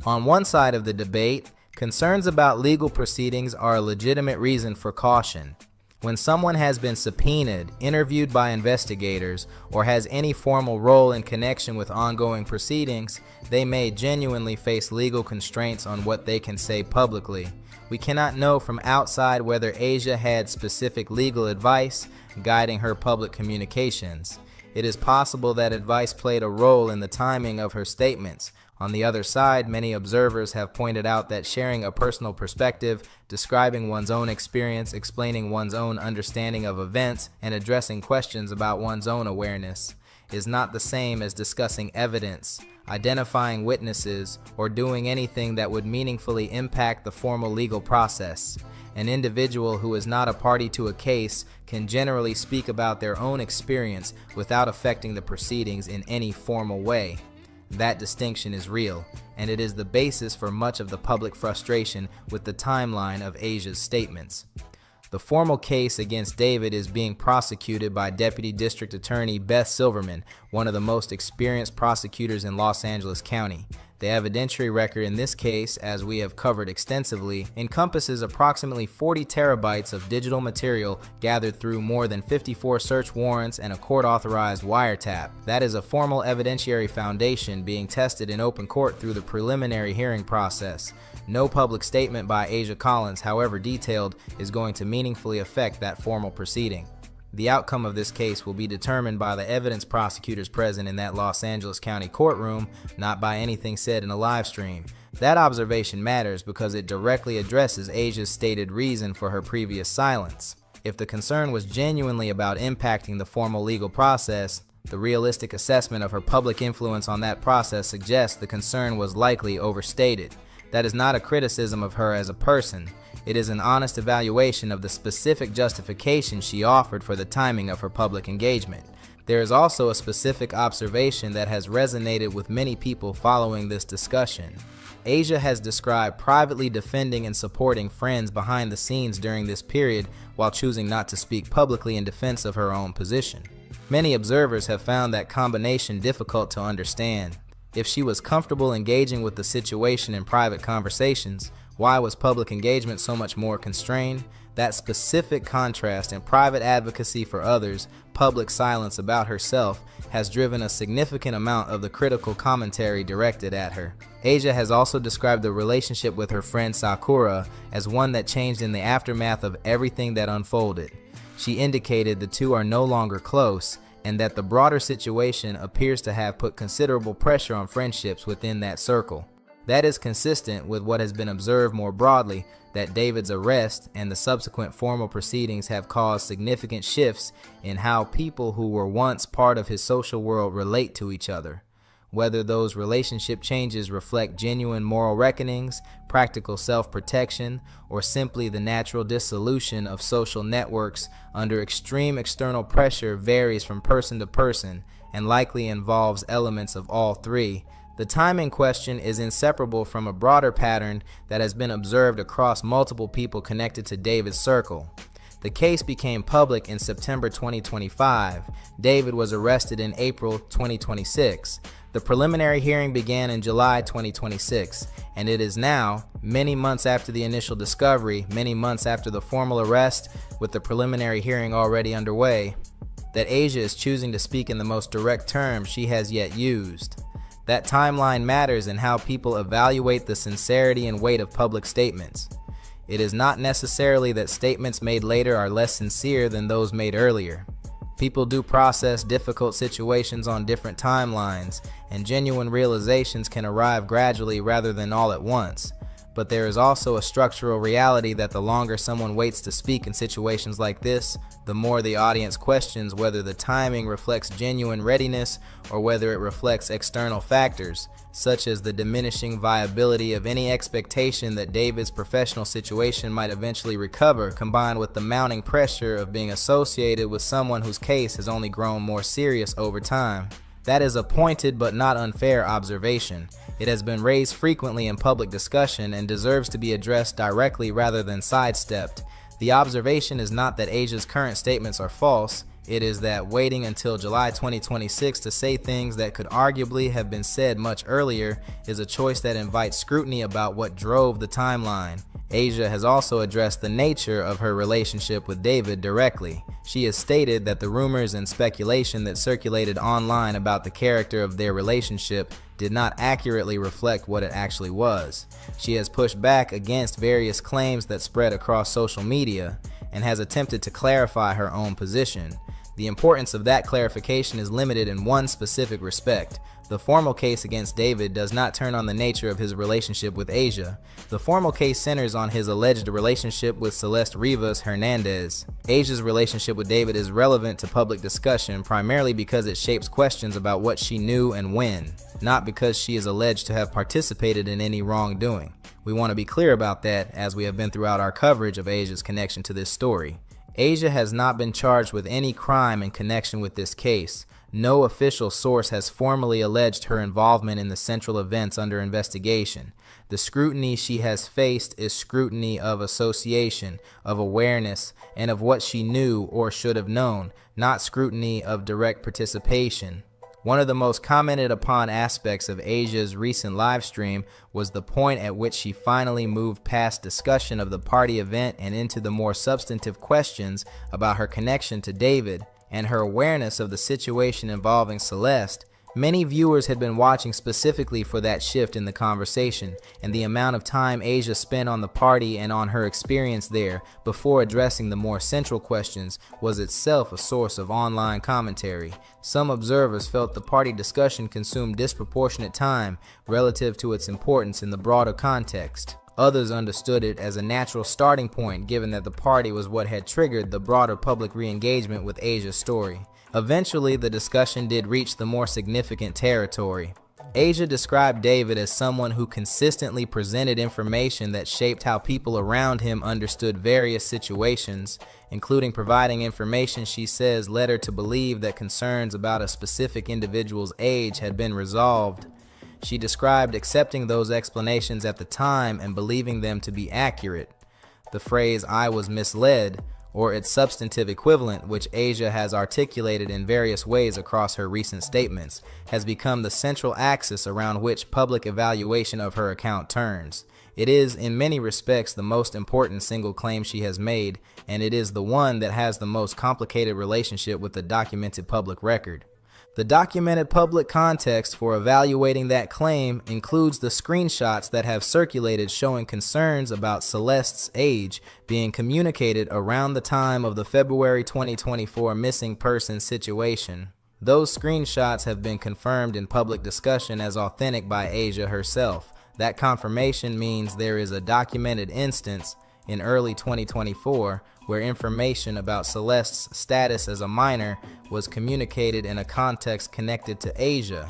On one side of the debate, concerns about legal proceedings are a legitimate reason for caution. When someone has been subpoenaed, interviewed by investigators, or has any formal role in connection with ongoing proceedings, they may genuinely face legal constraints on what they can say publicly. We cannot know from outside whether Asia had specific legal advice guiding her public communications. It is possible that advice played a role in the timing of her statements. On the other side, many observers have pointed out that sharing a personal perspective, describing one's own experience, explaining one's own understanding of events, and addressing questions about one's own awareness is not the same as discussing evidence, identifying witnesses, or doing anything that would meaningfully impact the formal legal process. An individual who is not a party to a case can generally speak about their own experience without affecting the proceedings in any formal way. That distinction is real, and it is the basis for much of the public frustration with the timeline of Asia's statements. The formal case against David is being prosecuted by Deputy District Attorney Beth Silverman, one of the most experienced prosecutors in Los Angeles County. The evidentiary record in this case, as we have covered extensively, encompasses approximately 40 terabytes of digital material gathered through more than 54 search warrants and a court-authorized wiretap. That is a formal evidentiary foundation being tested in open court through the preliminary hearing process. No public statement by Asia Collins, however detailed, is going to meaningfully affect that formal proceeding. The outcome of this case will be determined by the evidence prosecutors present in that Los Angeles County courtroom, not by anything said in a live stream. That observation matters because it directly addresses Asia's stated reason for her previous silence. If the concern was genuinely about impacting the formal legal process, the realistic assessment of her public influence on that process suggests the concern was likely overstated. That is not a criticism of her as a person. It is an honest evaluation of the specific justification she offered for the timing of her public engagement. There is also a specific observation that has resonated with many people following this discussion. Asia has described privately defending and supporting friends behind the scenes during this period while choosing not to speak publicly in defense of her own position. Many observers have found that combination difficult to understand. If she was comfortable engaging with the situation in private conversations, why was public engagement so much more constrained? That specific contrast in private advocacy for others, public silence about herself, has driven a significant amount of the critical commentary directed at her. Asia has also described the relationship with her friend Sakura as one that changed in the aftermath of everything that unfolded. She indicated the two are no longer close, and that the broader situation appears to have put considerable pressure on friendships within that circle. That is consistent with what has been observed more broadly, that David's arrest and the subsequent formal proceedings have caused significant shifts in how people who were once part of his social world relate to each other. Whether those relationship changes reflect genuine moral reckonings, practical self-protection, or simply the natural dissolution of social networks under extreme external pressure varies from person to person and likely involves elements of all three. The timing question is inseparable from a broader pattern that has been observed across multiple people connected to David's circle. The case became public in September 2025. David was arrested in April 2026. The preliminary hearing began in July 2026, and it is now, many months after the initial discovery, many months after the formal arrest, with the preliminary hearing already underway, that Asia is choosing to speak in the most direct terms she has yet used. That timeline matters in how people evaluate the sincerity and weight of public statements. It is not necessarily that statements made later are less sincere than those made earlier. People do process difficult situations on different timelines, and genuine realizations can arrive gradually rather than all at once. But there is also a structural reality that the longer someone waits to speak in situations like this, the more the audience questions whether the timing reflects genuine readiness or whether it reflects external factors, such as the diminishing viability of any expectation that David's professional situation might eventually recover, combined with the mounting pressure of being associated with someone whose case has only grown more serious over time. That is a pointed but not unfair observation. It has been raised frequently in public discussion and deserves to be addressed directly rather than sidestepped. The observation is not that Asia's current statements are false. It is that waiting until July 2026 to say things that could arguably have been said much earlier is a choice that invites scrutiny about what drove the timeline. Asia has also addressed the nature of her relationship with David directly. She has stated that the rumors and speculation that circulated online about the character of their relationship did not accurately reflect what it actually was. She has pushed back against various claims that spread across social media and has attempted to clarify her own position. The importance of that clarification is limited in one specific respect. The formal case against David does not turn on the nature of his relationship with Asia. The formal case centers on his alleged relationship with Celeste Rivas Hernandez. Asia's relationship with David is relevant to public discussion primarily because it shapes questions about what she knew and when, not because she is alleged to have participated in any wrongdoing. We want to be clear about that, as we have been throughout our coverage of Asia's connection to this story. Asia has not been charged with any crime in connection with this case. No official source has formally alleged her involvement in the central events under investigation. The scrutiny she has faced is scrutiny of association, of awareness, and of what she knew or should have known, not scrutiny of direct participation. One of the most commented upon aspects of Asia's recent live stream was the point at which she finally moved past discussion of the party event and into the more substantive questions about her connection to David and her awareness of the situation involving Celeste. Many viewers had been watching specifically for that shift in the conversation, and the amount of time Asia spent on the party and on her experience there before addressing the more central questions was itself a source of online commentary. Some observers felt the party discussion consumed disproportionate time relative to its importance in the broader context. Others understood it as a natural starting point, given that the party was what had triggered the broader public re-engagement with Asia's story. Eventually, the discussion did reach the more significant territory. Asia described David as someone who consistently presented information that shaped how people around him understood various situations, including providing information she says led her to believe that concerns about a specific individual's age had been resolved. She described accepting those explanations at the time and believing them to be accurate. The phrase "I was misled," or its substantive equivalent, which Asia has articulated in various ways across her recent statements, has become the central axis around which public evaluation of her account turns. It is, in many respects, the most important single claim she has made, and it is the one that has the most complicated relationship with the documented public record. The documented public context for evaluating that claim includes the screenshots that have circulated showing concerns about Celeste's age being communicated around the time of the February 2024 missing person situation. Those screenshots have been confirmed in public discussion as authentic by Asia herself. That confirmation means there is a documented instance in early 2024 where information about Celeste's status as a minor was communicated in a context connected to Asia.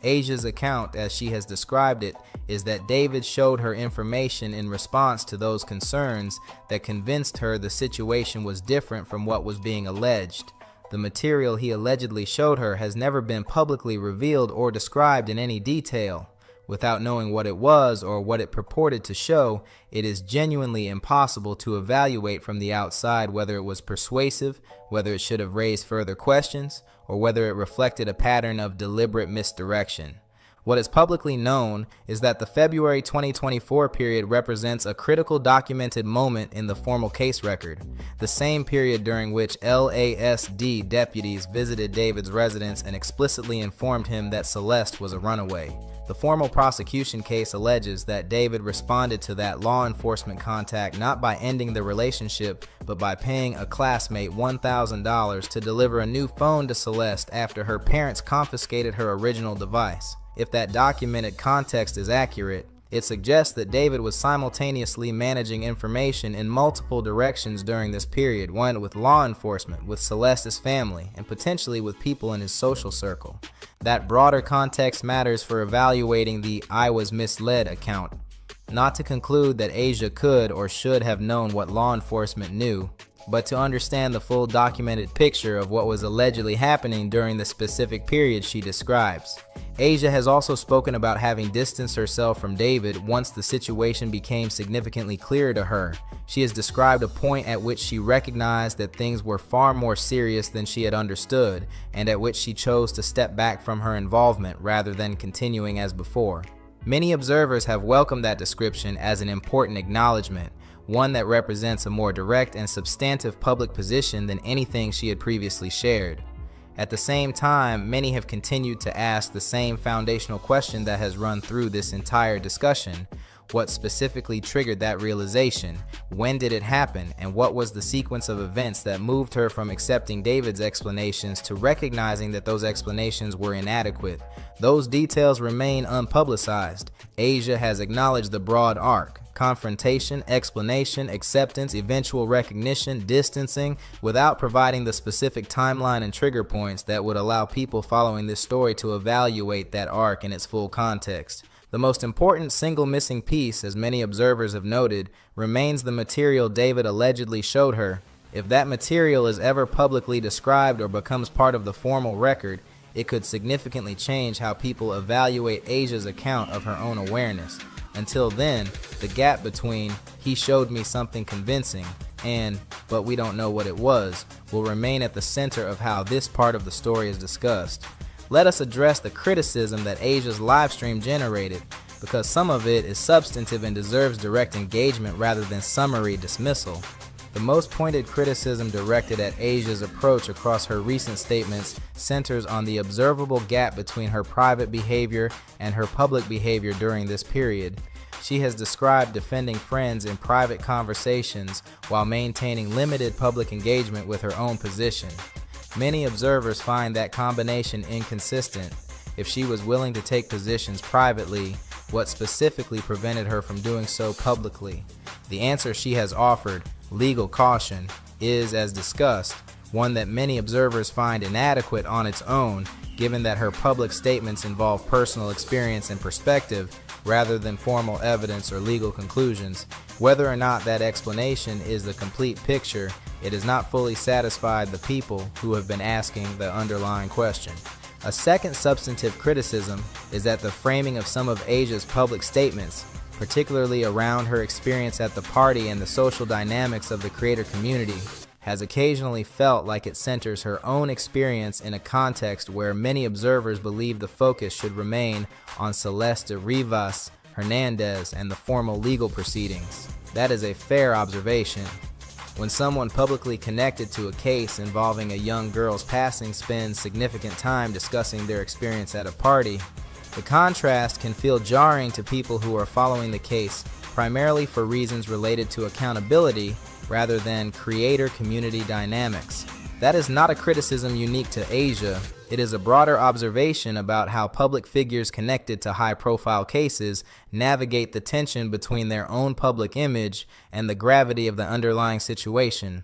Asia's account, as she has described it, is that David showed her information in response to those concerns that convinced her the situation was different from what was being alleged. The material he allegedly showed her has never been publicly revealed or described in any detail. Without knowing what it was or what it purported to show, it is genuinely impossible to evaluate from the outside whether it was persuasive, whether it should have raised further questions, or whether it reflected a pattern of deliberate misdirection. What is publicly known is that the February 2024 period represents a critical documented moment in the formal case record, the same period during which LASD deputies visited David's residence and explicitly informed him that Celeste was a runaway. The formal prosecution case alleges that David responded to that law enforcement contact not by ending the relationship, but by paying a classmate $1,000 to deliver a new phone to Celeste after her parents confiscated her original device. If that documented context is accurate, it suggests that David was simultaneously managing information in multiple directions during this period, one with law enforcement, with Celeste's family, and potentially with people in his social circle. That broader context matters for evaluating the "I was misled" account. Not to conclude that Asia could or should have known what law enforcement knew, but to understand the full documented picture of what was allegedly happening during the specific period she describes. Asia has also spoken about having distanced herself from David once the situation became significantly clearer to her. She has described a point at which she recognized that things were far more serious than she had understood, and at which she chose to step back from her involvement rather than continuing as before. Many observers have welcomed that description as an important acknowledgement. one that represents a more direct and substantive public position than anything she had previously shared. At the same time, many have continued to ask the same foundational question that has run through this entire discussion. What specifically triggered that realization? When did it happen? And what was the sequence of events that moved her from accepting David's explanations to recognizing that those explanations were inadequate? Those details remain unpublicized. Asia has acknowledged the broad arc: confrontation, explanation, acceptance, eventual recognition, distancing, without providing the specific timeline and trigger points that would allow people following this story to evaluate that arc in its full context. The most important single missing piece, as many observers have noted, remains the material David allegedly showed her. If that material is ever publicly described or becomes part of the formal record, it could significantly change how people evaluate Asia's account of her own awareness. Until then, the gap between "he showed me something convincing" and "but we don't know what it was" will remain at the center of how this part of the story is discussed. Let us address the criticism that Asia's livestream generated, because some of it is substantive and deserves direct engagement rather than summary dismissal. The most pointed criticism directed at Asia's approach across her recent statements centers on the observable gap between her private behavior and her public behavior during this period. She has described defending friends in private conversations while maintaining limited public engagement with her own position. Many observers find that combination inconsistent. If she was willing to take positions privately, what specifically prevented her from doing so publicly? The answer she has offered, legal caution, is, as discussed, one that many observers find inadequate on its own, given that her public statements involve personal experience and perspective rather than formal evidence or legal conclusions. Whether or not that explanation is the complete picture, it has not fully satisfied the people who have been asking the underlying question. A second substantive criticism is that the framing of some of Asia's public statements, particularly around her experience at the party and the social dynamics of the creator community, has occasionally felt like it centers her own experience in a context where many observers believe the focus should remain on Celeste Rivas Hernandez and the formal legal proceedings. That is a fair observation. When someone publicly connected to a case involving a young girl's passing spends significant time discussing their experience at a party, the contrast can feel jarring to people who are following the case primarily for reasons related to accountability rather than creator-community dynamics. That is not a criticism unique to Asia. It is a broader observation about how public figures connected to high-profile cases navigate the tension between their own public image and the gravity of the underlying situation.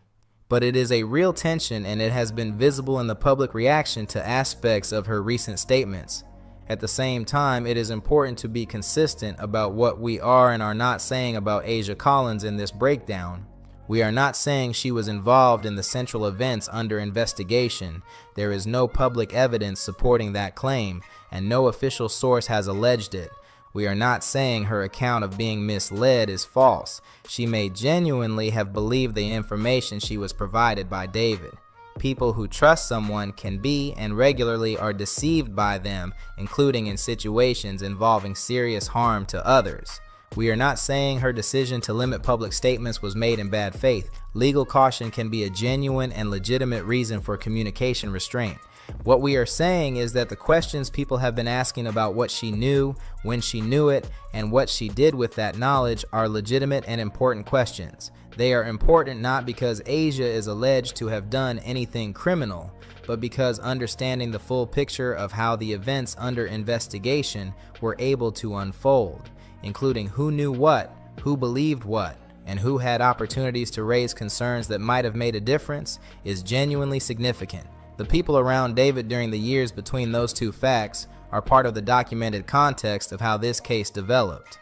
But it is a real tension, and it has been visible in the public reaction to aspects of her recent statements. At the same time, it is important to be consistent about what we are and are not saying about Asia Collins in this breakdown. We are not saying she was involved in the central events under investigation. There is no public evidence supporting that claim, and no official source has alleged it. We are not saying her account of being misled is false. She may genuinely have believed the information she was provided by David. People who trust someone can be and regularly are deceived by them, including in situations involving serious harm to others. We are not saying her decision to limit public statements was made in bad faith. Legal caution can be a genuine and legitimate reason for communication restraint. What we are saying is that the questions people have been asking about what she knew, when she knew it, and what she did with that knowledge are legitimate and important questions. They are important not because Asia is alleged to have done anything criminal, but because understanding the full picture of how the events under investigation were able to unfold, including who knew what, who believed what, and who had opportunities to raise concerns that might have made a difference, is genuinely significant. The people around David during the years between those two facts are part of the documented context of how this case developed.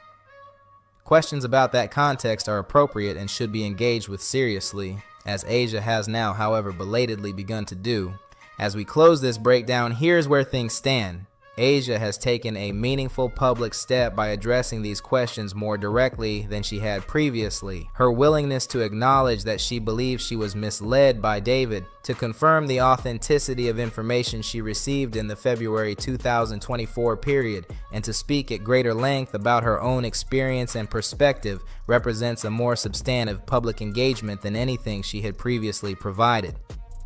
Questions about that context are appropriate and should be engaged with seriously, as Asia has now, however, belatedly begun to do. As we close this breakdown, here's where things stand. Asia has taken a meaningful public step by addressing these questions more directly than she had previously. Her willingness to acknowledge that she believes she was misled by David, to confirm the authenticity of information she received in the February 2024 period, and to speak at greater length about her own experience and perspective represents a more substantive public engagement than anything she had previously provided.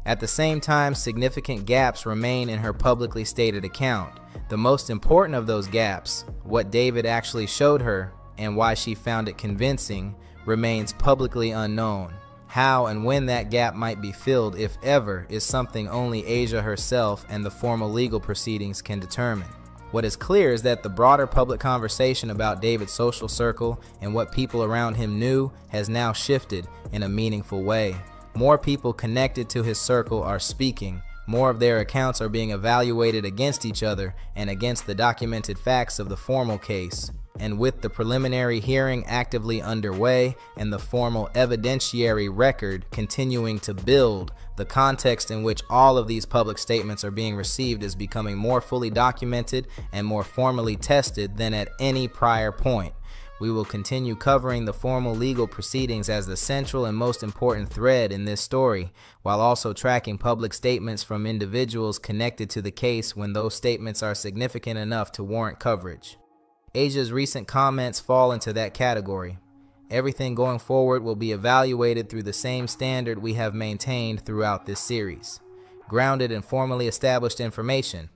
At the same time, significant gaps remain in her publicly stated account. The most important of those gaps, what David actually showed her and why she found it convincing, remains publicly unknown. How and when that gap might be filled, if ever, is something only Asia herself and the formal legal proceedings can determine. What is clear is that the broader public conversation about David's social circle and what people around him knew has now shifted in a meaningful way. More people connected to his circle are speaking. More of their accounts are being evaluated against each other and against the documented facts of the formal case. And with the preliminary hearing actively underway and the formal evidentiary record continuing to build, the context in which all of these public statements are being received is becoming more fully documented and more formally tested than at any prior point. We will continue covering the formal legal proceedings as the central and most important thread in this story, while also tracking public statements from individuals connected to the case when those statements are significant enough to warrant coverage. Asia's recent comments fall into that category. Everything going forward will be evaluated through the same standard we have maintained throughout this series. Grounded in formally established information,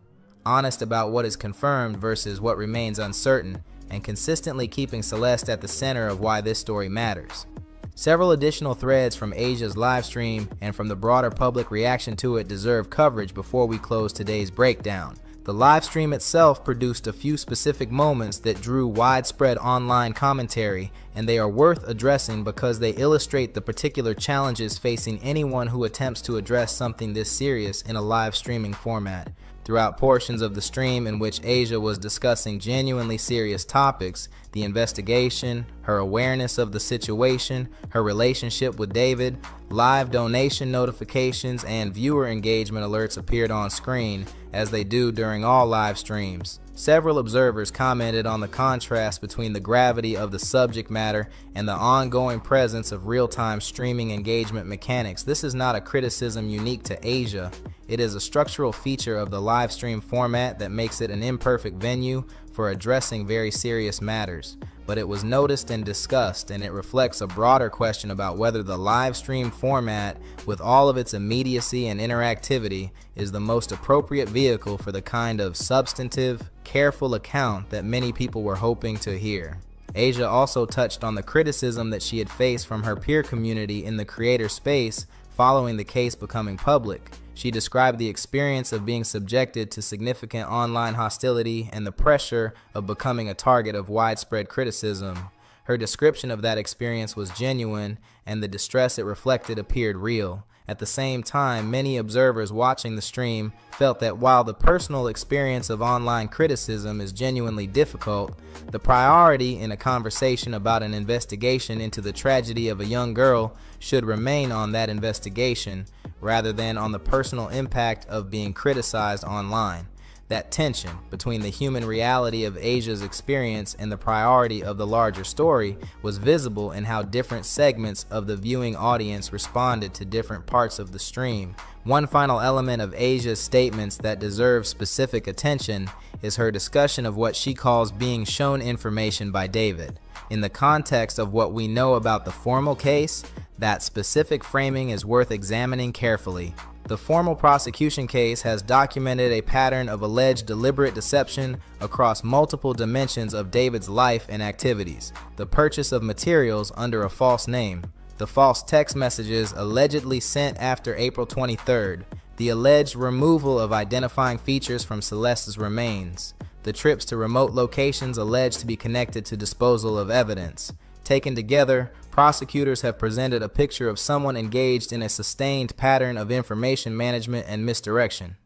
honest about what is confirmed versus what remains uncertain, and consistently keeping Celeste at the center of why this story matters. Several additional threads from Asia's live stream and from the broader public reaction to it deserve coverage before we close today's breakdown. The live stream itself produced a few specific moments that drew widespread online commentary, and they are worth addressing because they illustrate the particular challenges facing anyone who attempts to address something this serious in a live streaming format. Throughout portions of the stream in which Asia was discussing genuinely serious topics, the investigation, her awareness of the situation, her relationship with David, live donation notifications, and viewer engagement alerts appeared on screen, as they do during all live streams. Several observers commented on the contrast between the gravity of the subject matter and the ongoing presence of real-time streaming engagement mechanics. This is not a criticism unique to Asia. It is a structural feature of the live stream format that makes it an imperfect venue for addressing very serious matters. But it was noticed and discussed, and it reflects a broader question about whether the live stream format, with all of its immediacy and interactivity, is the most appropriate vehicle for the kind of substantive, careful account that many people were hoping to hear. Asia also touched on the criticism that she had faced from her peer community in the creator space following the case becoming public. She described the experience of being subjected to significant online hostility and the pressure of becoming a target of widespread criticism. Her description of that experience was genuine, and the distress it reflected appeared real. At the same time, many observers watching the stream felt that while the personal experience of online criticism is genuinely difficult, the priority in a conversation about an investigation into the tragedy of a young girl should remain on that investigation, rather than on the personal impact of being criticized online. That tension between the human reality of Asia's experience and the priority of the larger story was visible in how different segments of the viewing audience responded to different parts of the stream. One final element of Asia's statements that deserves specific attention is her discussion of what she calls being shown information by David. In the context of what we know about the formal case, that specific framing is worth examining carefully. The formal prosecution case has documented a pattern of alleged deliberate deception across multiple dimensions of David's life and activities. The purchase of materials under a false name, the false text messages allegedly sent after April 23rd, the alleged removal of identifying features from Celeste's remains, the trips to remote locations alleged to be connected to disposal of evidence. Taken together, prosecutors have presented a picture of someone engaged in a sustained pattern of information management and misdirection.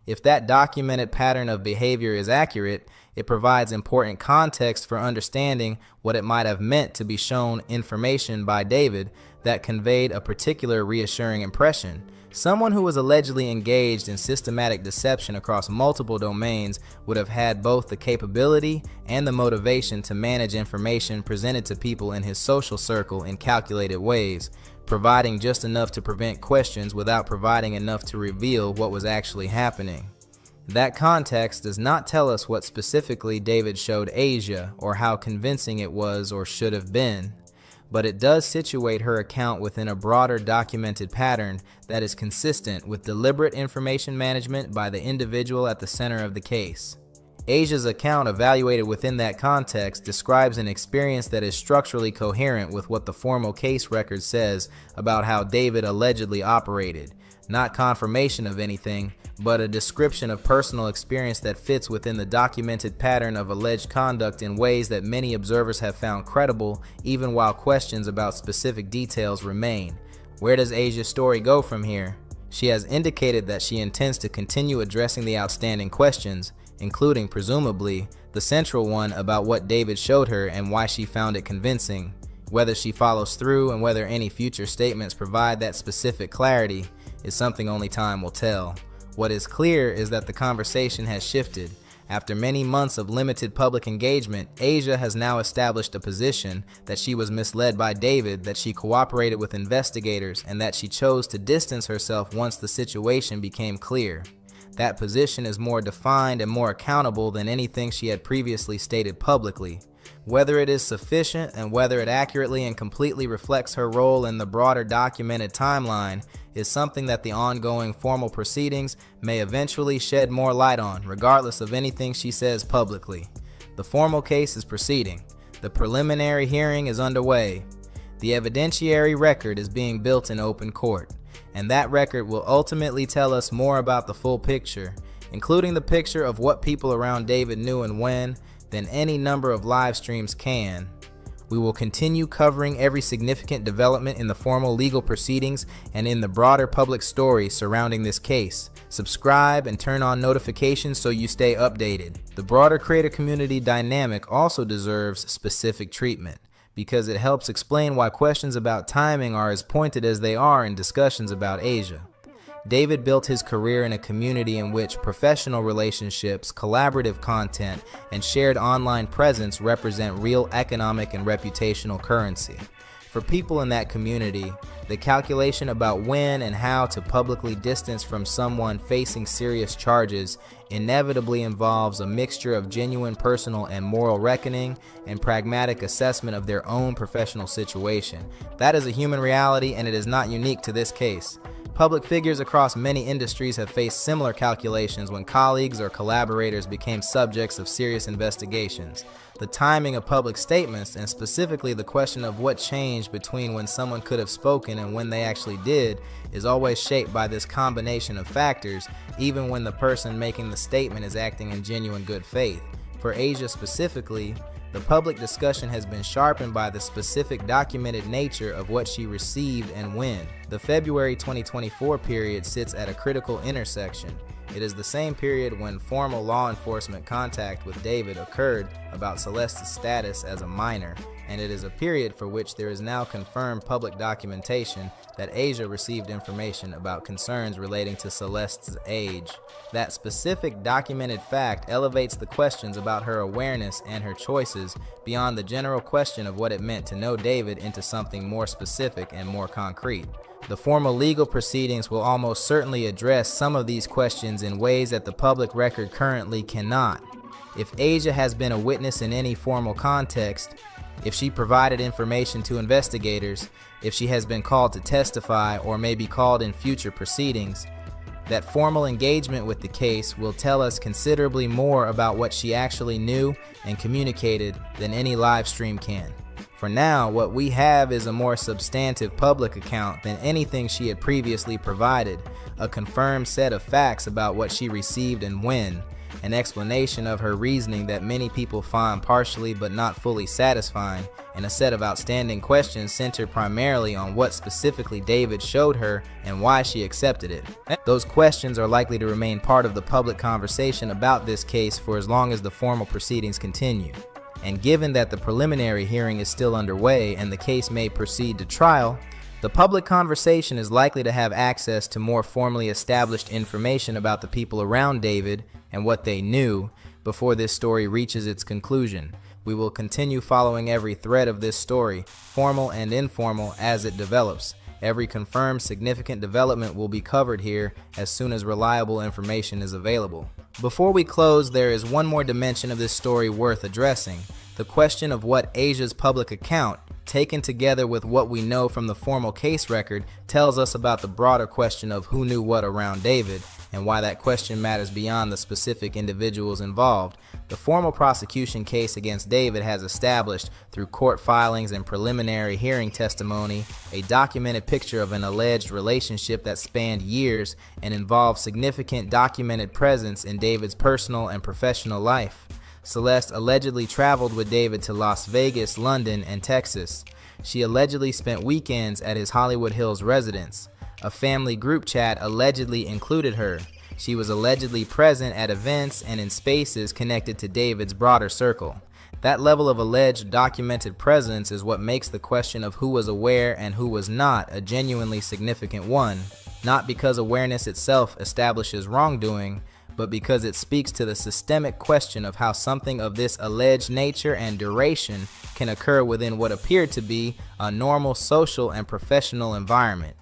If that documented pattern of behavior is accurate, It provides important context for understanding what it might have meant to be shown information by David that conveyed a particular reassuring impression. Someone who was allegedly engaged in systematic deception across multiple domains would have had both the capability and the motivation to manage information presented to people in his social circle in calculated ways, providing just enough to prevent questions without providing enough to reveal what was actually happening. That context does not tell us what specifically David showed Asia or how convincing it was or should have been, but it does situate her account within a broader documented pattern that is consistent with deliberate information management by the individual at the center of the case. Asia's account, evaluated within that context, describes an experience that is structurally coherent with what the formal case record says about how David allegedly operated. Not confirmation of anything, but a description of personal experience that fits within the documented pattern of alleged conduct in ways that many observers have found credible, even while questions about specific details remain. Where does Asia's story go from here? She has indicated that she intends to continue addressing the outstanding questions, including, presumably, the central one about what David showed her and why she found it convincing. Whether she follows through and whether any future statements provide that specific clarity is something only time will tell. What is clear is that the conversation has shifted. After many months of limited public engagement, Asia has now established a position that she was misled by David, that she cooperated with investigators, and that she chose to distance herself once the situation became clear. That position is more defined and more accountable than anything she had previously stated publicly. Whether it is sufficient and whether it accurately and completely reflects her role in the broader documented timeline is something that the ongoing formal proceedings may eventually shed more light on, regardless of anything she says publicly. The formal case is proceeding. The preliminary hearing is underway. The evidentiary record is being built in open court, and that record will ultimately tell us more about the full picture, including the picture of what people around David knew and when, than any number of live streams can. We will continue covering every significant development in the formal legal proceedings and in the broader public story surrounding this case. Subscribe and turn on notifications so you stay updated. The broader creator community dynamic also deserves specific treatment, because it helps explain why questions about timing are as pointed as they are in discussions about Asia. David built his career in a community in which professional relationships, collaborative content, and shared online presence represent real economic and reputational currency. For people in that community, the calculation about when and how to publicly distance from someone facing serious charges inevitably involves a mixture of genuine personal and moral reckoning and pragmatic assessment of their own professional situation. That is a human reality, and it is not unique to this case. Public figures across many industries have faced similar calculations when colleagues or collaborators became subjects of serious investigations. The timing of public statements, and specifically the question of what changed between when someone could have spoken and when they actually did, is always shaped by this combination of factors, even when the person making the statement is acting in genuine good faith. For Asia specifically, the public discussion has been sharpened by the specific documented nature of what she received and when. The February 2024 period sits at a critical intersection. It is the same period when formal law enforcement contact with David occurred about Celeste's status as a minor, and it is a period for which there is now confirmed public documentation that Asia received information about concerns relating to Celeste's age. That specific documented fact elevates the questions about her awareness and her choices beyond the general question of what it meant to know David into something more specific and more concrete. The formal legal proceedings will almost certainly address some of these questions in ways that the public record currently cannot. If Asia has been a witness in any formal context, if she provided information to investigators, if she has been called to testify or may be called in future proceedings, that formal engagement with the case will tell us considerably more about what she actually knew and communicated than any live stream can. For now, what we have is a more substantive public account than anything she had previously provided, a confirmed set of facts about what she received and when. an explanation of her reasoning that many people find partially but not fully satisfying, and a set of outstanding questions centered primarily on what specifically David showed her and why she accepted it. Those questions are likely to remain part of the public conversation about this case for as long as the formal proceedings continue. And given that the preliminary hearing is still underway and the case may proceed to trial, the public conversation is likely to have access to more formally established information about the people around David and what they knew before this story reaches its conclusion. We will continue following every thread of this story, formal and informal, as it develops. Every confirmed significant development will be covered here as soon as reliable information is available. Before we close, there is one more dimension of this story worth addressing: the question of what Asia's public account, taken together with what we know from the formal case record, tells us about the broader question of who knew what around David, and why that question matters beyond the specific individuals involved. The formal prosecution case against David has established, through court filings and preliminary hearing testimony, a documented picture of an alleged relationship that spanned years and involved significant documented presence in David's personal and professional life. Celeste allegedly traveled with David to Las Vegas, London, and Texas. She allegedly spent weekends at his Hollywood Hills residence. A family group chat allegedly included her. She was allegedly present at events and in spaces connected to David's broader circle. That level of alleged documented presence is what makes the question of who was aware and who was not a genuinely significant one, not because awareness itself establishes wrongdoing, but because it speaks to the systemic question of how something of this alleged nature and duration can occur within what appeared to be a normal social and professional environment.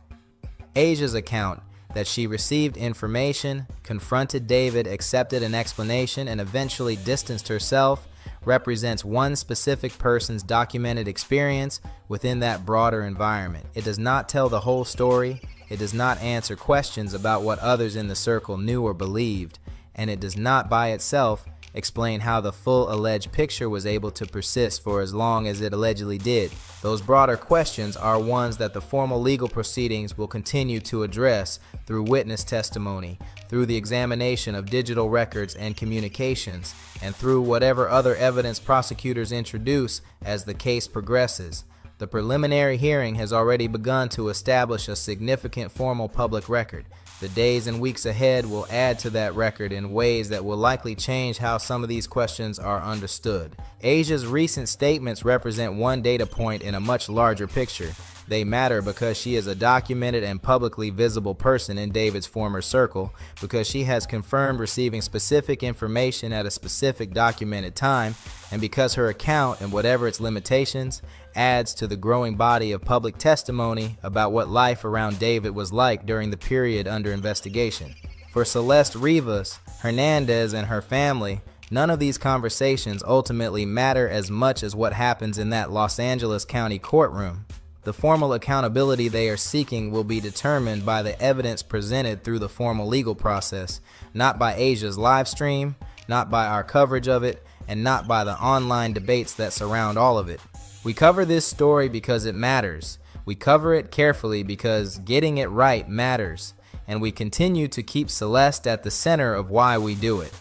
Asia's account, that she received information, confronted David, accepted an explanation, and eventually distanced herself, represents one specific person's documented experience within that broader environment. It does not tell the whole story, it does not answer questions about what others in the circle knew or believed, and it does not by itself explain how the full alleged picture was able to persist for as long as it allegedly did. Those broader questions are ones that the formal legal proceedings will continue to address through witness testimony, through the examination of digital records and communications, and through whatever other evidence prosecutors introduce as the case progresses. The preliminary hearing has already begun to establish a significant formal public record. The days and weeks ahead will add to that record in ways that will likely change how some of these questions are understood. Asia's recent statements represent one data point in a much larger picture. They matter because she is a documented and publicly visible person in David's former circle, because she has confirmed receiving specific information at a specific documented time, and because her account, and whatever its limitations, adds to the growing body of public testimony about what life around David was like during the period under investigation. For Celeste Rivas Hernandez and her family, none of these conversations ultimately matter as much as what happens in that Los Angeles County courtroom. The formal accountability they are seeking will be determined by the evidence presented through the formal legal process, not by Asia's live stream, not by our coverage of it, and not by the online debates that surround all of it. We cover this story because it matters. We cover it carefully because getting it right matters, and we continue to keep Celeste at the center of why we do it.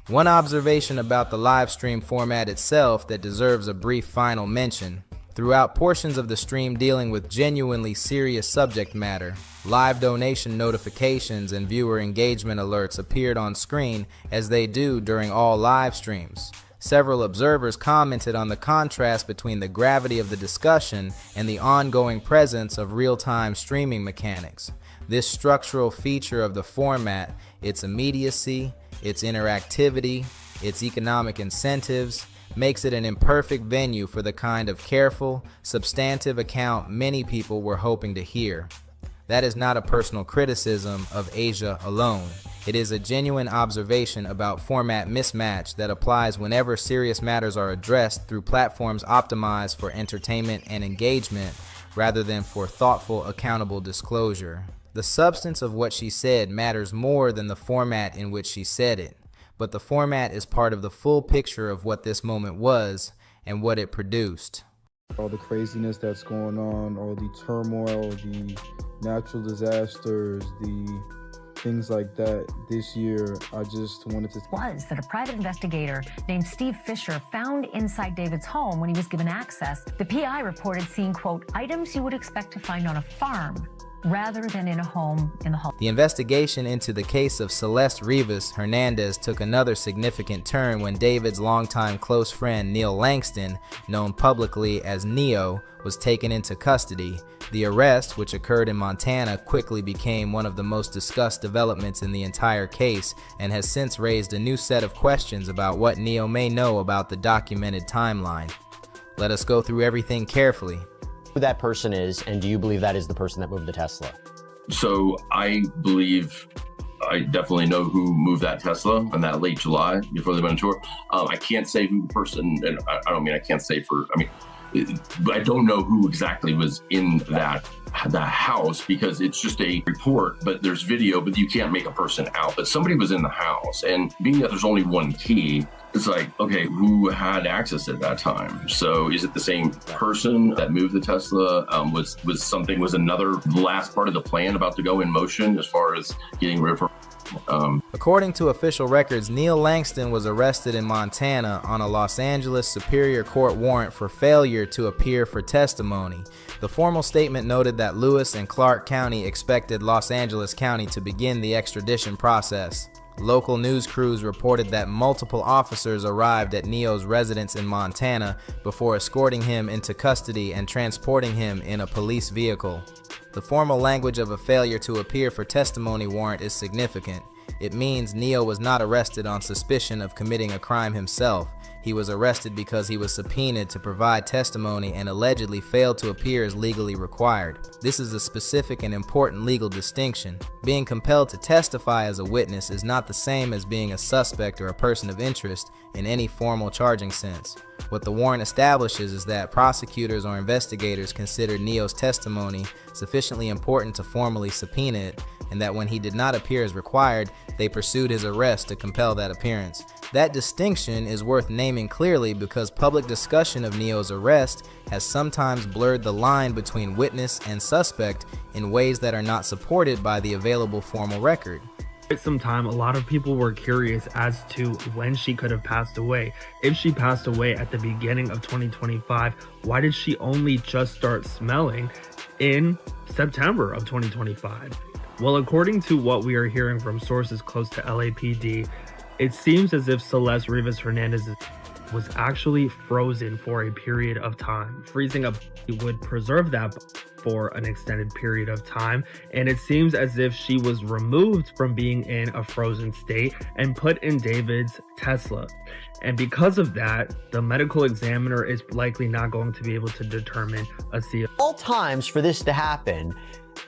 One observation about the live stream format itself that deserves a brief final mention: throughout portions of the stream dealing with genuinely serious subject matter, live donation notifications and viewer engagement alerts appeared on screen as they do during all live streams. Several observers commented on the contrast between the gravity of the discussion and the ongoing presence of real-time streaming mechanics. This structural feature of the format, its immediacy, its interactivity, its economic incentives, makes it an imperfect venue for the kind of careful, substantive account many people were hoping to hear. That is not a personal criticism of Asia alone. It is a genuine observation about format mismatch that applies whenever serious matters are addressed through platforms optimized for entertainment and engagement rather than for thoughtful, accountable disclosure. The substance of what she said matters more than the format in which she said it, but the format is part of the full picture of what this moment was and what it produced. All the craziness that's going on, all the turmoil, the natural disasters, the things like that this year, I just wanted to... Was that a private investigator named Steve Fisher found inside David's home when he was given access. The PI reported seeing, quote, items you would expect to find on a farm rather than in a home in the home. The investigation into the case of Celeste Rivas Hernandez took another significant turn when David's longtime close friend Neil Langston, known publicly as Neo, was taken into custody. The arrest, which occurred in Montana, quickly became one of the most discussed developments in the entire case and has since raised a new set of questions about what Neo may know about the documented timeline. Let us go through everything carefully. Who that person is, and do you believe that is the person that moved the Tesla? So I believe I definitely know who moved that Tesla in that late July before they went on tour. I can't say who the person, and I don't mean I can't say for, I mean, I don't know who exactly was in that house because it's just a report, but there's video, but you can't make a person out. But somebody was in the house, and being that there's only one key, it's like, okay, who had access at that time? So is it the same person that moved the Tesla? Was another last part of the plan about to go in motion as far as getting rid of her? According to official records, Neil Langston was arrested in Montana on a Los Angeles Superior Court warrant for failure to appear for testimony. The formal statement noted that Lewis and Clark County expected Los Angeles County to begin the extradition process. Local news crews reported that multiple officers arrived at Neo's residence in Montana before escorting him into custody and transporting him in a police vehicle. The formal language of a failure to appear for testimony warrant is significant. It means Neo was not arrested on suspicion of committing a crime himself. He was arrested because he was subpoenaed to provide testimony and allegedly failed to appear as legally required. This is a specific and important legal distinction. Being compelled to testify as a witness is not the same as being a suspect or a person of interest in any formal charging sense. What the warrant establishes is that prosecutors or investigators considered Neo's testimony sufficiently important to formally subpoena it, and that when he did not appear as required, they pursued his arrest to compel that appearance. That distinction is worth naming clearly because public discussion of Neo's arrest has sometimes blurred the line between witness and suspect in ways that are not supported by the available formal record. For some time, a lot of people were curious as to when she could have passed away. If she passed away at the beginning of 2025, why did she only just start smelling in September of 2025? Well, according to what we are hearing from sources close to LAPD, it seems as if Celeste Rivas Hernandez was actually frozen for a period of time. Freezing up would preserve that for an extended period of time, and it seems as if she was removed from being in a frozen state and put in David's Tesla. And because of that, the medical examiner is likely not going to be able to determine a CF. All times for this to happen,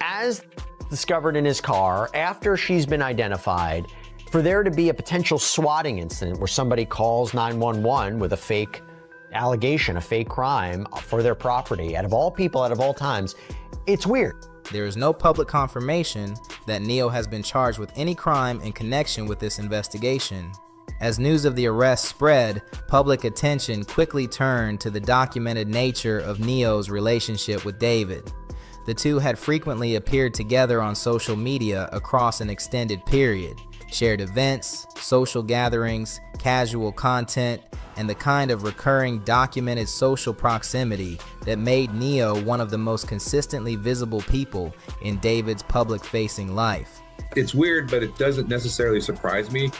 as discovered in his car, after she's been identified, for there to be a potential swatting incident where somebody calls 911 with a fake allegation, a fake crime for their property, out of all people, out of all times, it's weird. There is no public confirmation that Neo has been charged with any crime in connection with this investigation. As news of the arrest spread, public attention quickly turned to the documented nature of Neo's relationship with David. The two had frequently appeared together on social media across an extended period, shared events, social gatherings, casual content, and the kind of recurring documented social proximity that made Neo one of the most consistently visible people in David's public-facing life. It's weird, but it doesn't necessarily surprise me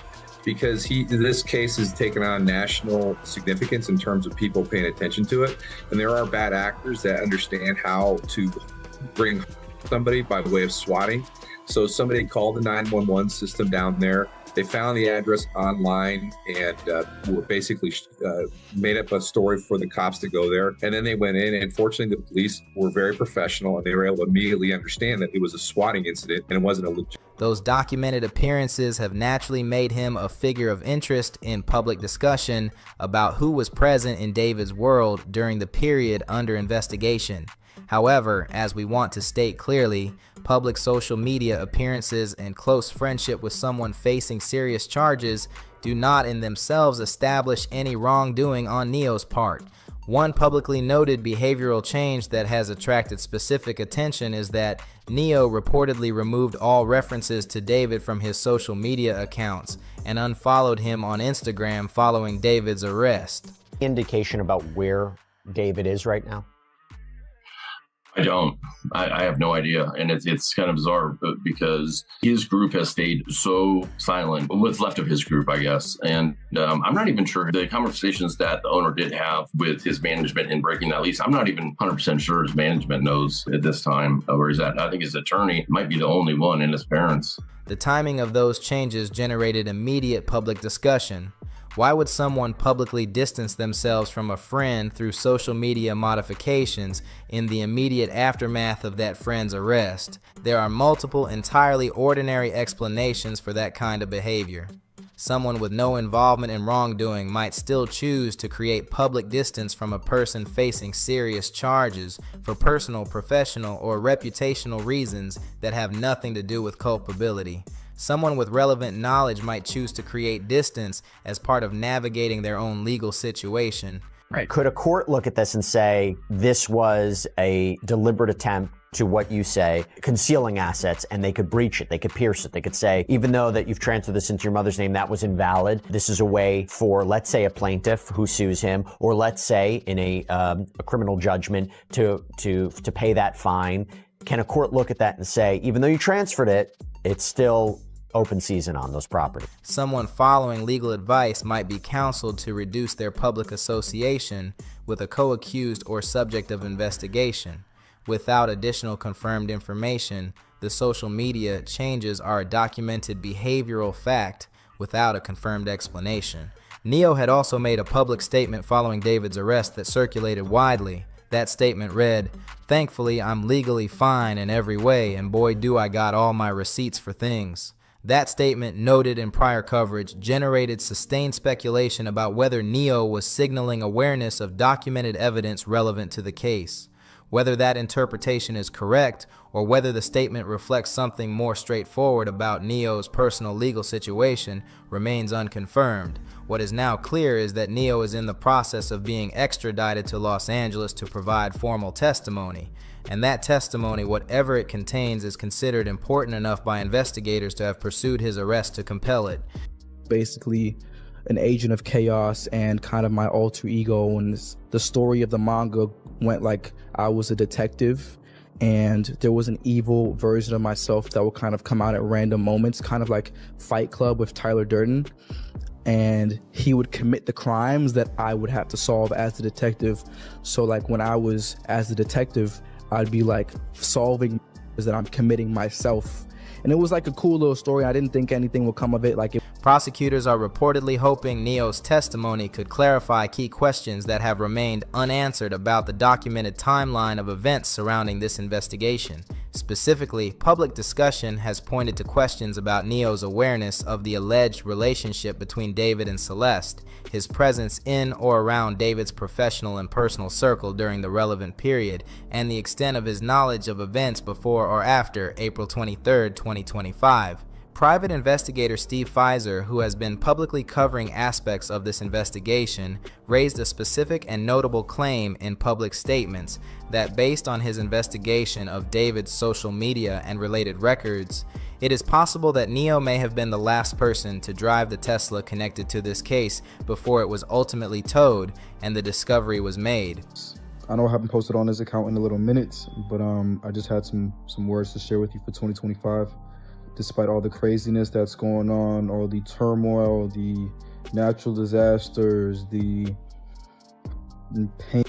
because this case has taken on national significance in terms of people paying attention to it. And there are bad actors that understand how to bring somebody by way of swatting. So somebody called the 911 system down there. They found the address online and basically made up a story for the cops to go there. And then they went in, and fortunately the police were very professional and they were able to immediately understand that it was a swatting incident and it wasn't a legit. Those documented appearances have naturally made him a figure of interest in public discussion about who was present in David's world during the period under investigation. However, as we want to state clearly, public social media appearances and close friendship with someone facing serious charges do not in themselves establish any wrongdoing on Neo's part. One publicly noted behavioral change that has attracted specific attention is that Neo reportedly removed all references to David from his social media accounts and unfollowed him on Instagram following David's arrest. Indication about where David is right now? I don't. I have no idea. And it's kind of bizarre because his group has stayed so silent, what's left of his group, I guess. And I'm not even sure the conversations that the owner did have with his management in breaking that lease. I'm not even 100% sure his management knows at this time where he's at. I think his attorney might be the only one, and his parents. The timing of those changes generated immediate public discussion. Why would someone publicly distance themselves from a friend through social media modifications in the immediate aftermath of that friend's arrest? There are multiple entirely ordinary explanations for that kind of behavior. Someone with no involvement in wrongdoing might still choose to create public distance from a person facing serious charges for personal, professional, or reputational reasons that have nothing to do with culpability. Someone with relevant knowledge might choose to create distance as part of navigating their own legal situation. Right. Could a court look at this and say, this was a deliberate attempt to what you say, concealing assets, and they could breach it, they could pierce it, they could say, even though that you've transferred this into your mother's name, that was invalid. This is a way for, let's say, a plaintiff who sues him, or let's say in a criminal judgment to pay that fine. Can a court look at that and say, even though you transferred it, it's still open season on those properties? Someone following legal advice might be counseled to reduce their public association with a co-accused or subject of investigation. Without additional confirmed information, the social media changes are a documented behavioral fact without a confirmed explanation. Neo had also made a public statement following David's arrest that circulated widely. That statement read, "Thankfully, I'm legally fine in every way, and boy do I got all my receipts for things." That statement, noted in prior coverage, generated sustained speculation about whether Neo was signaling awareness of documented evidence relevant to the case. Whether that interpretation is correct, or whether the statement reflects something more straightforward about Neo's personal legal situation, remains unconfirmed. What is now clear is that Neo is in the process of being extradited to Los Angeles to provide formal testimony. And that testimony, whatever it contains, is considered important enough by investigators to have pursued his arrest to compel it. Basically, an agent of chaos and kind of my alter ego, and the story of the manga went like I was a detective and there was an evil version of myself that would kind of come out at random moments, kind of like Fight Club with Tyler Durden, and he would commit the crimes that I would have to solve as the detective. So like when I was as the detective, I'd be like solving that I'm committing myself. And it was like a cool little story. I didn't think anything would come of it. Prosecutors are reportedly hoping Neo's testimony could clarify key questions that have remained unanswered about the documented timeline of events surrounding this investigation. Specifically, public discussion has pointed to questions about Neo's awareness of the alleged relationship between David and Celeste, his presence in or around David's professional and personal circle during the relevant period, and the extent of his knowledge of events before or after April 23, 2025. Private investigator Steve Pfizer, who has been publicly covering aspects of this investigation, raised a specific and notable claim in public statements that based on his investigation of David's social media and related records, it is possible that Neo may have been the last person to drive the Tesla connected to this case before it was ultimately towed and the discovery was made. I know I haven't posted on his account in a little minute, but I just had some words to share with you for 2025. Despite all the craziness that's going on, all the turmoil, the natural disasters, the pain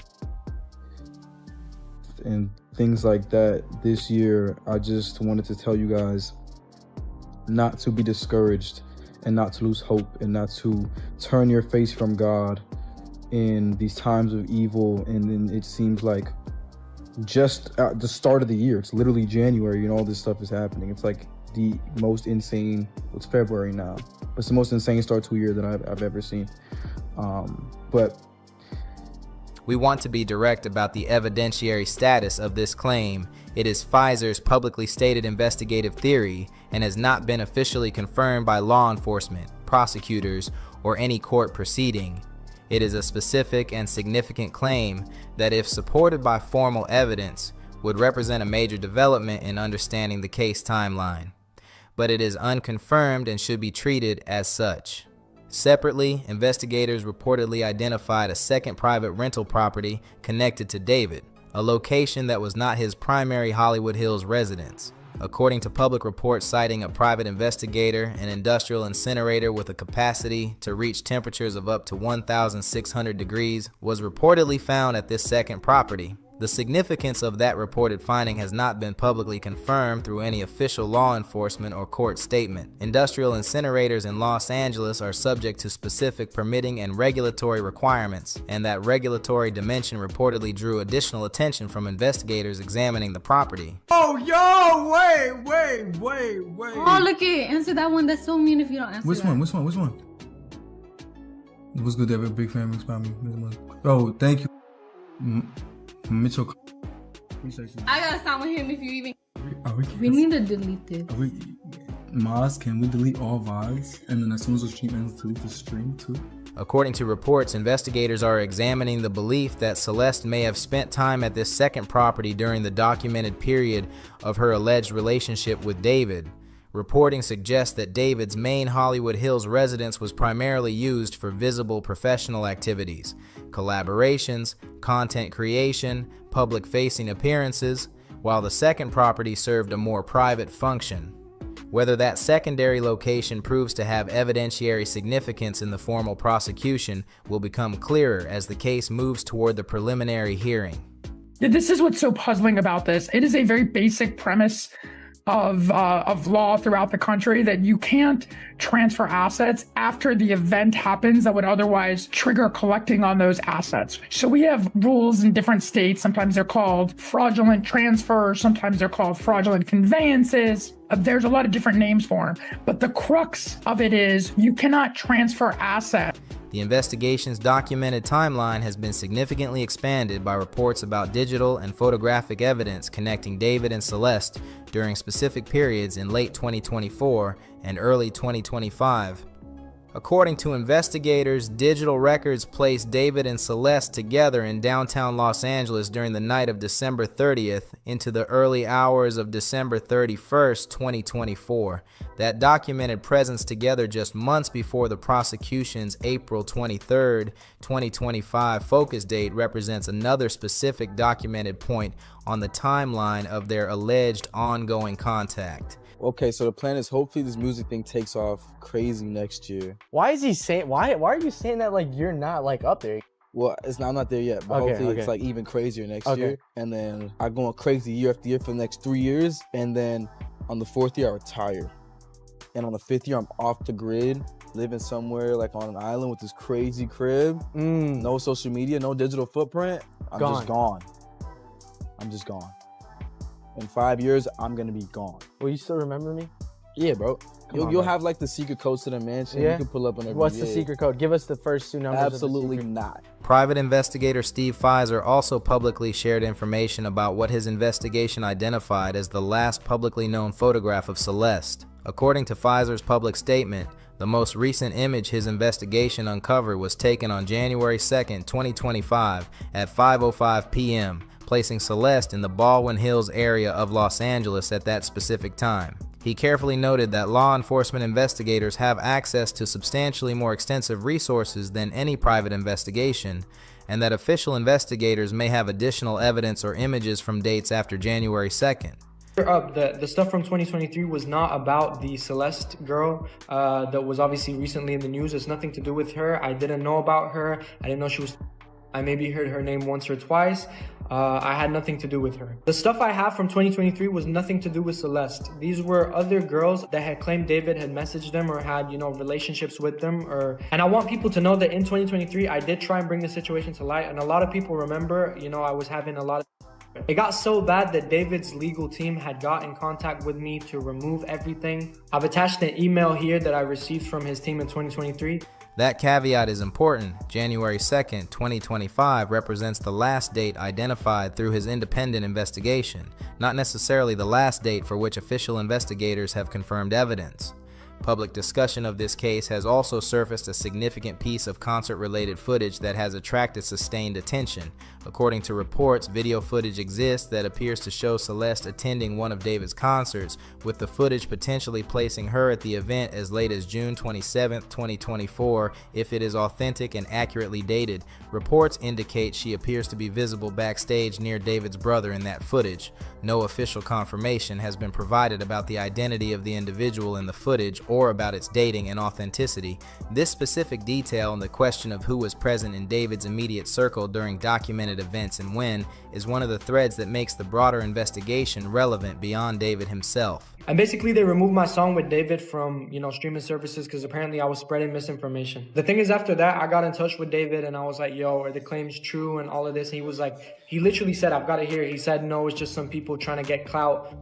and things like that this year, I just wanted to tell you guys not to be discouraged and not to lose hope and not to turn your face from God in these times of evil. And then it seems like just at the start of the year, it's literally January, and all this stuff is happening. It's like the most insane, it's February now, it's the most insane start to a year that I've ever seen. But we want to be direct about the evidentiary status of this claim. It is Pfizer's publicly stated investigative theory and has not been officially confirmed by law enforcement, prosecutors, or any court proceeding. It is a specific and significant claim that, if supported by formal evidence, would represent a major development in understanding the case timeline. But it is unconfirmed and should be treated as such. Separately, investigators reportedly identified a second private rental property connected to David, a location that was not his primary Hollywood Hills residence. According to public reports citing a private investigator, an industrial incinerator with a capacity to reach temperatures of up to 1,600 degrees was reportedly found at this second property. The significance of that reported finding has not been publicly confirmed through any official law enforcement or court statement. Industrial incinerators in Los Angeles are subject to specific permitting and regulatory requirements, and that regulatory dimension reportedly drew additional attention from investigators examining the property. Oh, yo, wait. Oh, look it. Answer that one. That's so mean if you don't answer Which that. one? What's good, David? Big fan, mixed by me. Oh, thank you. Mitchell. I gotta stop with him if you even. We We need to delete this. Maz, can we delete all VODs? And then as soon as the stream ends, delete the stream too? According to reports, investigators are examining the belief that Celeste may have spent time at this second property during the documented period of her alleged relationship with David. Reporting suggests that David's main Hollywood Hills residence was primarily used for visible professional activities, collaborations, content creation, public-facing appearances, while the second property served a more private function. Whether that secondary location proves to have evidentiary significance in the formal prosecution will become clearer as the case moves toward the preliminary hearing. This is what's so puzzling about this. It is a very basic premise of law throughout the country that you can't transfer assets after the event happens that would otherwise trigger collecting on those assets. So we have rules in different states. Sometimes they're called fraudulent transfers. Sometimes they're called fraudulent conveyances. There's a lot of different names for them. But the crux of it is you cannot transfer assets. The investigation's documented timeline has been significantly expanded by reports about digital and photographic evidence connecting David and Celeste during specific periods in late 2024 and early 2025. According to investigators, digital records placed David and Celeste together in downtown Los Angeles during the night of December 30th into the early hours of December 31st, 2024. That documented presence together just months before the prosecution's April 23rd, 2025 focus date represents another specific documented point on the timeline of their alleged ongoing contact. Okay, so the plan is hopefully this music thing takes off crazy next year. Why is he saying? Why are you saying that like you're not like up there? Well, I'm not there yet, but hopefully it's like even crazier next year. And then I go on crazy year after year for the next 3 years, and then on the 4th year I retire. And on the 5th year I'm off the grid, living somewhere like on an island with this crazy crib, no social media, no digital footprint. I'm just gone. In 5 years, I'm gonna be gone. Will you still remember me? Yeah, bro. You'll have like the secret codes to the mansion. Yeah? You can pull up on every What's the secret code? Give us the first two numbers. Absolutely not. Private investigator Steve Pfizer also publicly shared information about what his investigation identified as the last publicly known photograph of Celeste. According to Pfizer's public statement, the most recent image his investigation uncovered was taken on January 2nd, 2025 at 5:05 p.m., placing Celeste in the Baldwin Hills area of Los Angeles at that specific time. He carefully noted that law enforcement investigators have access to substantially more extensive resources than any private investigation, and that official investigators may have additional evidence or images from dates after January 2nd. The stuff from 2023 was not about the Celeste girl that was obviously recently in the news. It's nothing to do with her. I didn't know about her. I didn't know she was... I maybe heard her name once or twice. I had nothing to do with her. The stuff I have from 2023 was nothing to do with Celeste. These were other girls that had claimed David had messaged them or had, relationships with them. And I want people to know that in 2023, I did try and bring the situation to light. And a lot of people remember, I was having a lot of... It got so bad that David's legal team had got in contact with me to remove everything. I've attached an email here that I received from his team in 2023. That caveat is important. January 2nd, 2025 represents the last date identified through his independent investigation, not necessarily the last date for which official investigators have confirmed evidence. Public discussion of this case has also surfaced a significant piece of concert-related footage that has attracted sustained attention. According to reports, video footage exists that appears to show Celeste attending one of David's concerts, with the footage potentially placing her at the event as late as June 27, 2024, if it is authentic and accurately dated. Reports indicate she appears to be visible backstage near David's brother in that footage. No official confirmation has been provided about the identity of the individual in the footage or about its dating and authenticity. This specific detail and the question of who was present in David's immediate circle during documented events and when is one of the threads that makes the broader investigation relevant beyond David himself. And basically they removed my song with David from, streaming services because apparently I was spreading misinformation. The thing is, after that, I got in touch with David and I was like, yo, are the claims true and all of this? And he was like, he literally said, I've got it here. He said, no, it's just some people trying to get clout.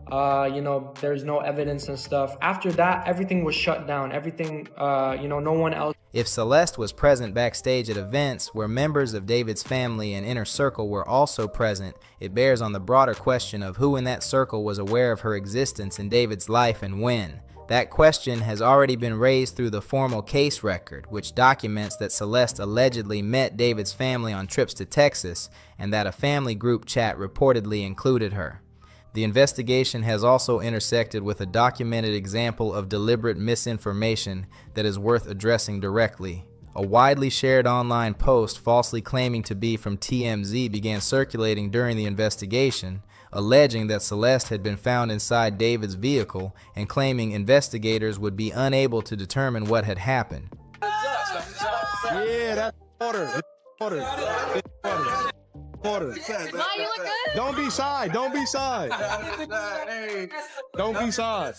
There's no evidence and stuff. After that, everything was shut down. Everything, no one else. If Celeste was present backstage at events where members of David's family and inner circle were also present, it bears on the broader question of who in that circle was aware of her existence in David's life and when. That question has already been raised through the formal case record, which documents that Celeste allegedly met David's family on trips to Texas and that a family group chat reportedly included her. The investigation has also intersected with a documented example of deliberate misinformation that is worth addressing directly. A widely shared online post falsely claiming to be from TMZ began circulating during the investigation, alleging that Celeste had been found inside David's vehicle and claiming investigators would be unable to determine what had happened. Yeah, that's order. Order. Ma, you look good. Don't be shy. Don't be shy. Don't be shy.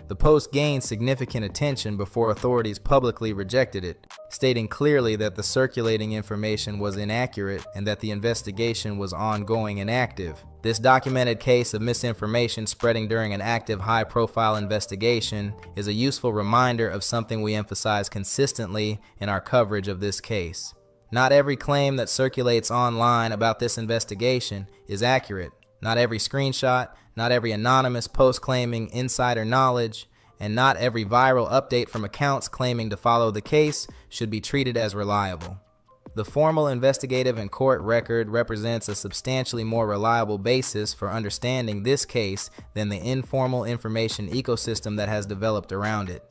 The post gained significant attention before authorities publicly rejected it, stating clearly that the circulating information was inaccurate and that the investigation was ongoing and active. This documented case of misinformation spreading during an active, high-profile investigation is a useful reminder of something we emphasize consistently in our coverage of this case. Not every claim that circulates online about this investigation is accurate. Not every screenshot, not every anonymous post claiming insider knowledge, and not every viral update from accounts claiming to follow the case should be treated as reliable. The formal investigative and court record represents a substantially more reliable basis for understanding this case than the informal information ecosystem that has developed around it.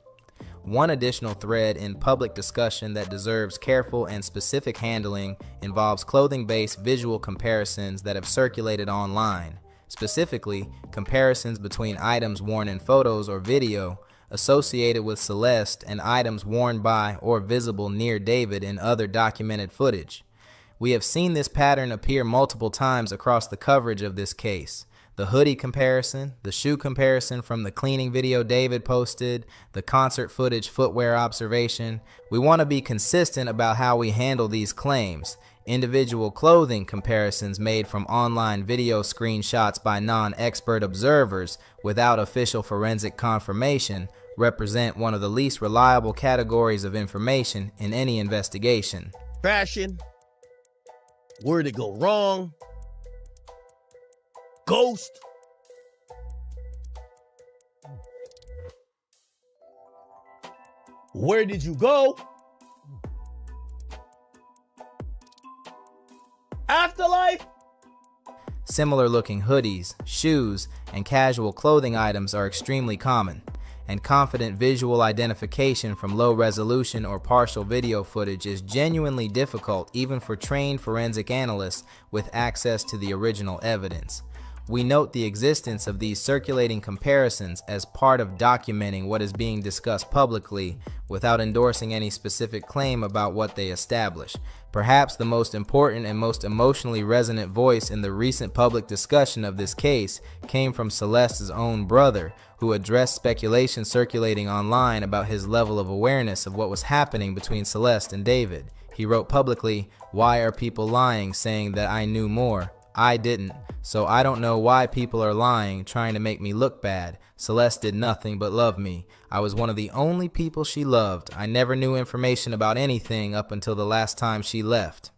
One additional thread in public discussion that deserves careful and specific handling involves clothing-based visual comparisons that have circulated online, specifically comparisons between items worn in photos or video associated with Celeste and items worn by or visible near David in other documented footage. We have seen this pattern appear multiple times across the coverage of this case. The hoodie comparison, the shoe comparison from the cleaning video David posted, the concert footage footwear observation. We want to be consistent about how we handle these claims. Individual clothing comparisons made from online video screenshots by non-expert observers without official forensic confirmation represent one of the least reliable categories of information in any investigation. Fashion, where'd it go wrong? Ghost. Where did you go? Afterlife. Similar looking hoodies, shoes, and casual clothing items are extremely common, and confident visual identification from low resolution or partial video footage is genuinely difficult even for trained forensic analysts with access to the original evidence. We note the existence of these circulating comparisons as part of documenting what is being discussed publicly without endorsing any specific claim about what they establish. Perhaps the most important and most emotionally resonant voice in the recent public discussion of this case came from Celeste's own brother, who addressed speculation circulating online about his level of awareness of what was happening between Celeste and David. He wrote publicly, "Why are people lying, saying that I knew more? I didn't. So I don't know why people are lying, trying to make me look bad. Celeste did nothing but love me. I was one of the only people she loved. I never knew information about anything up until the last time she left."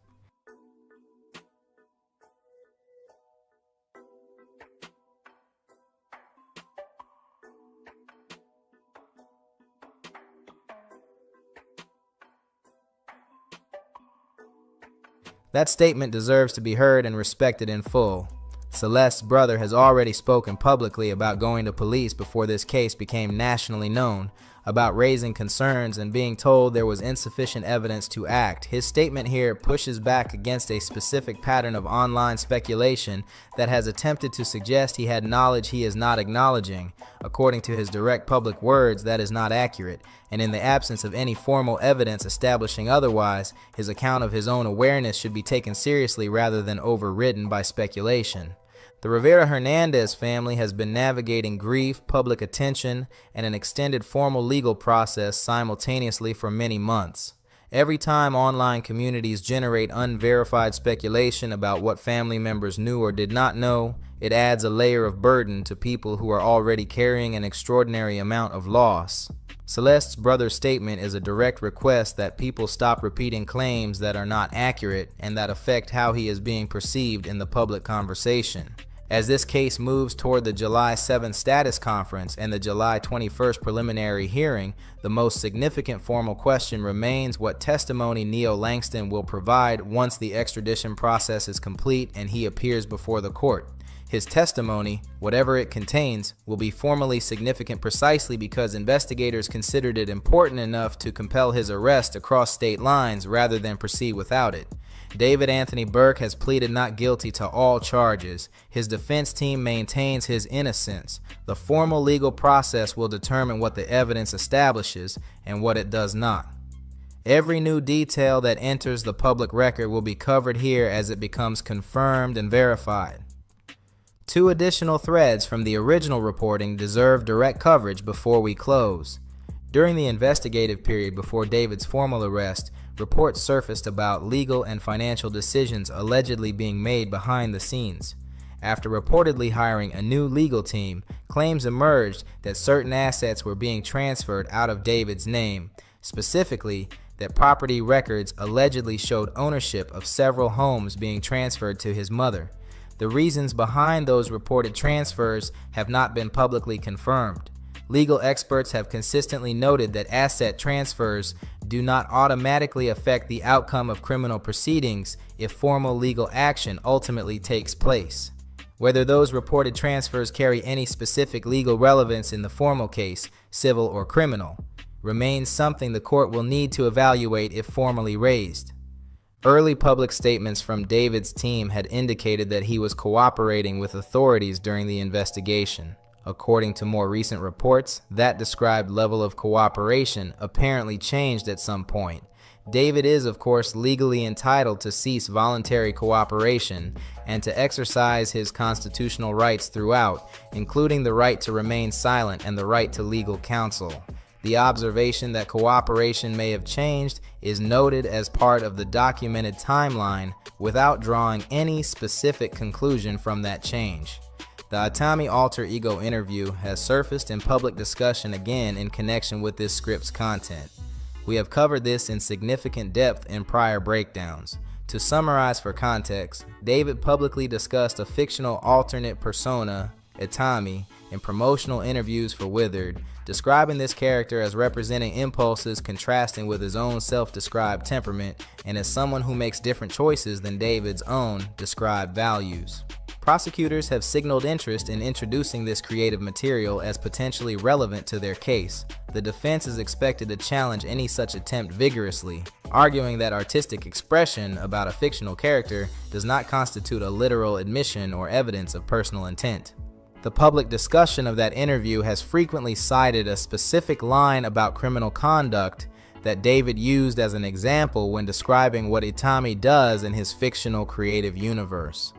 That statement deserves to be heard and respected in full. Celeste's brother has already spoken publicly about going to police before this case became nationally known, about raising concerns and being told there was insufficient evidence to act. His statement here pushes back against a specific pattern of online speculation that has attempted to suggest he had knowledge he is not acknowledging. According to his direct public words, that is not accurate, and in the absence of any formal evidence establishing otherwise, his account of his own awareness should be taken seriously rather than overridden by speculation. The Rivera-Hernandez family has been navigating grief, public attention, and an extended formal legal process simultaneously for many months. Every time online communities generate unverified speculation about what family members knew or did not know, it adds a layer of burden to people who are already carrying an extraordinary amount of loss. Celeste's brother's statement is a direct request that people stop repeating claims that are not accurate and that affect how he is being perceived in the public conversation. As this case moves toward the July 7th status conference and the July 21st preliminary hearing, the most significant formal question remains what testimony Neo Langston will provide once the extradition process is complete and he appears before the court. His testimony, whatever it contains, will be formally significant precisely because investigators considered it important enough to compel his arrest across state lines rather than proceed without it. David Anthony Burke has pleaded not guilty to all charges. His defense team maintains his innocence. The formal legal process will determine what the evidence establishes and what it does not. Every new detail that enters the public record will be covered here as it becomes confirmed and verified. 2 additional threads from the original reporting deserve direct coverage before we close. During the investigative period before David's formal arrest, reports surfaced about legal and financial decisions allegedly being made behind the scenes. After reportedly hiring a new legal team, claims emerged that certain assets were being transferred out of David's name, specifically that property records allegedly showed ownership of several homes being transferred to his mother. The reasons behind those reported transfers have not been publicly confirmed. Legal experts have consistently noted that asset transfers do not automatically affect the outcome of criminal proceedings if formal legal action ultimately takes place. Whether those reported transfers carry any specific legal relevance in the formal case, civil or criminal, remains something the court will need to evaluate if formally raised. Early public statements from David's team had indicated that he was cooperating with authorities during the investigation. According to more recent reports, that described level of cooperation apparently changed at some point. David is, of course, legally entitled to cease voluntary cooperation and to exercise his constitutional rights throughout, including the right to remain silent and the right to legal counsel. The observation that cooperation may have changed is noted as part of the documented timeline without drawing any specific conclusion from that change. The Itami alter ego interview has surfaced in public discussion again in connection with this script's content. We have covered this in significant depth in prior breakdowns. To summarize for context, David publicly discussed a fictional alternate persona, Itami, in promotional interviews for Withered, describing this character as representing impulses contrasting with his own self-described temperament and as someone who makes different choices than David's own described values. Prosecutors have signaled interest in introducing this creative material as potentially relevant to their case. The defense is expected to challenge any such attempt vigorously, arguing that artistic expression about a fictional character does not constitute a literal admission or evidence of personal intent. The public discussion of that interview has frequently cited a specific line about criminal conduct that David used as an example when describing what Itami does in his fictional creative universe.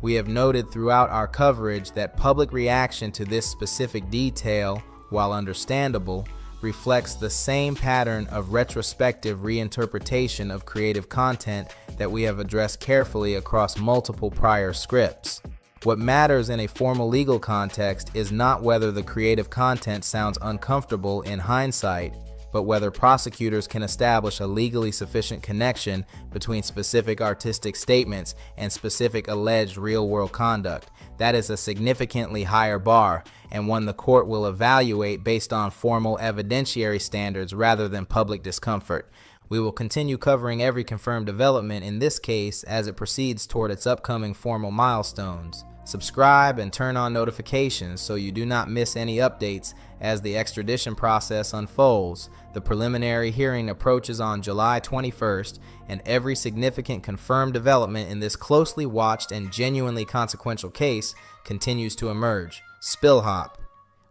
We have noted throughout our coverage that public reaction to this specific detail, while understandable, reflects the same pattern of retrospective reinterpretation of creative content that we have addressed carefully across multiple prior scripts. What matters in a formal legal context is not whether the creative content sounds uncomfortable in hindsight, but whether prosecutors can establish a legally sufficient connection between specific artistic statements and specific alleged real-world conduct. That is a significantly higher bar, and one the court will evaluate based on formal evidentiary standards rather than public discomfort. We will continue covering every confirmed development in this case as it proceeds toward its upcoming formal milestones. Subscribe and turn on notifications so you do not miss any updates as the extradition process unfolds. The preliminary hearing approaches on July 21st, and every significant confirmed development in this closely watched and genuinely consequential case continues to emerge. SpillHop.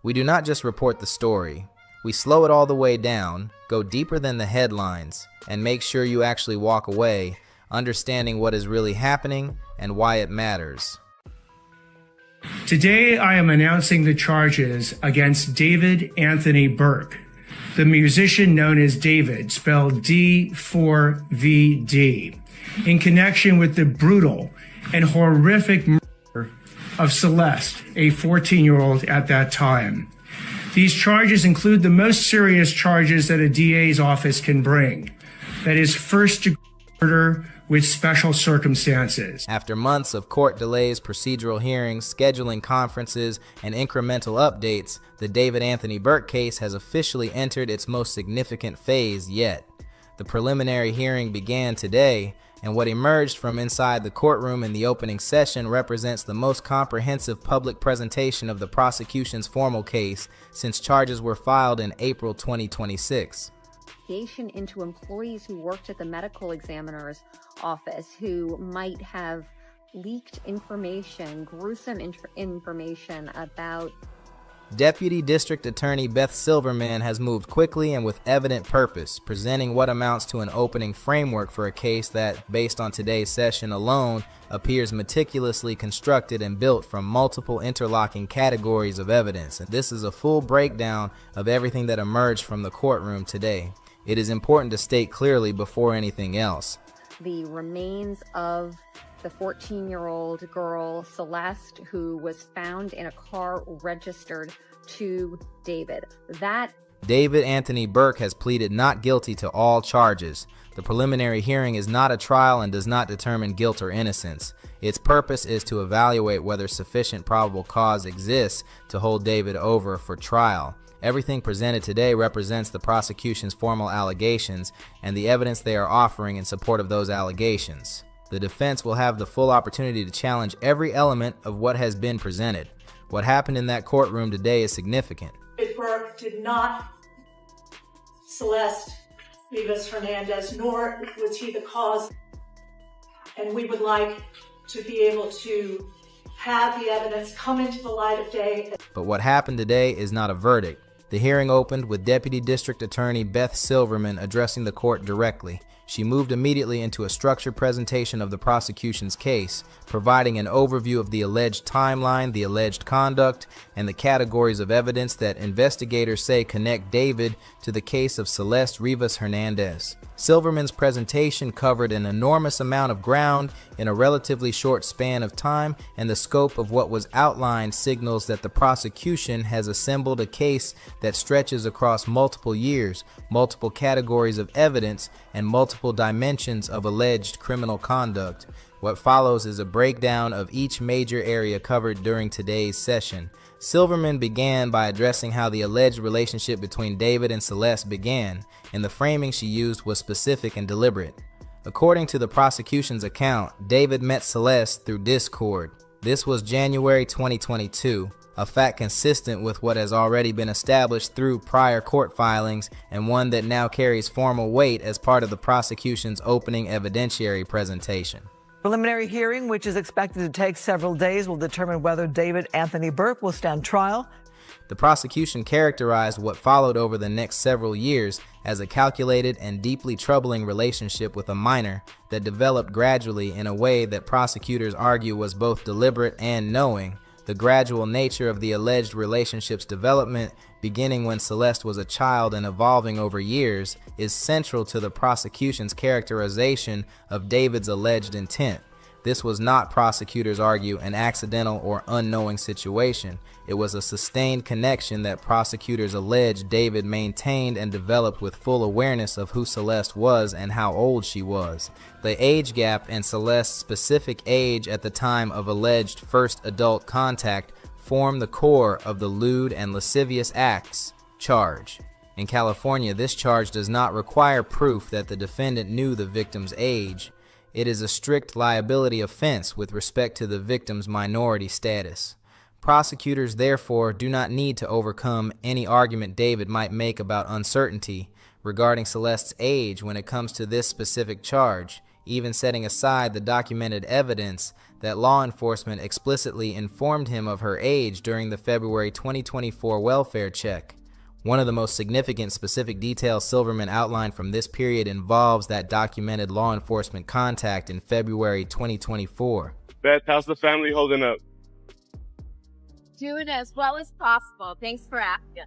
We do not just report the story. We slow it all the way down, go deeper than the headlines, and make sure you actually walk away understanding what is really happening and why it matters. Today, I am announcing the charges against David Anthony Burke, the musician known as David, spelled D4VD, in connection with the brutal and horrific murder of Celeste, a 14-year-old at that time. These charges include the most serious charges that a DA's office can bring. That is first-degree murder with special circumstances. After months of court delays, procedural hearings, scheduling conferences, and incremental updates, the David Anthony Burke case has officially entered its most significant phase yet. The preliminary hearing began today, and what emerged from inside the courtroom in the opening session represents the most comprehensive public presentation of the prosecution's formal case since charges were filed in April 2026. Into employees who worked at the medical examiner's office who might have leaked information, gruesome information about. Deputy District Attorney Beth Silverman has moved quickly and with evident purpose, presenting what amounts to an opening framework for a case that, based on today's session alone, appears meticulously constructed and built from multiple interlocking categories of evidence. And this is a full breakdown of everything that emerged from the courtroom today. It is important to state clearly before anything else. The remains of the 14-year-old girl, Celeste, who was found in a car registered to David. David Anthony Burke has pleaded not guilty to all charges. The preliminary hearing is not a trial and does not determine guilt or innocence. Its purpose is to evaluate whether sufficient probable cause exists to hold David over for trial. Everything presented today represents the prosecution's formal allegations and the evidence they are offering in support of those allegations. The defense will have the full opportunity to challenge every element of what has been presented. What happened in that courtroom today is significant. Burke did not Celeste Rivas Hernandez, nor was he the cause. And we would like to be able to have the evidence come into the light of day. But what happened today is not a verdict. The hearing opened with Deputy District Attorney Beth Silverman addressing the court directly. She moved immediately into a structured presentation of the prosecution's case, providing an overview of the alleged timeline, the alleged conduct, and the categories of evidence that investigators say connect David to the case of Celeste Rivas Hernandez. Silverman's presentation covered an enormous amount of ground in a relatively short span of time, and the scope of what was outlined signals that the prosecution has assembled a case that stretches across multiple years, multiple categories of evidence, and multiple dimensions of alleged criminal conduct. What follows is a breakdown of each major area covered during today's session. Silverman began by addressing how the alleged relationship between David and Celeste began, and the framing she used was specific and deliberate. According to the prosecution's account, David met Celeste through Discord. This was January 2022, a fact consistent with what has already been established through prior court filings and one that now carries formal weight as part of the prosecution's opening evidentiary presentation. Preliminary hearing, which is expected to take several days, will determine whether David Anthony Burke will stand trial. The prosecution characterized what followed over the next several years as a calculated and deeply troubling relationship with a minor that developed gradually in a way that prosecutors argue was both deliberate and knowing. The gradual nature of the alleged relationship's development, beginning when Celeste was a child and evolving over years, is central to the prosecution's characterization of David's alleged intent. This was not, prosecutors argue, an accidental or unknowing situation. It was a sustained connection that prosecutors allege David maintained and developed with full awareness of who Celeste was and how old she was. The age gap and Celeste's specific age at the time of alleged first adult contact form the core of the lewd and lascivious acts charge. In California, this charge does not require proof that the defendant knew the victim's age. It is a strict liability offense with respect to the victim's minority status. Prosecutors, therefore, do not need to overcome any argument David might make about uncertainty regarding Celeste's age when it comes to this specific charge, even setting aside the documented evidence that law enforcement explicitly informed him of her age during the February 2024 welfare check. One of the most significant specific details Silverman outlined from this period involves that documented law enforcement contact in February 2024. Beth, how's the family holding up? Doing as well as possible. Thanks for asking.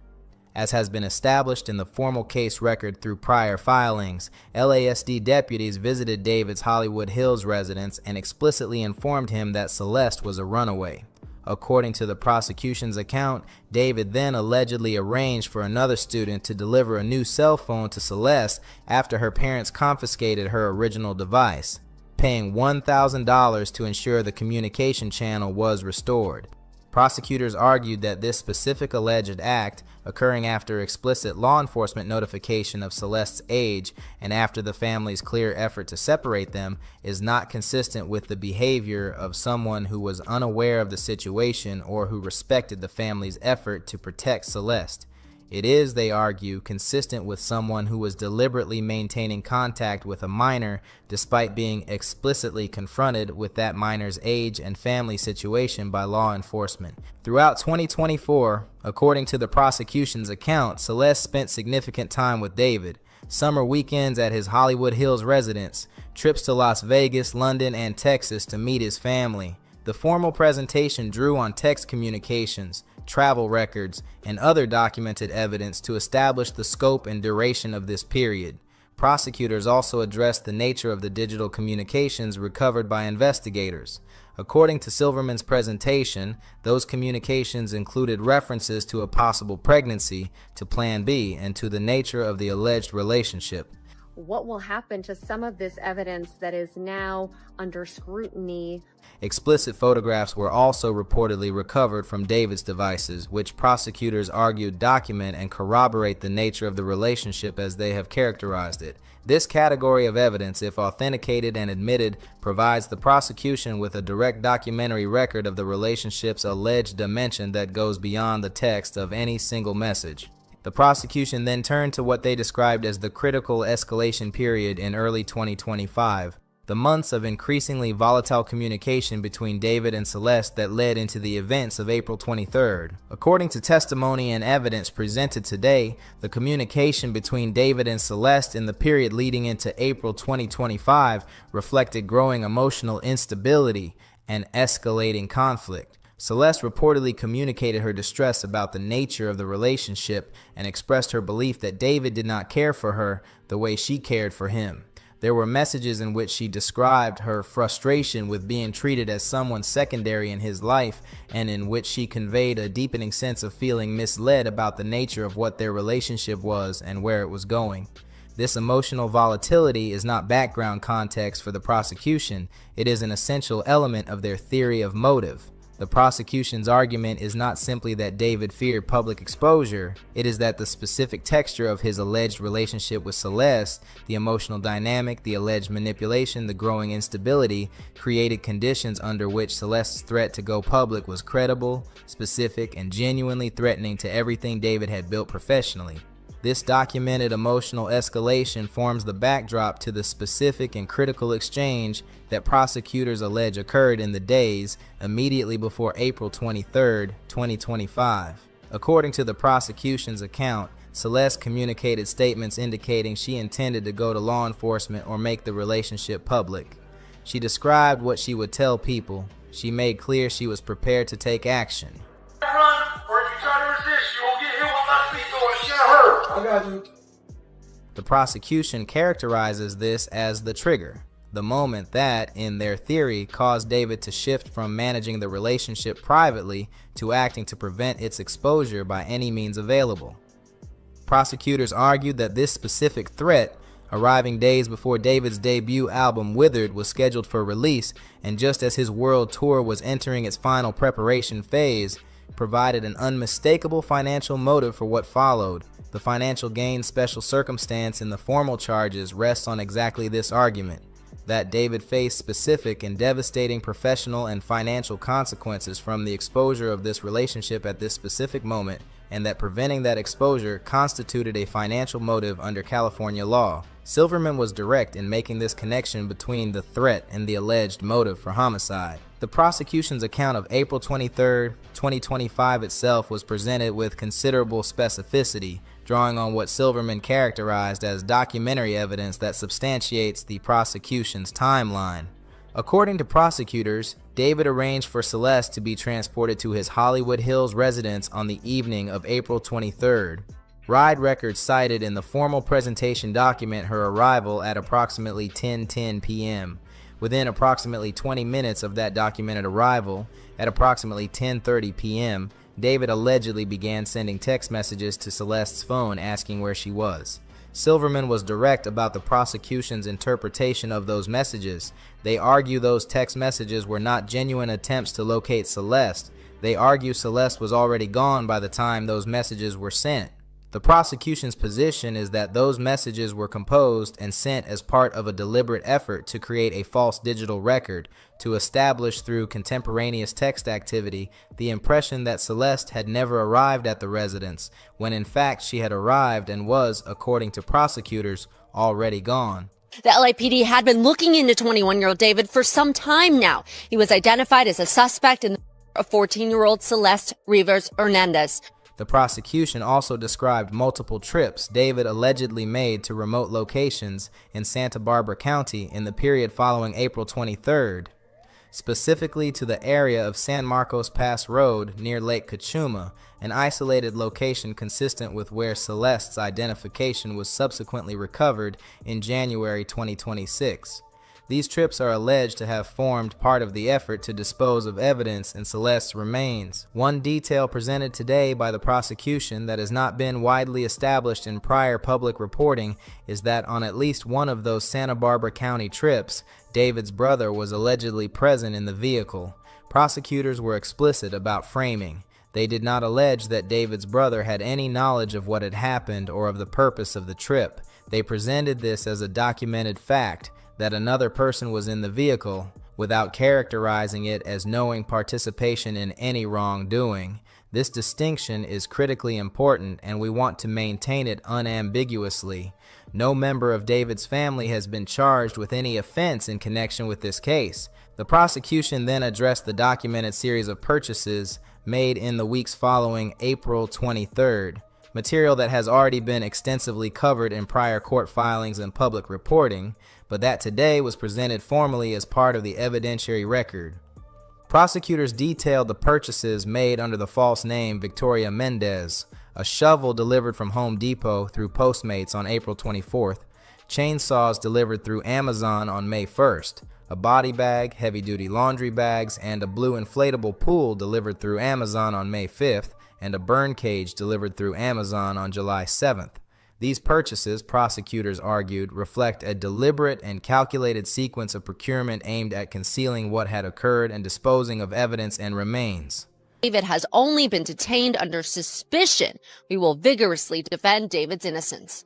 As has been established in the formal case record through prior filings, LASD deputies visited David's Hollywood Hills residence and explicitly informed him that Celeste was a runaway. According to the prosecution's account, David then allegedly arranged for another student to deliver a new cell phone to Celeste after her parents confiscated her original device, paying $1,000 to ensure the communication channel was restored. Prosecutors argued that this specific alleged act, occurring after explicit law enforcement notification of Celeste's age and after the family's clear effort to separate them, is not consistent with the behavior of someone who was unaware of the situation or who respected the family's effort to protect Celeste. It is, they argue, consistent with someone who was deliberately maintaining contact with a minor despite being explicitly confronted with that minor's age and family situation by law enforcement. Throughout 2024, according to the prosecution's account, Celeste spent significant time with David. Summer weekends at his Hollywood Hills residence, trips to Las Vegas, London, and Texas to meet his family. The formal presentation drew on text communications, travel records, and other documented evidence to establish the scope and duration of this period. Prosecutors also addressed the nature of the digital communications recovered by investigators. According to Silverman's presentation, those communications included references to a possible pregnancy, to Plan B, and to the nature of the alleged relationship. What will happen to some of this evidence that is now under scrutiny? Explicit photographs were also reportedly recovered from David's devices, which prosecutors argued document and corroborate the nature of the relationship as they have characterized it. This category of evidence, if authenticated and admitted, provides the prosecution with a direct documentary record of the relationship's alleged dimension that goes beyond the text of any single message. The prosecution then turned to what they described as the critical escalation period in early 2025, the months of increasingly volatile communication between David and Celeste that led into the events of April 23rd. According to testimony and evidence presented today, the communication between David and Celeste in the period leading into April 2025 reflected growing emotional instability and escalating conflict. Celeste reportedly communicated her distress about the nature of the relationship and expressed her belief that David did not care for her the way she cared for him. There were messages in which she described her frustration with being treated as someone secondary in his life, and in which she conveyed a deepening sense of feeling misled about the nature of what their relationship was and where it was going. This emotional volatility is not background context for the prosecution. It is an essential element of their theory of motive. The prosecution's argument is not simply that David feared public exposure, it is that the specific texture of his alleged relationship with Celeste, the emotional dynamic, the alleged manipulation, the growing instability, created conditions under which Celeste's threat to go public was credible, specific, and genuinely threatening to everything David had built professionally. This documented emotional escalation forms the backdrop to the specific and critical exchange that prosecutors allege occurred in the days immediately before April 23, 2025. According to the prosecution's account, Celeste communicated statements indicating she intended to go to law enforcement or make the relationship public. She described what she would tell people. She made clear she was prepared to take action. The prosecution characterizes this as the trigger, the moment that, in their theory, caused David to shift from managing the relationship privately to acting to prevent its exposure by any means available. Prosecutors argued that this specific threat, arriving days before David's debut album Withered was scheduled for release, and just as his world tour was entering its final preparation phase, provided an unmistakable financial motive for what followed. The financial gain special circumstance in the formal charges rests on exactly this argument, that David faced specific and devastating professional and financial consequences from the exposure of this relationship at this specific moment, and that preventing that exposure constituted a financial motive under California law. Silverman was direct in making this connection between the threat and the alleged motive for homicide. The prosecution's account of April 23, 2025 itself was presented with considerable specificity, drawing on what Silverman characterized as documentary evidence that substantiates the prosecution's timeline. According to prosecutors, David arranged for Celeste to be transported to his Hollywood Hills residence on the evening of April 23rd. Ride records cited in the formal presentation document her arrival at approximately 10:10 p.m. Within approximately 20 minutes of that documented arrival, at approximately 10:30 p.m., David allegedly began sending text messages to Celeste's phone asking where she was. Silverman was direct about the prosecution's interpretation of those messages. They argue those text messages were not genuine attempts to locate Celeste. They argue Celeste was already gone by the time those messages were sent. The prosecution's position is that those messages were composed and sent as part of a deliberate effort to create a false digital record, to establish through contemporaneous text activity the impression that Celeste had never arrived at the residence, when in fact she had arrived and was, according to prosecutors, already gone. The LAPD had been looking into 21-year-old David for some time now. He was identified as a suspect in the of 14-year-old Celeste Rivers Hernandez. The prosecution also described multiple trips David allegedly made to remote locations in Santa Barbara County in the period following April 23rd, specifically to the area of San Marcos Pass Road near Lake Cachuma, an isolated location consistent with where Celeste's identification was subsequently recovered in January 2026. These trips are alleged to have formed part of the effort to dispose of evidence in Celeste's remains. One detail presented today by the prosecution that has not been widely established in prior public reporting is that on at least one of those Santa Barbara County trips, David's brother was allegedly present in the vehicle. Prosecutors were explicit about framing. They did not allege that David's brother had any knowledge of what had happened or of the purpose of the trip. They presented this as a documented fact, that another person was in the vehicle, without characterizing it as knowing participation in any wrongdoing. This distinction is critically important, and we want to maintain it unambiguously. No member of David's family has been charged with any offense in connection with this case. The prosecution then addressed the documented series of purchases made in the weeks following April 23rd, material that has already been extensively covered in prior court filings and public reporting, but that today was presented formally as part of the evidentiary record. Prosecutors detailed the purchases made under the false name Victoria Mendez, a shovel delivered from Home Depot through Postmates on April 24th, chainsaws delivered through Amazon on May 1st, a body bag, heavy-duty laundry bags, and a blue inflatable pool delivered through Amazon on May 5th, and a burn cage delivered through Amazon on July 7th. These purchases, prosecutors argued, reflect a deliberate and calculated sequence of procurement aimed at concealing what had occurred and disposing of evidence and remains. David has only been detained under suspicion. We will vigorously defend David's innocence.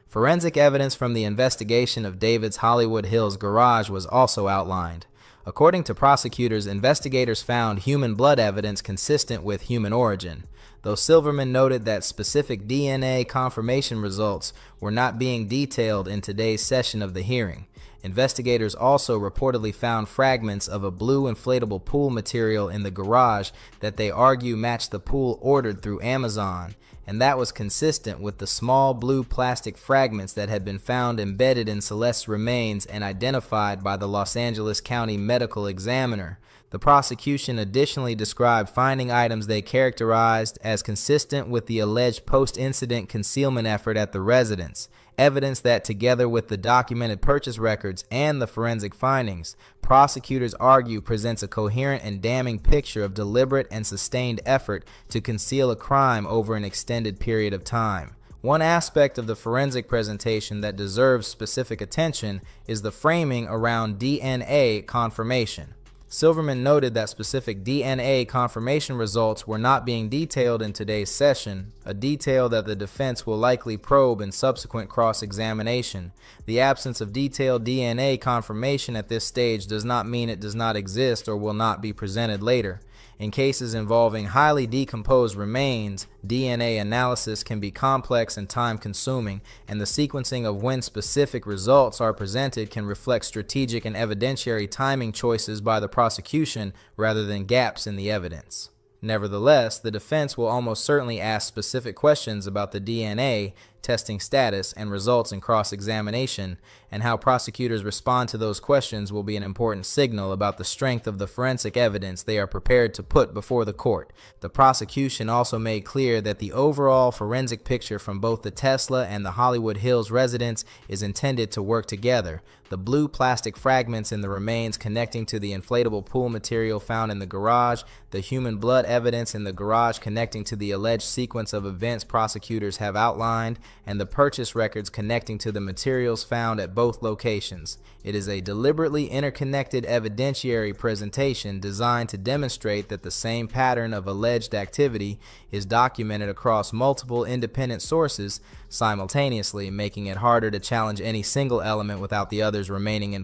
Forensic evidence from the investigation of David's Hollywood Hills garage was also outlined. According to prosecutors, investigators found human blood evidence consistent with human origin, though Silverman noted that specific DNA confirmation results were not being detailed in today's session of the hearing. Investigators also reportedly found fragments of a blue inflatable pool material in the garage that they argue matched the pool ordered through Amazon, and that was consistent with the small blue plastic fragments that had been found embedded in Celeste's remains and identified by the Los Angeles County Medical Examiner. The prosecution additionally described finding items they characterized as consistent with the alleged post-incident concealment effort at the residence, evidence that, together with the documented purchase records and the forensic findings, prosecutors argue presents a coherent and damning picture of deliberate and sustained effort to conceal a crime over an extended period of time. One aspect of the forensic presentation that deserves specific attention is the framing around DNA confirmation. Silverman noted that specific DNA confirmation results were not being detailed in today's session, a detail that the defense will likely probe in subsequent cross-examination. The absence of detailed DNA confirmation at this stage does not mean it does not exist or will not be presented later. In cases involving highly decomposed remains, DNA analysis can be complex and time-consuming, and the sequencing of when specific results are presented can reflect strategic and evidentiary timing choices by the prosecution rather than gaps in the evidence. Nevertheless, the defense will almost certainly ask specific questions about the DNA testing status and results in cross-examination, and how prosecutors respond to those questions will be an important signal about the strength of the forensic evidence they are prepared to put before the court. The prosecution also made clear that the overall forensic picture from both the Tesla and the Hollywood Hills residence is intended to work together. The blue plastic fragments in the remains connecting to the inflatable pool material found in the garage, the human blood evidence in the garage connecting to the alleged sequence of events prosecutors have outlined, and the purchase records connecting to the materials found at both locations. It is a deliberately interconnected evidentiary presentation designed to demonstrate that the same pattern of alleged activity is documented across multiple independent sources simultaneously, making it harder to challenge any single element without the others remaining in